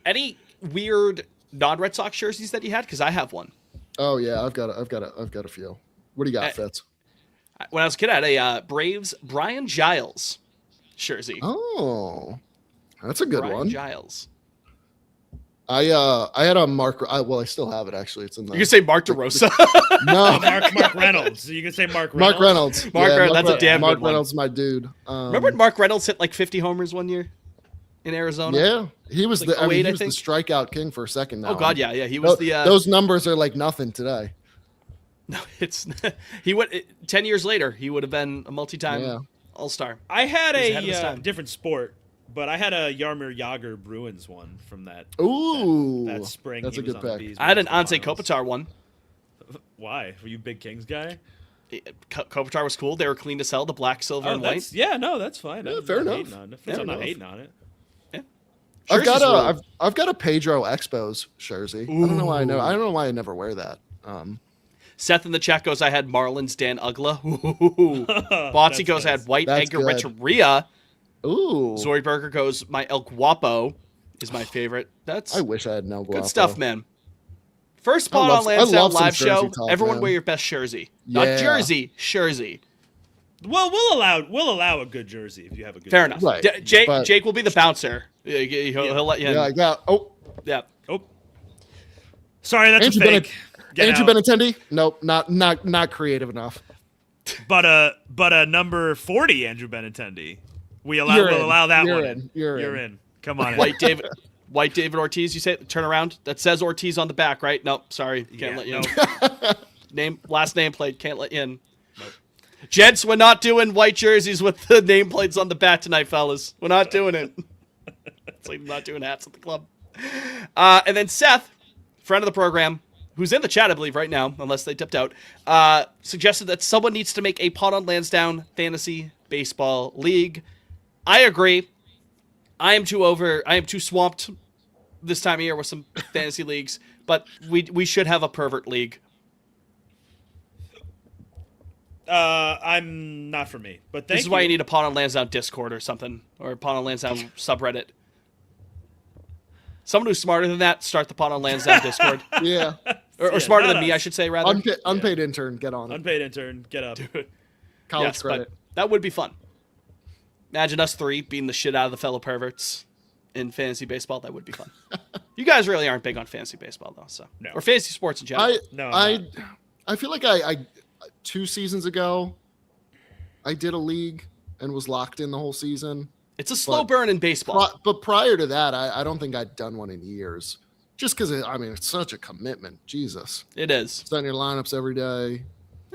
S1: Any weird non-Red Sox jerseys that you had? Because I have one.
S2: Oh yeah, I've got a few. What do you got, Fitz?
S1: When I was a kid, I had a Braves Brian Giles jersey.
S2: Oh, that's a good
S1: Brian
S2: one.
S1: Giles.
S2: I had a Mark. I still have it actually. It's in the.
S1: You can say Mark DeRosa.
S2: No,
S3: Mark Reynolds. You can say Mark Reynolds.
S2: Mark Reynolds.
S1: Mark Reynolds, that's a damn
S2: Mark
S1: good one.
S2: Reynolds, my dude.
S1: Remember when Mark Reynolds hit like 50 homers one year in Arizona?
S2: Yeah, he was
S1: Like
S2: the. I mean,
S1: 08,
S2: he
S1: I
S2: was the
S1: think.
S2: strikeout king for a second now.
S1: Oh God, yeah. He was the.
S2: Those numbers are like nothing today.
S1: No, it's he went 10 years later. He would have been a multi-time
S2: Yeah.
S1: All-Star.
S3: I had
S1: He was ahead of his
S3: a
S1: time.
S3: different sport, but I had a Yarmir Yager Bruins one from that.
S2: Ooh,
S3: That spring.
S2: That's
S3: he
S2: a
S3: was
S2: good
S3: on the
S2: pick.
S3: Bees
S1: I had an
S3: winning the
S1: Anse
S3: finals.
S1: Kopitar one.
S3: Why? Were you a big Kings guy?
S1: Kopitar was cool. They were clean as hell. The black, silver, and white.
S3: That's fine.
S2: Yeah,
S3: I'm
S2: fair
S3: not
S2: enough.
S3: hating on it.
S2: Fair
S3: I'm not
S2: enough.
S3: hating on it.
S2: I've got a Pedro Expos jersey. I don't know why I don't know why I never wear that.
S1: Seth in the chat goes, I had Marlins Dan Ugla. Botsy goes, I had White
S2: That's
S1: Edgar
S2: good.
S1: Renteria.
S2: Ooh,
S1: Zoidberger goes, my El Guapo is my favorite. That's
S2: I wish I had no
S1: good stuff, man. First spot
S2: love-
S1: on
S2: I
S1: Lansdowne
S2: love some
S1: live show.
S2: jersey talk,
S1: Everyone
S2: man.
S1: wear your best jersey. Not
S2: Yeah.
S1: jersey, jersey.
S3: Well, we'll allow a good jersey if you have a good.
S1: Fair
S3: jersey.
S1: enough.
S2: Right,
S1: Jake,
S2: but-
S1: Jake will be the bouncer. He'll let you in.
S2: Yeah, I got. Oh,
S1: Yeah.
S3: Oh, sorry, that's
S2: Andrew
S3: a fake. Get
S2: Andrew
S3: out.
S2: Benintendi? Nope, not creative enough.
S3: But a number 40 Andrew Benintendi. We'll allow that
S2: You're
S3: one.
S2: in. You're in.
S3: Come on.
S1: White David Ortiz, you say turn around. That says Ortiz on the back, right? Nope, sorry. Can't let you in. Last nameplate, can't let you in. Gents, we're not doing white jerseys with the nameplates on the back tonight, fellas. We're not doing it. It's like not doing hats at the club. And then Seth, friend of the program, who's in the chat, I believe, right now, unless they tipped out, suggested that someone needs to make a Pot on Lansdowne fantasy baseball league. I agree. I am too swamped this time of year with some fantasy leagues, but we should have a pervert league.
S3: I'm not for me, but
S1: This is why you need a Pot on Lansdowne Discord or something, or a Pot on Lansdowne subreddit. Someone who's smarter than that, start the Pot on Lansdowne Discord.
S2: Yeah,
S1: Or smarter
S3: not
S1: than me,
S3: us.
S1: I should say, rather.
S2: unpaid intern, get on it.
S3: Unpaid intern, get up.
S2: College
S1: Yes,
S2: credit.
S1: but that would be fun. Imagine us three beating the shit out of the fellow perverts in fantasy baseball. That would be fun. You guys really aren't big on fantasy baseball, though, so
S3: No.
S1: or fantasy sports in general.
S2: I feel like I 2 seasons ago, I did a league and was locked in the whole season.
S1: It's a slow
S2: but-
S1: burn in baseball.
S2: But prior to that, I don't think I'd done one in years. Just because it's such a commitment. Jesus,
S1: It is.
S2: setting your lineups every day.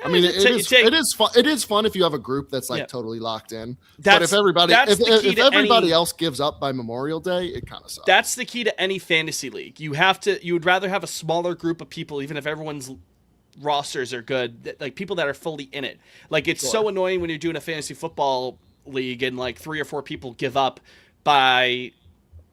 S2: I
S1: Yeah,
S2: mean,
S1: you take-
S2: it is fun. It is fun if you have a group that's like
S1: Yeah.
S2: totally locked in. But
S1: That's-
S2: if everybody
S1: that's the key
S2: if
S1: to
S2: everybody
S1: any-
S2: else gives up by Memorial Day, it kind of sucks.
S1: That's the key to any fantasy league. You would rather have a smaller group of people, even if everyone's rosters are good, like people that are fully in it. Like it's so annoying when you're doing a fantasy football league and like 3 or 4 people give up by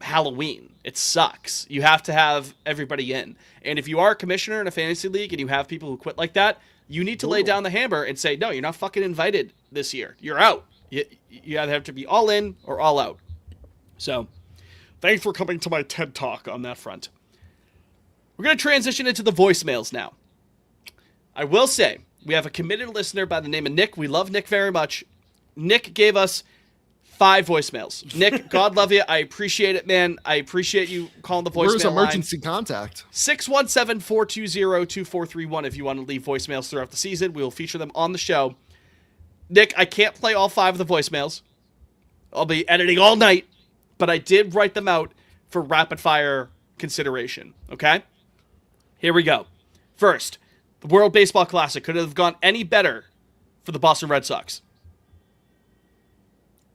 S1: Halloween. It sucks. You have to have everybody in. And if you are a commissioner in a fantasy league and you have people who quit like that, you need to lay down the hammer and say, no, you're not fucking invited this year. You're out. You either have to be all in or all out. So thanks for coming to my TED Talk on that front. We're going to transition into the voicemails now. I will say, we have a committed listener by the name of Nick. We love Nick very much. Nick gave us 5 voicemails. Nick, God love you. I appreciate it, man. I appreciate you calling the voicemail
S2: Where's
S1: line.
S2: emergency contact?
S1: 617-420-2431 if you want to leave voicemails throughout the season. We will feature them on the show. Nick, I can't play all 5 of the voicemails. I'll be editing all night, but I did write them out for rapid fire consideration, okay? Here we go. First, the World Baseball Classic could have gone any better for the Boston Red Sox.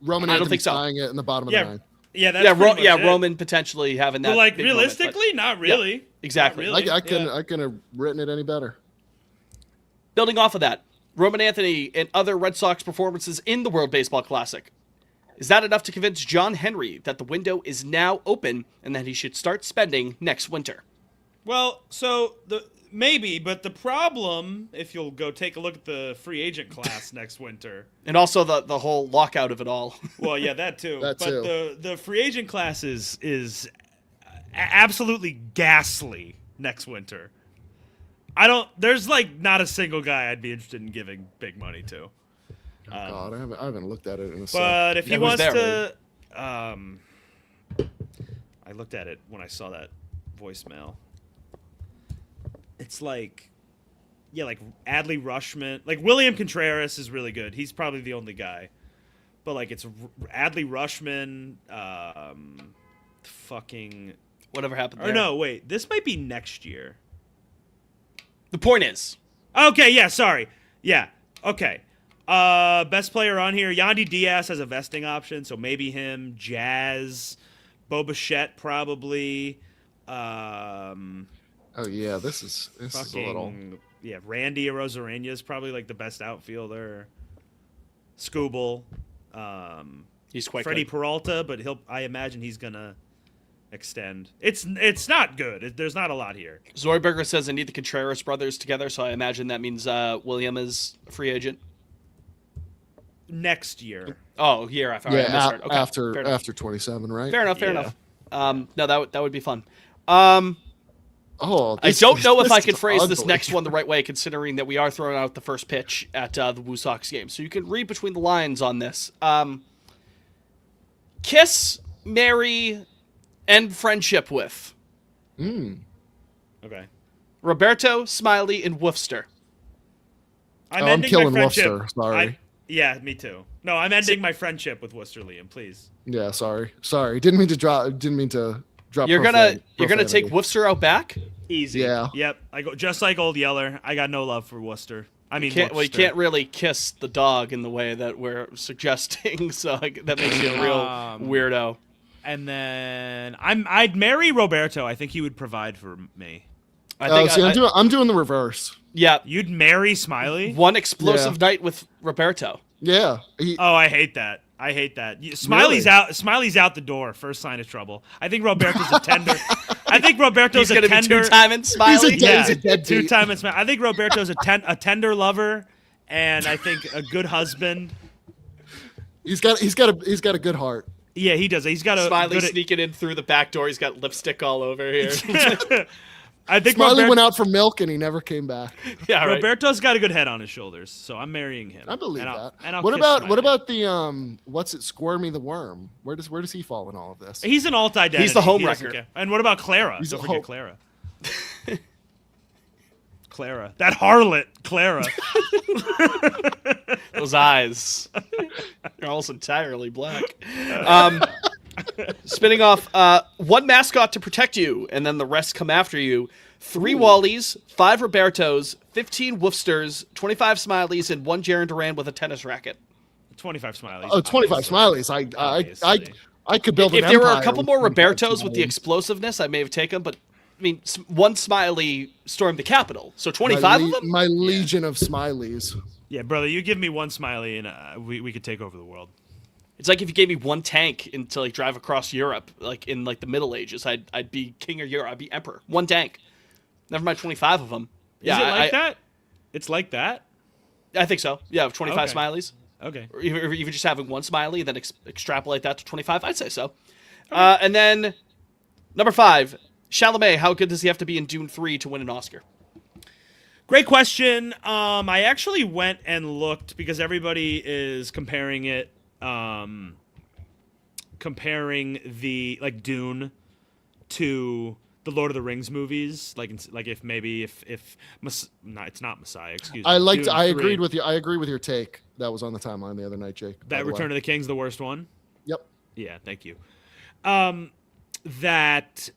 S2: Roman
S1: I don't
S2: Anthony
S1: think so.
S2: tying it in the bottom of the ninth.
S3: Yeah, that's pretty much it.
S1: Roman potentially having that.
S3: But like
S1: big moment, but-
S3: realistically, not really.
S1: exactly.
S3: Not really.
S2: I couldn't
S3: Yeah.
S2: I couldn't have written it any better.
S1: Building off of that, Roman Anthony and other Red Sox performances in the World Baseball Classic. Is that enough to convince John Henry that the window is now open and that he should start spending next winter?
S3: Well, so maybe, but the problem, if you'll go take a look at the free agent class next winter,
S1: And also the whole lockout of it all.
S3: well, yeah, that too.
S2: That
S3: but
S2: too.
S3: the free agent class is absolutely ghastly next winter. There's like not a single guy I'd be interested in giving big money to.
S2: God, I haven't looked at it in a sec.
S3: But if he
S1: Yeah, who's
S3: wants
S1: there,
S3: to, I looked at it when I saw that voicemail. It's like, yeah, like Adley Rushman, like William Contreras is really good. He's probably the only guy, but like it's Adley Rushman, fucking.
S1: Whatever happened
S3: Or
S1: there.
S3: no, wait, this might be next year.
S1: The point is,
S3: Okay, yeah, sorry, yeah, okay. Best player on here, Yandy Diaz has a vesting option, so maybe him. Jazz, Bo Bichette probably.
S2: Oh yeah, this is a little.
S3: Yeah, Randy Arozarena is probably like the best outfielder. Scooble,
S1: he's quite
S3: Freddie
S1: good.
S3: Peralta, but I imagine he's gonna extend. It's not good. There's not a lot here.
S1: Zoidberger says I need the Contreras brothers together, so I imagine that means William is a free agent.
S3: Next year.
S1: Oh, year after.
S2: Yeah,
S1: I misheard. Okay,
S2: after
S1: fair enough.
S2: after 27, right?
S1: Fair enough. Fair
S3: Yeah.
S1: enough. No, that would be fun.
S2: Oh,
S1: I don't know if I can
S2: is
S1: phrase this
S2: ugly.
S1: next one the right way, considering that we are throwing out the first pitch at the Woo Sox game. So you can read between the lines on this. Kiss, marry, end friendship with
S3: Okay.
S1: Roberto, Smiley, and Woofster.
S3: I'm
S2: I'm
S3: ending
S2: killing
S3: my friendship.
S2: Worcester, sorry.
S3: Yeah, me too. No, I'm ending my friendship with Worcester, Liam. Please.
S2: Yeah, sorry. Didn't mean to drop.
S1: You're gonna take
S2: profanity.
S1: Woofster out back.
S3: Easy.
S2: Yeah.
S3: Yep. I go just like Old Yeller. I got no love for Worcester. I mean,
S1: Well, you
S3: Worcester.
S1: can't really kiss the dog in the way that we're suggesting, so that makes you a real weirdo.
S3: And then I'd marry Roberto. I think he would provide for me.
S2: I'm doing the reverse.
S1: Yeah,
S3: You'd marry Smiley?
S1: one explosive night with Roberto.
S2: Yeah.
S3: Oh, I hate that. Smiley's out. Smiley's out the door. First sign of trouble. I think Roberto's a tender. I think Roberto's
S1: He's gonna
S3: a tender.
S1: be two-timing Smiley.
S2: He's
S3: Yeah,
S2: a deadbeat.
S3: two-time. I think Roberto's a tender lover, and I think a good husband.
S2: He's got a good heart.
S3: Yeah, he does. He's got a
S1: Smiley
S3: good.
S1: sneaking in through the back door. He's got lipstick all over here.
S3: I think
S2: Smiley went out for milk and he never came back.
S1: Yeah, right.
S3: Roberto's got a good head on his shoulders, so I'm marrying him.
S2: I believe
S3: And I'll
S2: that.
S3: kiss
S2: What
S3: Smiley.
S2: about the Squirmy the worm? Where does he fall in all of this?
S3: He's an alt identity.
S1: He's the
S3: He doesn't
S1: homewrecker.
S3: care. And what about Clara?
S2: He's
S3: Don't
S2: a
S3: forget
S2: home-
S3: Clara. Clara. That harlot, Clara.
S1: Those eyes. They're almost entirely black. Spinning off, one mascot to protect you, and then the rest come after you. 3 Wallies, 5 Robertos, 15 Woofsters, 25 Smileys, and 1 Jaron Duran with a tennis racket.
S3: 25 Smileys.
S2: Oh, 25
S3: obviously.
S2: Smileys. I could build
S1: If
S2: an
S1: there were a
S2: empire
S1: couple more
S2: with 25
S1: Robertos with the
S2: Smileys.
S1: explosiveness, I may have taken them, but I mean, 1 Smiley stormed the Capitol, so 25 of them?
S2: My legion of Smileys.
S3: Yeah, brother, you give me 1 Smiley and we could take over the world.
S1: It's like if you gave me 1 tank to like drive across Europe, like in like the Middle Ages, I'd be king of Europe. I'd be emperor. 1 tank. Never mind 25 of them.
S3: Is it like that? It's like that?
S1: I think so. Yeah, 25
S3: Okay.
S1: Smileys.
S3: Okay.
S1: Or even just having 1 Smiley, then extrapolate that to 25. I'd say so. And then number 5, Chalamet. How good does he have to be in Dune 3 to win an Oscar?
S3: Great question. I actually went and looked because everybody is comparing it, comparing the like Dune to the Lord of the Rings movies. Like if no, it's not Messiah. Excuse me. Dune 3.
S2: agreed with you. I agree with your take that was on the timeline the other night, Jake. by
S3: That
S2: the way.
S3: Return of the King's the worst one.
S2: Yep.
S3: Yeah, thank you. That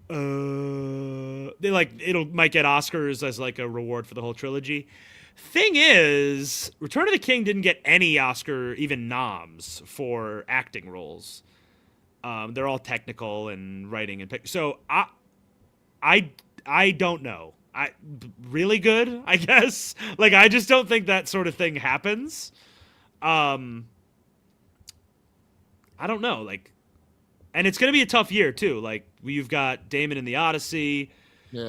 S3: they might get Oscars as like a reward for the whole trilogy. Thing is, Return of the King didn't get any Oscar even noms for acting roles. They're all technical and writing and so I don't know. Really good, I guess. Like I just don't think that sort of thing happens. I don't know, like, and it's gonna be a tough year too. Like you've got Damon in The Odyssey,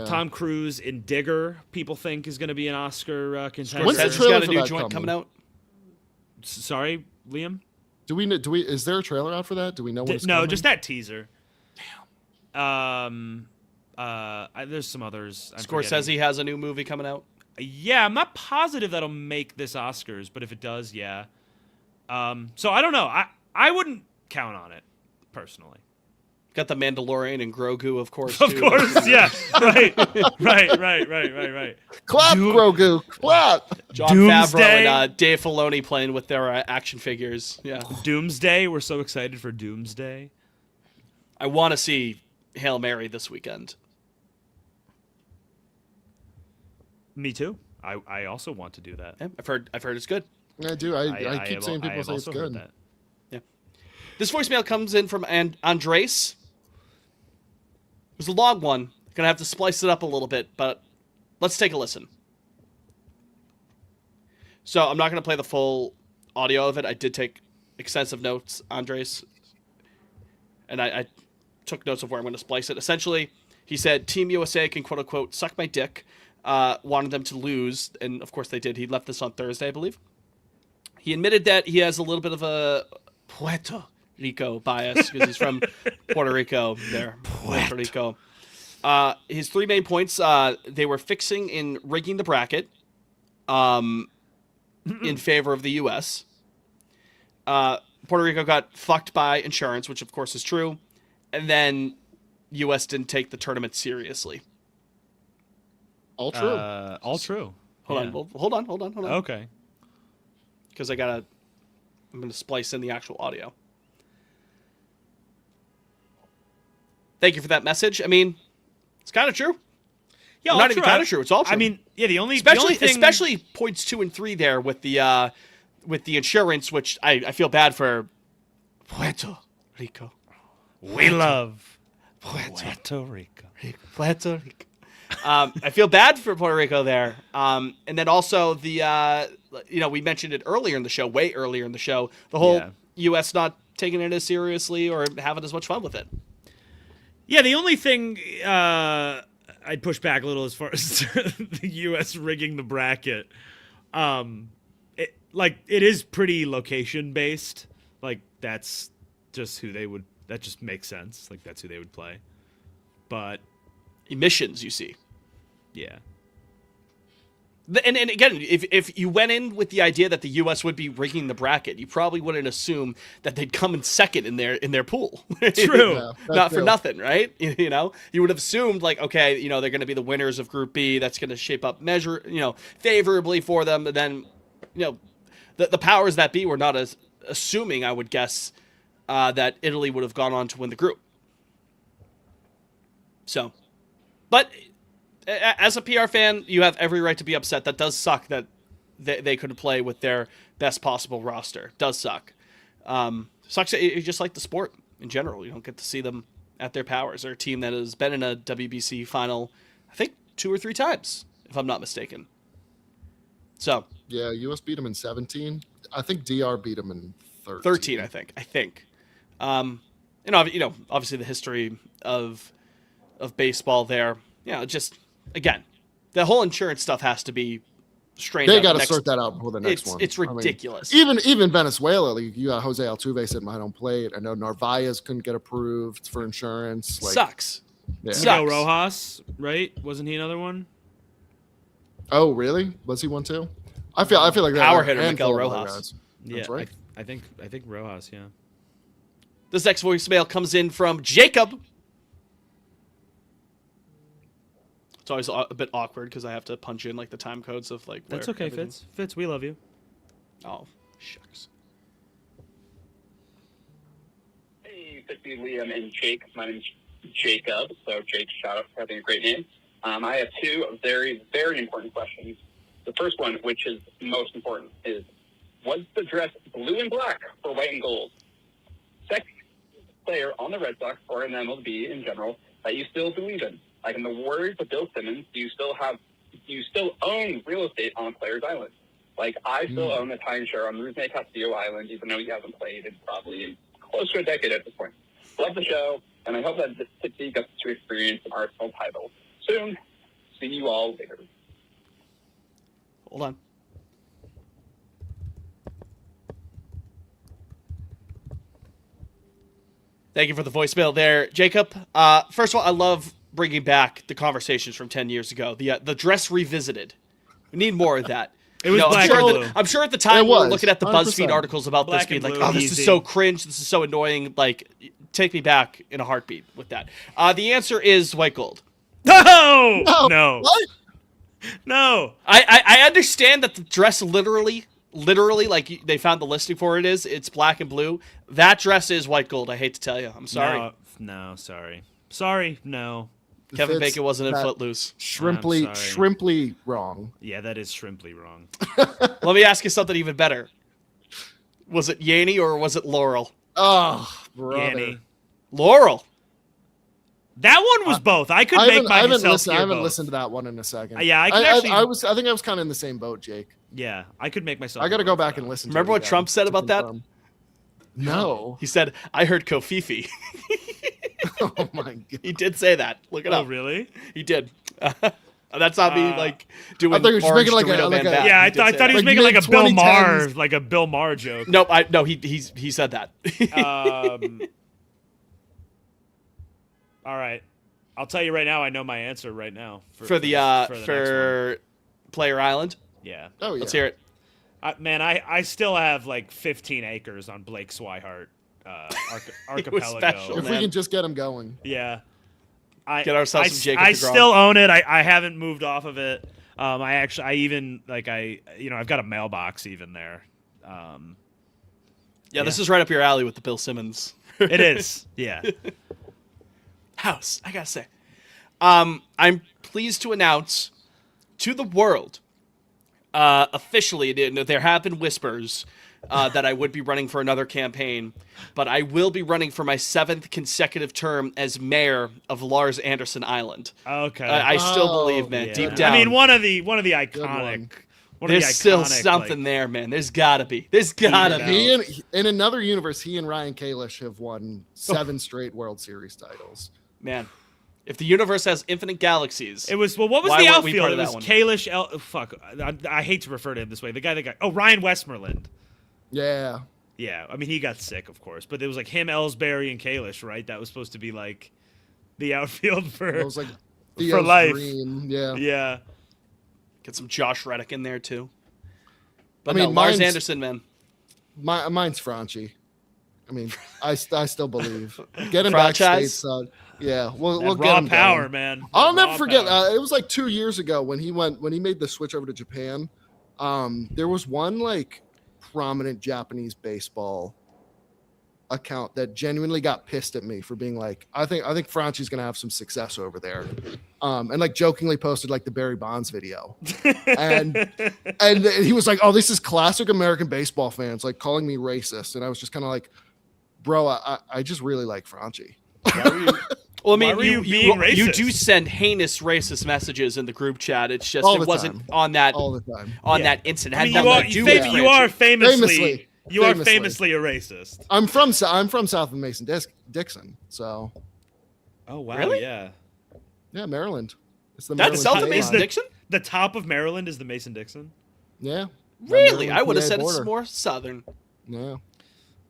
S3: Tom Cruise in Digger. People think is gonna be an Oscar contender.
S2: When's the
S1: He's
S2: trailer
S1: got a
S2: for
S1: new
S2: that
S1: joint coming out.
S3: Sorry, Liam.
S2: Do we? Is there a trailer out for that? Do we know what it's
S3: No,
S2: coming?
S3: just that teaser. Damn. There's some others. I'm
S1: Scorsese
S3: forgetting.
S1: has a new movie coming out.
S3: Yeah, I'm not positive that'll make this Oscars, but if it does, yeah. So I don't know. I wouldn't count on it personally.
S1: Got the Mandalorian and Grogu, of course.
S3: Of
S1: too.
S3: course, yeah. Right.
S2: Clap, Grogu, clap.
S1: John Favreau
S3: Doomsday.
S1: and Dave Filoni playing with their action figures. Yeah,
S3: Doomsday. We're so excited for Doomsday.
S1: I want to see Hail Mary this weekend.
S3: Me too. I also want to do that.
S1: Yeah, I've heard it's good.
S2: I do. I keep saying people say it's good.
S3: That.
S1: Yeah. This voicemail comes in from Andres. It was a long one. Gonna have to splice it up a little bit, but let's take a listen. So I'm not gonna play the full audio of it. I did take extensive notes, Andres, and I took notes of where I'm gonna splice it. Essentially, he said Team USA can quote unquote suck my dick. Wanted them to lose, and of course they did. He left this on Thursday, I believe. He admitted that he has a little bit of a Puerto Rico bias because he's from Puerto Rico there. Puerto Rico. His three main points, they were fixing and rigging the bracket in favor of the U.S. Puerto Rico got fucked by insurance, which of course is true, and then U.S. didn't take the tournament seriously.
S2: All true.
S3: All true.
S1: Hold on.
S3: Okay.
S1: Because I'm going to splice in the actual audio. Thank you for that message. I mean, it's kind of true.
S3: Yeah,
S1: not even kind of true. It's all true.
S3: I mean, yeah, the only thing...
S1: especially points 2 and 3 there with the insurance, which I feel bad for Puerto Rico.
S3: We love Puerto Rico.
S1: Puerto Rico. I feel bad for Puerto Rico there. And then also the, we mentioned it earlier in the show, way earlier in the show, the whole U.S. not taking it as seriously or having as much fun with it.
S3: Yeah, the only thing I'd push back a little as far as the U.S. rigging the bracket, it is pretty location based. Like that's just who they would. That just makes sense. Like that's who they would play. But
S1: emissions, you see.
S3: Yeah.
S1: And again, if you went in with the idea that the U.S. would be rigging the bracket, you probably wouldn't assume that they'd come in second in their pool.
S3: True.
S2: Yeah,
S1: Not for nothing, right? You would have assumed like, okay, they're going to be the winners of Group B. That's going to shape up favorably for them. And then, the powers that be were not as assuming, I would guess, that Italy would have gone on to win the group. So, but as a PR fan, you have every right to be upset. That does suck that they couldn't play with their best possible roster. Does suck. Sucks that you just like the sport in general. You don't get to see them at their powers. They're a team that has been in a WBC final, I think, 2 or 3 times, if I'm not mistaken. So
S2: yeah, US beat them in 17. I think DR beat them in 13.
S1: 13, I think. Obviously the history of baseball there. Just again, the whole insurance stuff has to be strained.
S2: They got to sort that out before the next one.
S1: It's ridiculous.
S2: Even Venezuela, like, you got Jose Altuve sitting behind home plate. I know Narvaez couldn't get approved for insurance.
S1: Sucks.
S2: Yeah.
S3: Miguel Rojas, right? Wasn't he another one?
S2: Oh, really? Was he one too? I feel like that.
S1: Power hitter Miguel Rojas.
S2: That's right.
S3: I think Rojas. Yeah.
S1: This next voicemail comes in from Jacob. It's always a bit awkward because I have to punch in like the time codes of like.
S3: That's okay,
S1: everything...
S3: Fitz. Fitz, we love you.
S1: Oh, shucks.
S5: Hey, Fitzy, Liam, and Jake. My name's Jacob. So Jake, shout out for having a great name. I have 2 very, very important questions. The first one, which is most important, is was the dress blue and black or white and gold? Second player on the Red Sox or in MLB in general that you still believe in. Like in the words of Bill Simmons, do you still own real estate on Players Island? Like I still own a timeshare on Ruzne Castillo Island, even though he hasn't played in probably close to a decade at this point. Love the show, and I hope that the city gets to experience an Arsenal title soon. See you all later.
S1: Hold on. Thank you for the voicemail there, Jacob. First of all, I love bringing back the conversations from 10 years ago. The dress revisited. We need more of that.
S3: It was black and blue.
S1: I'm sure at the time
S2: It
S1: we were
S2: was,
S1: looking at the
S2: 100%.
S1: BuzzFeed articles about
S3: Black
S1: this being
S3: and
S1: like,
S3: blue,
S1: oh, this
S3: easy.
S1: is so cringe. This is so annoying. Like, take me back in a heartbeat with that. The answer is white gold.
S3: No! No.
S2: What?
S3: No.
S1: I understand that the dress literally, like they found the listing for it's black and blue. That dress is white gold. I hate to tell you. I'm sorry.
S3: No, sorry. Sorry, no.
S1: Kevin
S2: If it's
S1: Bacon wasn't in
S2: that
S1: Footloose.
S2: Shrimply wrong.
S3: Yeah, that is shrimply wrong.
S1: Let me ask you something even better. Was it Yanny or was it Laurel?
S2: Oh, brother.
S3: Yanny.
S1: Laurel.
S3: That one was both. I could make
S2: I
S3: myself hear
S2: haven't
S3: both.
S2: listened to that one in a second.
S3: Yeah, I can actually.
S2: I think I was kind of in the same boat, Jake.
S3: Yeah, I could make myself.
S2: I got to
S3: hear
S2: go
S3: both
S2: back
S3: of
S2: and
S3: them.
S2: listen.
S1: Remember
S2: to it
S1: what
S2: again
S1: Trump said
S2: to
S1: about that?
S2: confirm. No.
S1: He said, I heard Kofifi.
S2: Oh my god.
S1: He did say that. Look it
S3: Oh,
S1: up.
S3: really?
S1: He did. That's not me like doing
S2: I thought he was
S1: orange
S2: making like
S1: Dorito
S2: a-
S1: Man
S2: like a-
S1: bad.
S3: Yeah, I
S1: did
S3: thought
S1: say
S3: he was
S1: that.
S3: making like a Bill
S2: 2010s.
S3: Maher, joke.
S1: Nope. No. He said that.
S3: All right, I'll tell you right now. I know my answer right now
S1: for the
S3: next one.
S1: for Player Island.
S3: Yeah.
S2: Oh yeah.
S1: Let's hear it.
S3: Man, I still have like 15 acres on Blake Swihart archipelago.
S1: special.
S2: If we
S1: man.
S2: can just get him going.
S3: Yeah.
S1: Get ourselves some Jacob
S3: I
S1: DeGrom.
S3: still own it. I haven't moved off of it. I've got a mailbox even there.
S1: Yeah, this is right up your alley with the Bill Simmons
S3: It is. Yeah.
S1: house. I gotta say, I'm pleased to announce to the world, officially, there have been whispers that I would be running for another campaign, but I will be running for my 7th consecutive term as mayor of Lars Anderson Island.
S3: Okay.
S1: I still
S2: Oh,
S1: believe, man,
S3: Yeah.
S1: deep down.
S3: I mean, one of the
S2: one.
S3: iconic.
S1: there's still something there, man. There's gotta be. There's gotta be.
S2: In another universe, he and Ryan Kalish have won 7 straight World Series titles.
S1: Man, if the universe has infinite galaxies,
S3: It was what was
S1: Why
S3: the
S1: weren't we
S3: outfield?
S1: part
S3: It
S1: of
S3: was
S1: that
S3: Kalish. Fuck. I hate to refer to him this way. The guy. Oh, Ryan Westmoreland.
S2: Yeah.
S3: Yeah, I mean he got sick, of course, but it was like him, Ellsbury, and Kalish, right? That was supposed to be like the outfield for
S2: It was like
S3: for
S2: Theo's
S3: life.
S2: dream. Yeah.
S3: Yeah.
S1: get some Josh Reddick in there too. But
S2: I mean,
S1: no, Lars
S2: mine's-
S1: Anderson, man.
S2: Mine's Franchi. I mean, I still believe. Get him back
S1: Franchise?
S2: stateside. Yeah, we'll
S3: That
S2: get
S3: raw
S2: him
S3: power,
S2: going.
S3: man.
S2: I'll
S3: That
S2: never
S3: raw
S2: forget.
S3: power.
S2: It was like 2 years ago when he made the switch over to Japan. There was one like prominent Japanese baseball account that genuinely got pissed at me for being like, I think Franchi's gonna have some success over there, and like jokingly posted like the Barry Bonds video, and he was like, oh, this is classic American baseball fans like calling me racist, and I was just kind of like, bro, I just really like Franchi.
S1: Well, I mean,
S3: Why were you
S1: you
S3: being
S1: you
S3: racist?
S1: do send heinous racist messages in the group chat. It's just
S2: All
S1: it
S2: the
S1: wasn't
S2: time.
S1: on that
S2: all the time.
S1: on
S3: Yeah.
S1: that incident.
S3: I mean,
S1: Had
S3: you
S1: nothing
S3: are
S1: to do with
S3: you are
S1: Franchi.
S3: famously
S2: Famously.
S3: famously a racist.
S2: I'm from south of Mason Dixon, so
S3: Oh wow,
S1: Really?
S3: yeah.
S2: yeah, Maryland. It's the
S1: That's
S2: Maryland
S1: south
S2: PA
S1: of Mason
S2: line.
S1: Dixon.
S3: The top of Maryland is the Mason-Dixon.
S2: Yeah.
S1: Really,
S2: Maryland
S1: I would have
S2: PA
S1: said it's
S2: border.
S1: more southern.
S2: Yeah.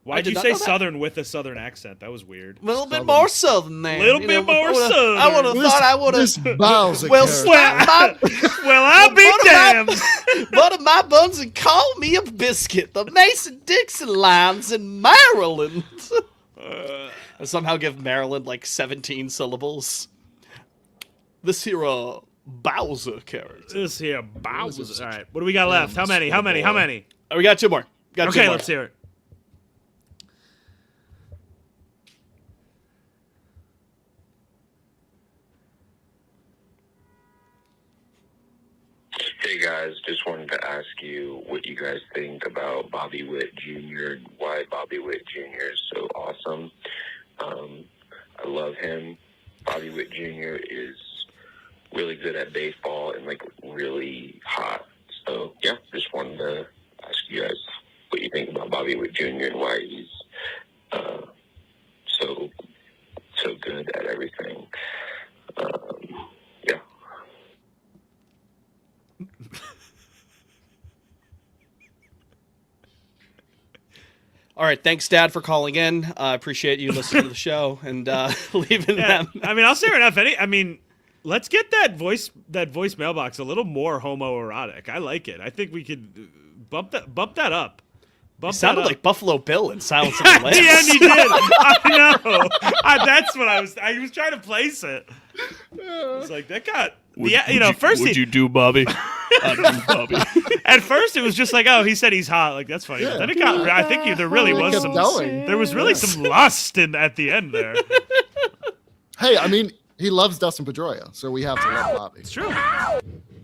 S3: Why'd
S1: did
S3: you
S1: not
S3: say
S1: know that.
S3: Southern with a Southern accent? That was weird.
S1: A little bit
S2: Southern.
S1: more southern there.
S3: Little bit more southern.
S1: I would have thought I would
S2: This
S1: have.
S2: Bowser
S1: Well,
S2: character.
S1: slap my
S3: Well, I'll be
S1: What about-
S3: damned.
S1: butter my buns and call me a biscuit. The Mason Dixon lines in Maryland. I somehow give Maryland like 17 syllables. This here Bowser character.
S3: This here Bowser. All right, what do we got left? How many? How many? How many?
S1: Oh, we got 2 more. Got 2
S3: Okay,
S1: more.
S3: let's hear it.
S6: Hey guys, just wanted to ask you what you guys think about Bobby Witt Jr. and why Bobby Witt Jr. is so awesome. I love him. Bobby Witt Jr. is really good at baseball and like really hot. So yeah, just wanted to ask you guys what you think about Bobby Witt Jr. and why he's
S1: All right, thanks, Dad, for calling in. I appreciate you listening to the show and leaving them.
S3: I mean, I'll say right now, let's get that voice mailbox a little more homoerotic. I like it. I think we could bump that up.
S1: It sounded like Buffalo Bill in Silence of the Lambs.
S3: Yeah, he did. I know. That's what I was trying to place it. It's like that got. First
S1: would you do, Bobby? I'd do, Bobby.
S3: At first, it was just like, oh, he said he's hot. Like that's funny.
S2: Yeah.
S3: But then it got. I think there really was
S2: kept
S3: some.
S2: going.
S3: There was really some lust at the end there.
S2: Hey, I mean, he loves Dustin Pedroia, so we have to love Bobby.
S3: It's true.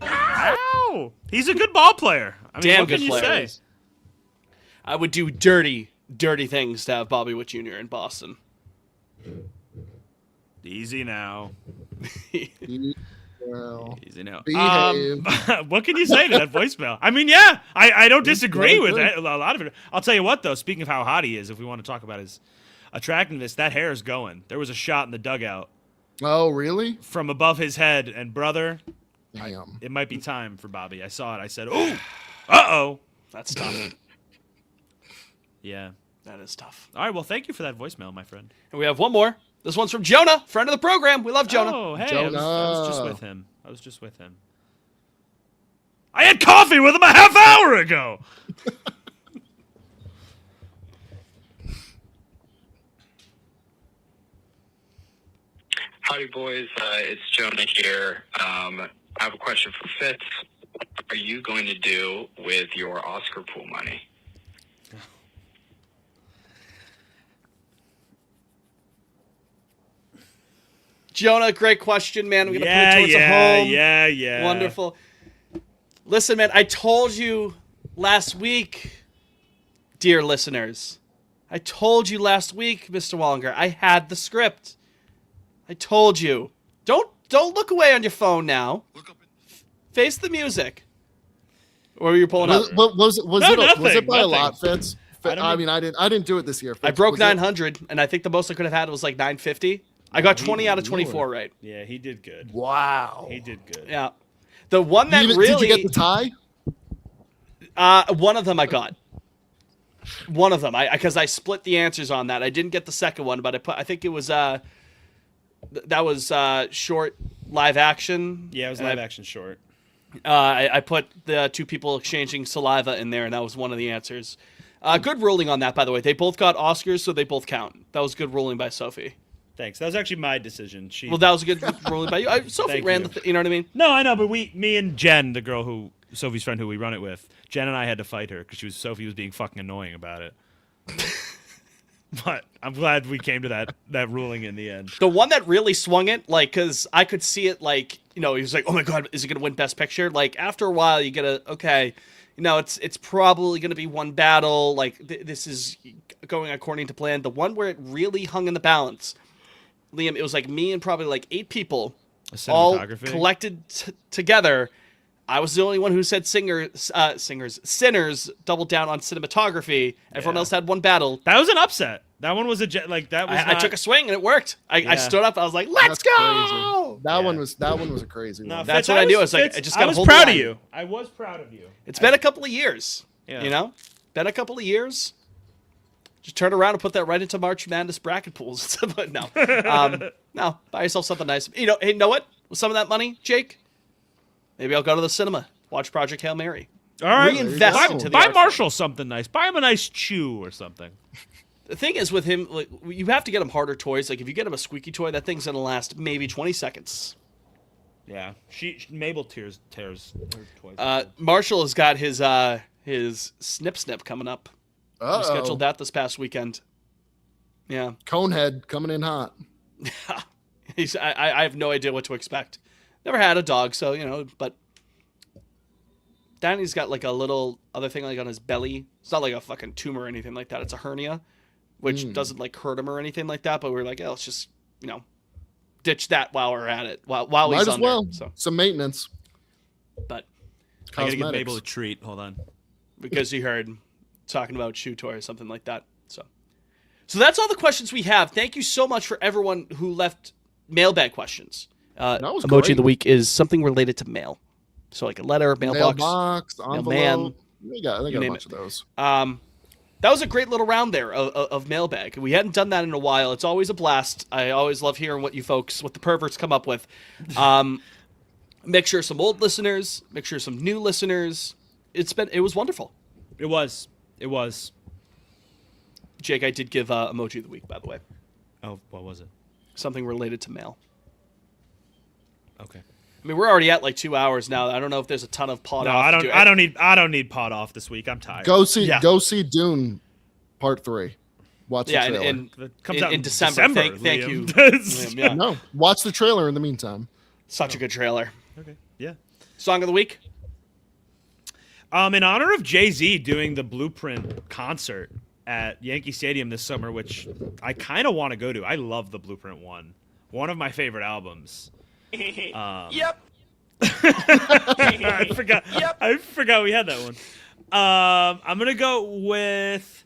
S3: Ow! He's a good ball player. I mean,
S1: Damn
S3: what
S1: good
S3: can you
S1: player.
S3: say?
S1: I would do dirty things to have Bobby Witt Jr. in Boston.
S3: Easy now.
S2: Well,
S3: Easy now.
S2: behave.
S3: What can you say to that voicemail? I mean, yeah, I don't disagree with it, a lot of it. I'll tell you what, though, speaking of how hot he is, if we want to talk about his attractiveness, that hair is going. There was a shot in the dugout
S2: Oh, really?
S3: from above his head, and brother,
S2: Damn.
S3: it might be time for Bobby. I saw it. I said, oh, uh-oh.
S1: That's tough.
S3: Yeah.
S1: That is tough.
S3: All right, well, thank you for that voicemail, my friend.
S1: And we have one more. This one's from Jonah, friend of the program. We love Jonah.
S3: Oh, hey,
S2: Jonah.
S3: I was just with him. I had coffee with him a half hour ago.
S5: Howdy, boys. It's Jonah here. I have a question for Fitz. What are you going to do with your Oscar pool money?
S1: Jonah, great question, man. We're going to put it towards a home.
S3: Yeah.
S1: Wonderful. Listen, man, I told you last week, dear listeners. I told you last week, Mr. Wallinger. I had the script. I told you. Don't look away on your phone now. Face the music. Or were you pulling up?
S2: Was
S3: nothing,
S2: it by a
S3: nothing.
S2: lot, Fitz? I mean, I didn't do it this year. Fitz.
S1: I broke
S2: Was it-
S1: 900, and I think the most I could have had was like 950. I got 20 out of 24 right.
S3: Yeah, he did good.
S2: Wow.
S3: He did good.
S1: Yeah. The one that
S2: Did you
S1: really...
S2: get the tie?
S1: One of them I got. One of them. Because I split the answers on that. I didn't get the second one, but I think it was... that was short live action.
S3: Yeah, it was live action short.
S1: I put the two people exchanging saliva in there, and that was one of the answers. Good ruling on that, by the way. They both got Oscars, so they both count. That was good ruling by Sophie.
S3: Thanks. That was actually my decision.
S1: Well, that was a good ruling by you. Sophie
S3: Thank
S1: ran
S3: you.
S1: the you know what I mean?
S3: No, I know, but me and Jen, the girl Sophie's friend who we run it with, Jen and I had to fight her because Sophie was being fucking annoying about it. But I'm glad we came to that ruling in the end.
S1: The one that really swung it, like, because I could see it, like, he was like, oh my God, is it going to win Best Picture? Like, after a while, you get okay, it's probably going to be one battle. Like, this is going according to plan. The one where it really hung in the balance, Liam, it was like me and probably like 8 people all collected together. I was the only one who said Sinners doubled down on cinematography. Everyone else had one battle.
S3: That was an upset. That one was
S1: I took a swing and it worked. I stood up. I was like, "Let's
S2: That's
S1: go!"
S2: crazy. That one was a crazy
S3: No,
S2: one.
S1: That's what I knew. It's like I just got.
S3: I was proud of you. I was proud of you.
S1: It's been a couple of years.
S3: Yeah.
S1: Been a couple of years. Just turn around and put that right into March Madness bracket pools. But no, no, buy yourself something nice. Hey, you know what? With some of that money, Jake, maybe I'll go to the cinema, watch Project Hail Mary.
S3: All right,
S1: Reinvest into the
S3: buy
S1: art
S3: Marshall something nice. Buy him a nice chew or something.
S1: The thing is with him, like, you have to get him harder toys. Like if you get him a squeaky toy, that thing's gonna last maybe 20 seconds.
S3: Yeah, Mabel tears her toys.
S1: Marshall has got his snip coming up. We scheduled that this past weekend. Yeah,
S2: Conehead coming in hot.
S1: I have no idea what to expect. Never had a dog, so but Danny's got like a little other thing like on his belly. It's not like a fucking tumor or anything like that. It's a hernia, which doesn't like hurt him or anything like that. But we're like, let's just ditch that while we're at it. While
S2: Might
S1: he's
S2: as
S1: on
S2: well.
S1: there. So,
S2: Some maintenance.
S1: but
S3: I gotta give
S2: Cosmetics.
S3: Mabel a treat. Hold on.
S1: because you heard talking about shoe toy or something like that. So that's all the questions we have. Thank you so much for everyone who left mailbag questions.
S2: That was
S1: emoji
S2: great.
S1: of the week is something related to mail. So like a letter, mailbox.
S2: Envelope.
S1: mailman.
S2: They got a
S1: name
S2: bunch of those.
S1: That that was a great little round there of mailbag. We hadn't done that in a while. It's always a blast. I always love hearing what the perverts come up with. Make sure some old listeners, make sure some new listeners. It was wonderful.
S3: It was.
S1: Jake, I did give emoji of the week, by the way.
S3: Oh, what was it?
S1: Something related to mail.
S3: Okay.
S1: I mean, we're already at like 2 hours now. I don't know if there's a ton of pod
S3: No,
S1: off.
S3: I don't need pod off this week. I'm tired.
S2: Go see Dune Part 3. Watch the trailer.
S1: and
S3: It comes out
S1: in December. Thank you.
S3: Liam.
S1: Liam, yeah.
S2: No, watch the trailer in the meantime.
S1: Such a good trailer.
S3: Okay. Yeah.
S1: Song of the week?
S3: In honor of Jay-Z doing the Blueprint concert at Yankee Stadium this summer, which I kind of want to go to. I love the Blueprint one of my favorite albums.
S4: Yep.
S3: I forgot.
S4: Yep.
S3: I forgot we had that one. I'm gonna go with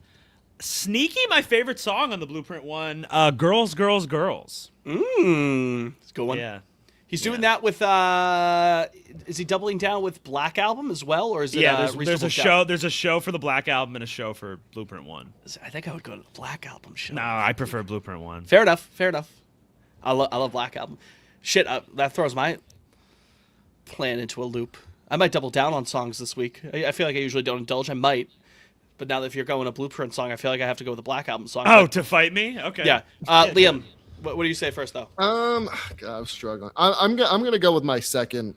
S3: Sneaky, my favorite song on the Blueprint one. Girls, Girls, Girls.
S1: It's a good one.
S3: Yeah.
S1: He's doing that with, is he doubling down with Black Album as well? Or is it
S3: There's a
S1: Reasonable
S3: show.
S1: Doubt?
S3: There's a show for the Black Album and a show for Blueprint one.
S1: I think I would go to the Black Album show.
S3: No, I prefer Blueprint one.
S1: Fair enough. I love Black Album. Shit, that throws my plan into a loop. I might double down on songs this week. I feel like I usually don't indulge. I might. But now that if you're going a Blueprint song, I feel like I have to go with the Black Album song.
S3: Oh,
S1: But,
S3: to fight me? Okay.
S1: yeah. Liam, what do you say first, though?
S2: God, I'm struggling. I'm gonna go with my second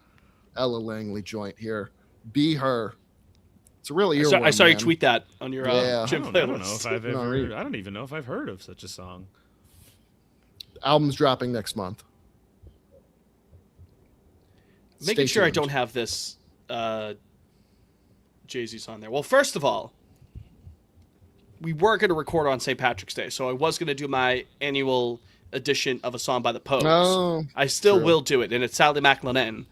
S2: Ella Langley joint here. Be Her. It's a really earworm.
S1: I saw you
S2: man.
S1: tweet that on your gym
S3: I don't know
S1: playlist.
S3: if I've
S2: No,
S3: ever.
S2: really.
S3: I don't even know if I've heard of such a song.
S2: Album's dropping next month.
S1: Making
S2: Stay
S1: sure I
S2: tuned.
S1: don't have this Jay-Z song there. Well, first of all, we were going to record on St. Patrick's Day, so I was going to do my annual edition of a song by the Pogues.
S2: Oh,
S1: I still
S2: true.
S1: will do it, and it's Sally McLennan.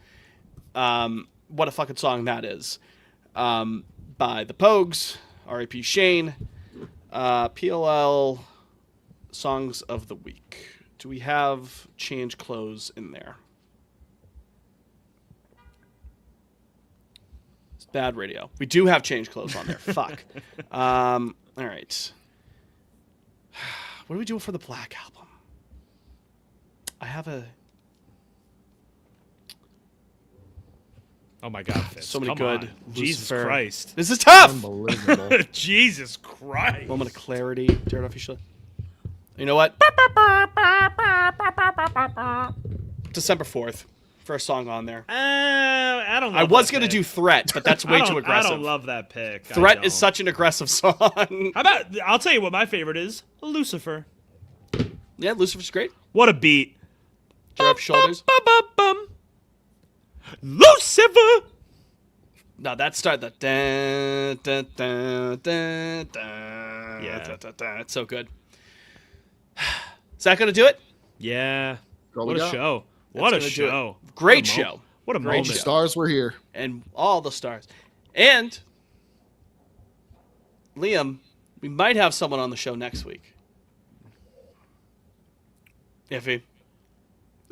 S1: What a fucking song that is. By the Pogues, R.I.P. Shane. PLL Songs of the Week. Do we have Change Clothes in there? It's bad radio. We do have Change Clothes on there. Fuck. All right. What do we do for the Black Album? I have a...
S3: Oh my God, Fitz.
S1: So many
S3: Come
S1: good.
S3: on. Jesus
S1: Lucifer.
S3: Christ.
S1: This is tough!
S2: Unbelievable.
S3: Jesus Christ.
S1: Moment of clarity. Jared Official. You know what? December 4th. First song on there.
S3: I don't.
S1: I was going to do Threat, but that's way too
S3: I
S1: aggressive.
S3: don't love that pick.
S1: Threat is such an aggressive song.
S3: How about? I'll tell you what my favorite is. Lucifer.
S1: Yeah, Lucifer's great.
S3: What a beat.
S1: Jared Off Shoulders.
S3: Bum. Lucifer.
S1: No, that started the dun, dun, dun, dun, dun,
S3: Yeah.
S1: dun, dun, dun. It's so good. Is that going to do it?
S3: Yeah.
S2: All
S3: What
S2: we
S3: a
S2: got.
S3: show. What a
S1: gonna do it.
S3: show.
S1: Great
S3: What a
S1: show.
S3: What a
S1: Great
S3: moment.
S1: show.
S2: Stars were here.
S1: And all the stars. And Liam, we might have someone on the show next week. Iffy.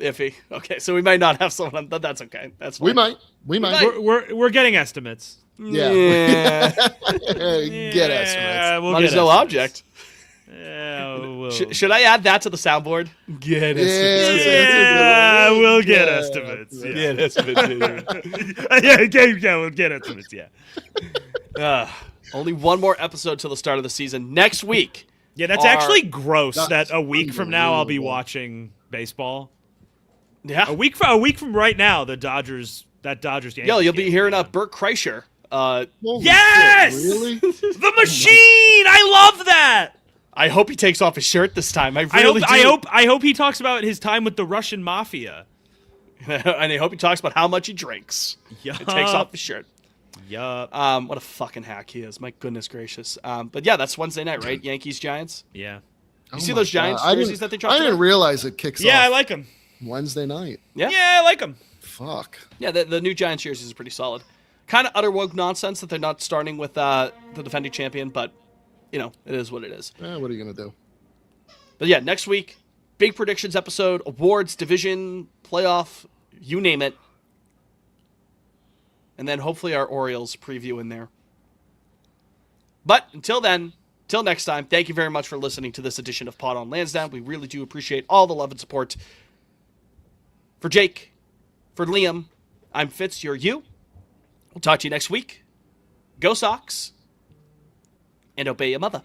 S1: Okay, so we might not have someone, but that's okay. That's fine.
S2: We might.
S3: We're getting estimates.
S2: Yeah.
S1: Yeah.
S2: Get estimates.
S3: We'll
S1: Money's
S3: get
S1: no
S3: estimates.
S1: object.
S3: Yeah, we'll.
S1: Should I add that to the soundboard? Get estimates.
S3: Yeah, we'll get
S2: Yeah.
S3: estimates. Yeah.
S1: Get estimates.
S3: Yeah, we'll get estimates. Yeah.
S1: Only one more episode till the start of the season. Next week.
S3: Yeah, that's actually gross.
S2: That's
S3: That a week from now I'll be
S2: unbelievable.
S3: watching baseball.
S1: Yeah.
S3: A week from right now, the Dodgers. That Dodgers game.
S1: Yo, you'll be hearing up Burt Kreischer.
S2: Holy
S3: Yes!
S2: shit, really?
S3: The machine. I love that.
S1: I hope he takes off his shirt this time. I really do.
S3: I hope he talks about his time with the Russian mafia.
S1: And I hope he talks about how much he drinks.
S3: Yup.
S1: And takes off his shirt.
S3: Yup.
S1: What a fucking hack he is. My goodness gracious. But yeah, that's Wednesday night, right? Yankees, Giants.
S3: Yeah.
S1: You see
S2: Oh
S1: those
S2: my
S1: Giants
S2: God.
S1: jerseys that they dropped
S2: I didn't
S1: today?
S2: realize it kicks
S3: Yeah,
S2: off
S3: I like him.
S2: Wednesday night.
S1: Yeah?
S3: Yeah, I like him.
S2: Fuck.
S1: Yeah, the new Giants jerseys is pretty solid. Kind of utter woke nonsense that they're not starting with the defending champion, but, you know, it is what it is.
S2: What are you going to do?
S1: But yeah, next week, big predictions episode, awards, division, playoff, you name it. And then hopefully our Orioles preview in there. But until then, Till next time, thank you very much for listening to this edition of Pod on Lansdowne. We really do appreciate all the love and support. For Jake, for Liam, I'm Fitz, you're you. We'll talk to you next week. Go Sox, and obey your mother.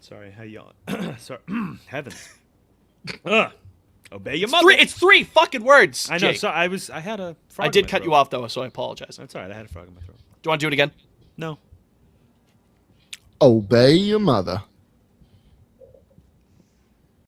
S3: Sorry, how you on? Sorry, heavens. Obey your
S1: It's
S3: mother.
S1: it's three fucking words.
S3: I know.
S1: Jake.
S3: So I had a frog.
S1: I
S3: in
S1: did
S3: my
S1: cut
S3: throat.
S1: you off though, so I apologize.
S3: That's all right. I had a frog in my throat.
S1: Do you want to do it again?
S3: No.
S2: Obey your mother.